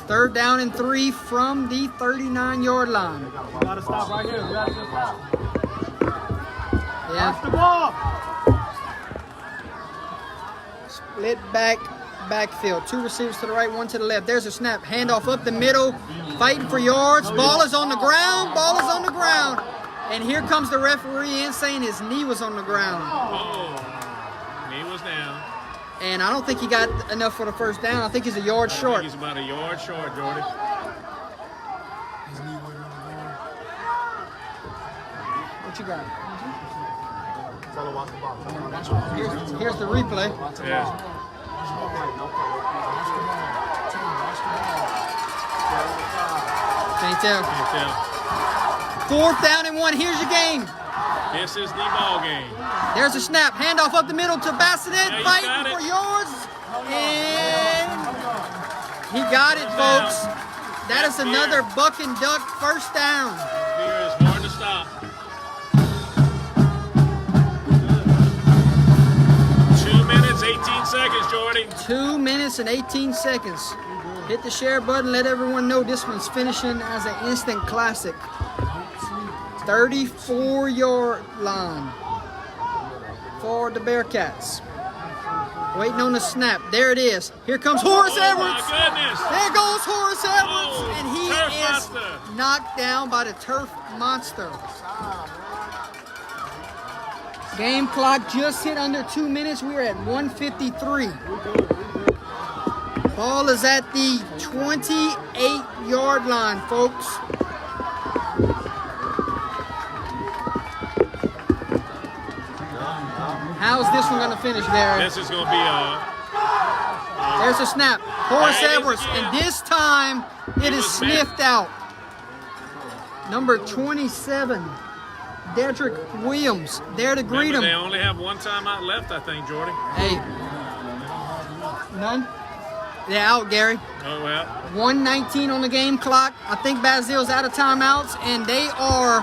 Third down and 3 from the 39-yard line. We gotta stop right here. We gotta get foul. Yeah. Watch the ball. Split backfield. 2 receivers to the right, 1 to the left. There's a snap. Handoff up the middle. Fighting for yards. Ball is on the ground. Ball is on the ground. And here comes the referee in saying his knee was on the ground. Oh, knee was down. And I don't think he got enough for the first down. I think he's a yard short. He's about a yard short, Jordy. What you got? Here's the replay. Yeah. Can't tell. Can't tell. 4th down and 1. Here's your game. This is the ball game. There's a snap. Handoff up the middle to Basile. Yeah, he got Fighting it. for yards. And he got it, folks. That is another buck and duck first down. Here is hard to stop. 2 minutes, 18 seconds, Jordy. 2 minutes and 18 seconds. Hit the share button. Let everyone know this one's finishing as an instant classic. 34-yard line for the Bearcats. Waiting on the snap. There it is. Here comes Horace Edwards. My goodness. There goes Horace Edwards. Oh, and he turf is monster. knocked down by the turf monster. Game clock just hit under 2 minutes. We're at 1:53. Ball is at the 28-yard line, folks. How's this one going to finish, Gary? This is going to be There's a snap. Horace There it is Edwards, again. and this time it is was sniffed out. Number 27, Dedrick Williams, there to greet remember, they him. only have one timeout left, I think, Jordy. Hey, none? They're out, Gary. Oh, well. 1:19 on the game clock. I think Basile's out of timeouts, and they are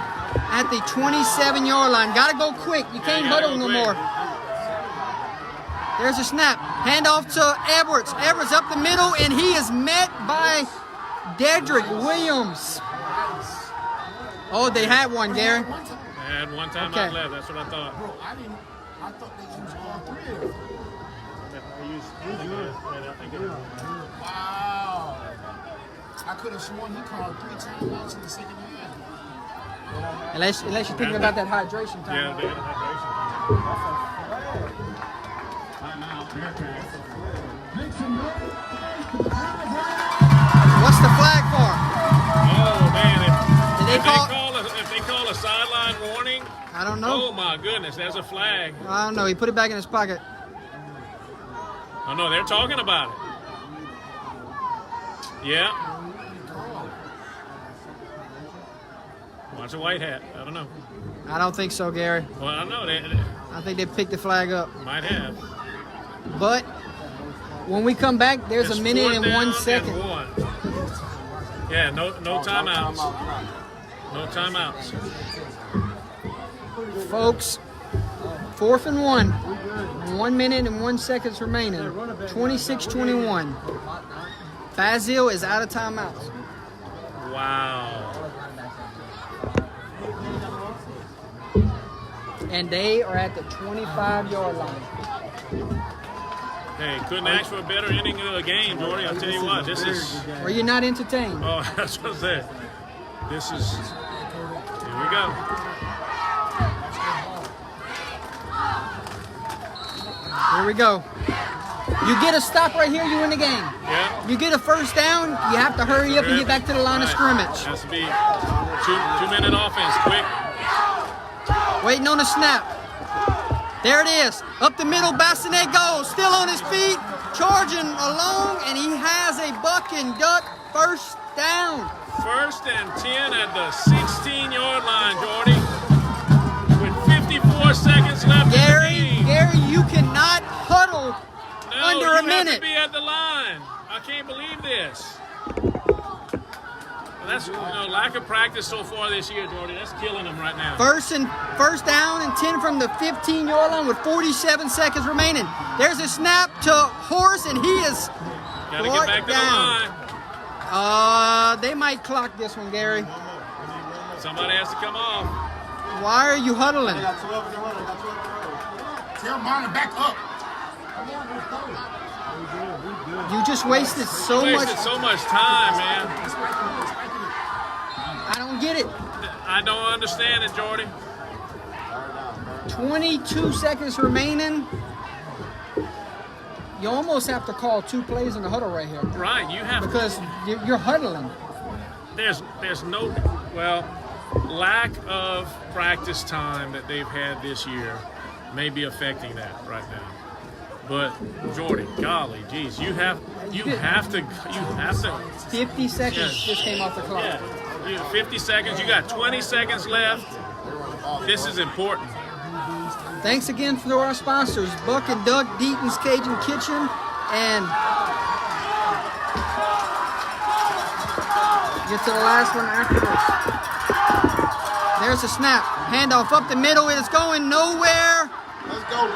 at the 27-yard line. Got to go quick. You can't gotta huddle go no quick. more. There's a snap. Handoff to Edwards. Edwards up the middle, and he is met by Dedrick Williams. Oh, they had one, Gary. They had one timeout Okay. left. That's what I thought. I thought they used all 3 of them. Wow. I could have sworn he called 3 timeouts in the second half. Unless you're thinking about that hydration time. Yeah, they had hydration. What's the flag for? Oh, man. Did they call? If they call a sideline warning, I don't know. oh, my goodness, there's a flag. I don't know. He put it back in his pocket. Oh, no, they're talking about it. Yeah. Watch a white hat. I don't know. I don't think so, Gary. Well, I don't know. They I think they picked the flag up. might have. But when we come back, there's It's a minute 4th and down 1 second. and 1. Yeah, no timeouts. No timeouts. Folks, 4th and 1. 1 minute and 1 seconds remaining. 26-21. Basile is out of timeouts. Wow. And they are at the 25-yard line. Hey, couldn't ask for a better ending of the game, Jordy. I'll tell you what, this is... Were you not entertained? Oh, that's what I said. This is... Here we go. Here we go. You get a stop right here, you win the game. Yeah. You get a first down, you have to hurry up and get back to the line of scrimmage. Has to be two-minute offense, quick. Waiting on the snap. There it is. Up the middle, Bassinet goes. Still on his feet, charging along, and he has a buck and duck first down. 1st and 10 at the 16-yard line, Jordy. With 54 seconds left in the game. Gary, you cannot huddle No, under you a have minute. to be at the line. I can't believe this. That's lack of practice so far this year, Jordy. That's killing them right now. First down and 10 from the 15-yard line with 47 seconds remaining. There's a snap to Horace, and he is Got to get brought back to down. the line. They might clock this one, Gary. Somebody has to come off. Why are you huddling? Tell Marlon back up. You just wasted so Wasted much. so much time, man. I don't don't get it. I don't understand it, Jordy. 22 seconds remaining. You almost have to call 2 plays in the huddle right here. Right, you have because you're huddling. There's no, well, lack of practice time that they've had this year may be affecting that right now. But Jordy, golly, geez, you have to. 50 seconds yes. just came off the clock. Yeah, 50 seconds. You got 20 seconds left. This is important. Thanks again for our sponsors, Buck and Doug Deaton's Cajun Kitchen, and get to the last one afterwards. There's a snap. Handoff up the middle. It is going nowhere. Let's go.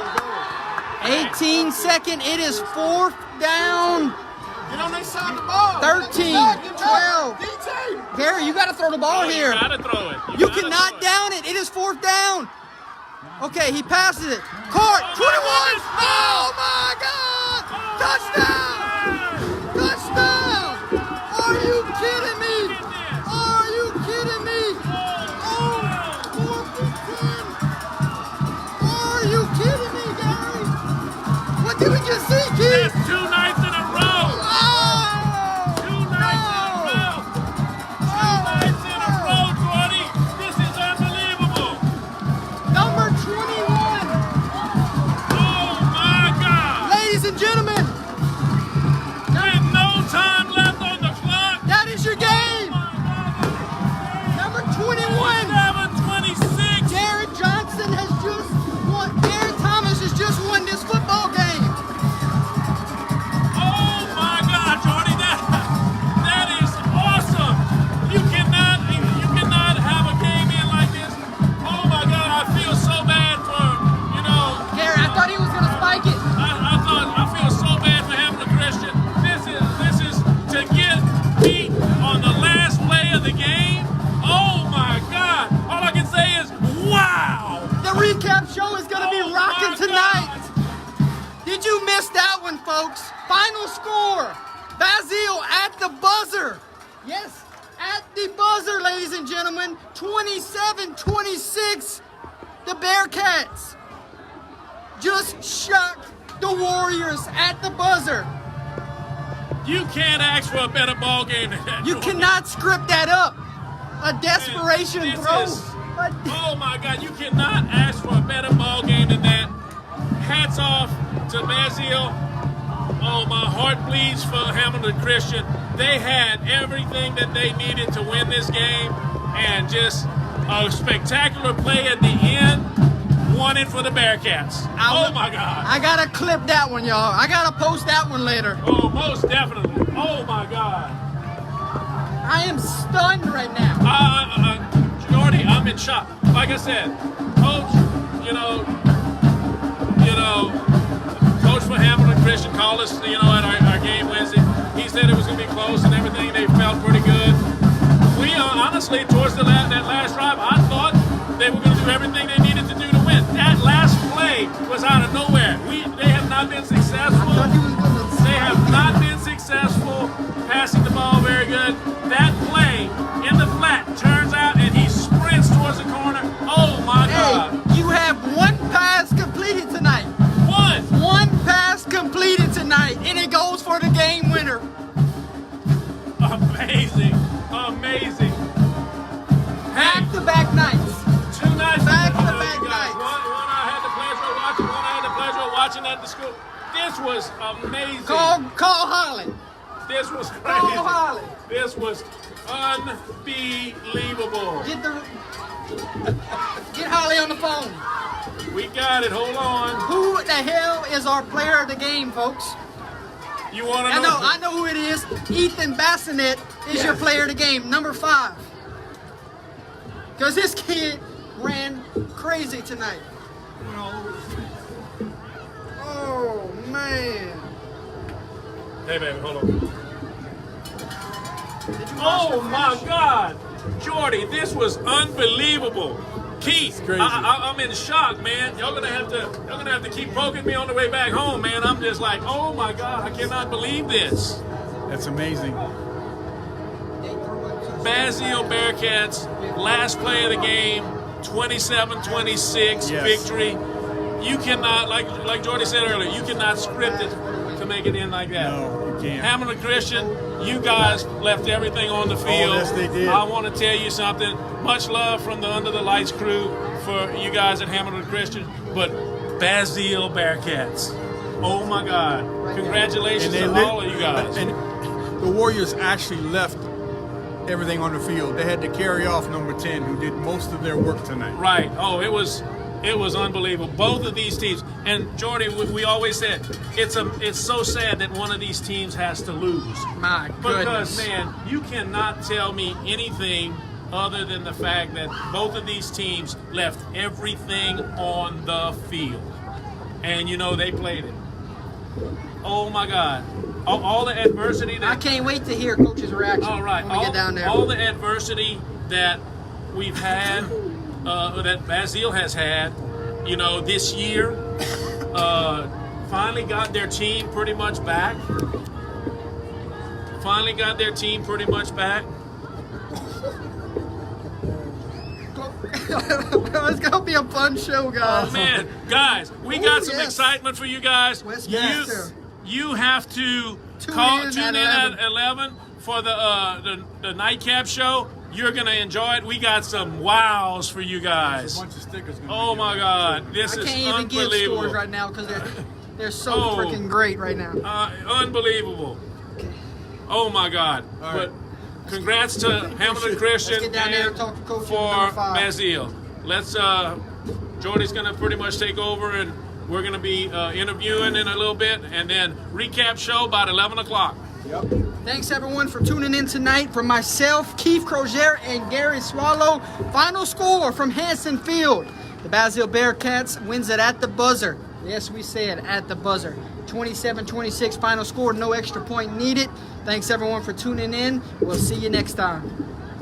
18-second. It is 4th down. Get on their side of the ball. 13, 12. Gary, you got to throw the ball here. You got to throw it. You cannot down it. It is 4th down. Okay, he passes it. Court, 21. Oh, my God. Touchdown. Touchdown. Are you kidding me? Are you kidding me? Oh, 4th and 10. Are you kidding me, Gary? What did we just see, kids? That's 2 nights in a row. Oh, 2 nights in a row. 2 nights in a row, Jordy. This is unbelievable. Number 21. Oh, my God. Ladies and gentlemen, With no time left on the clock. that is your game. Number 21. 7:26. Jared Johnson has just won. Jared Thomas has just won this football game. Oh my God, Jordy, that is awesome. You cannot have a game in like this. Oh my God, I feel so bad for Gary, I thought he was gonna spike it. I feel so bad for Hamilton Christian. This is to get beat on the last play of the game. Oh my God! All I can say is wow. The recap show is gonna be Oh, rocking my tonight. God. Did you miss that one, folks? Final score: Basile at the buzzer. Yes, at the buzzer, ladies and gentlemen. 27-26. The Bearcats just shocked the Warriors at the buzzer. You can't ask for a better ball game than that. You Jordy. cannot script that up. A desperation This throw. is- Oh my God, you cannot ask for a better ball game than that. Hats off to Basile. Oh, my heart bleeds for Hamilton Christian. They had everything that they needed to win this game, and just a spectacular play at the end won it for the Bearcats. Oh my God. I gotta clip that one, y'all. I gotta post that one later. Oh, most definitely. Oh my God. I am stunned right now. Jordy, I'm in shock. Like I said, Coach, Coach for Hamilton Christian called us, at our game Wednesday. He said it was going to be close and everything. They felt pretty good. We honestly, towards that last drive, I thought they were going to do everything they needed to do to win. That last play was out of nowhere. They have not been successful. They have not been successful passing the ball very good. That play in the flat turns out and he sprints towards the corner. Oh my God. Hey, you have 1 pass completed tonight. One pass completed tonight, and it goes for the game winner. Amazing. Amazing. Back-to-back nights. 2 nights. Back-to-back One nights. I had the pleasure of watching, one I had the pleasure of watching at the school. This was amazing. Call Holland. This was crazy. Call Holland. This was unbelievable. Get Holly on the phone. We got it. Hold on. Who the hell is our player of the game, folks? You want to know? I know who it is. Ethan Bassinet is your player of the game, number 5. Because this kid ran crazy tonight. Oh, man. Hey, baby, hold on. Oh, my God. Jordy, this was unbelievable. Keith, I'm in shock, man. Y'all gonna have to keep poking me on the way back home, man. I'm just like, oh my God, I cannot believe this. That's amazing. Basile Bearcats, last play of the game, 27-26 Yes. victory. You cannot, like Jordy said earlier, you cannot script it to make it in like that. No, you can't. Hamilton Christian, you guys left everything on the field. yes, they did. I want to tell you something. Much love from the Under the Lights crew for you guys at Hamilton Christian, but Basile Bearcats, oh my God! Congratulations to all of you guys. And the Warriors actually left everything on the field. They had to carry off number 10, who did most of their work tonight. Right. Oh, it was unbelievable. Both of these teams, and Jordy, we always said it's so sad that one of these teams has to lose. My Because goodness. man, you cannot tell me anything other than the fact that both of these teams left everything on the field, and they played it. Oh my God. All the adversity that I can't wait to hear Coach's reaction all right. when we get down there. All the adversity that we've had, that Basile has had, this year, finally got their team pretty much back. It's gonna be a fun show, guys. Oh man, guys, we got some yes. excitement for you guys. Westminster. You have to tune in at 11 for the nightcap show. You're gonna enjoy it. We got some wows for you guys. There's a bunch of stickers gonna Oh be my given. God, this I is can't even give unbelievable. scores right now because they're so Oh. freaking great right now. Unbelievable. Oh my God. All right. But congrats to Hamilton Christian Let's get down there and talk to Coach number for 5. Basile. Let's Jordy's gonna pretty much take over, and we're gonna be interviewing in a little bit, and then recap show about 11 o'clock. Thanks everyone for tuning in tonight. From myself, Keith Crozier, and Gary Swallow. Final score from Hanson Field. The Basile Bearcats wins it at the buzzer. Yes, we said at the buzzer. 27-26 final score, no extra point needed. Thanks everyone for tuning in. We'll see you next time.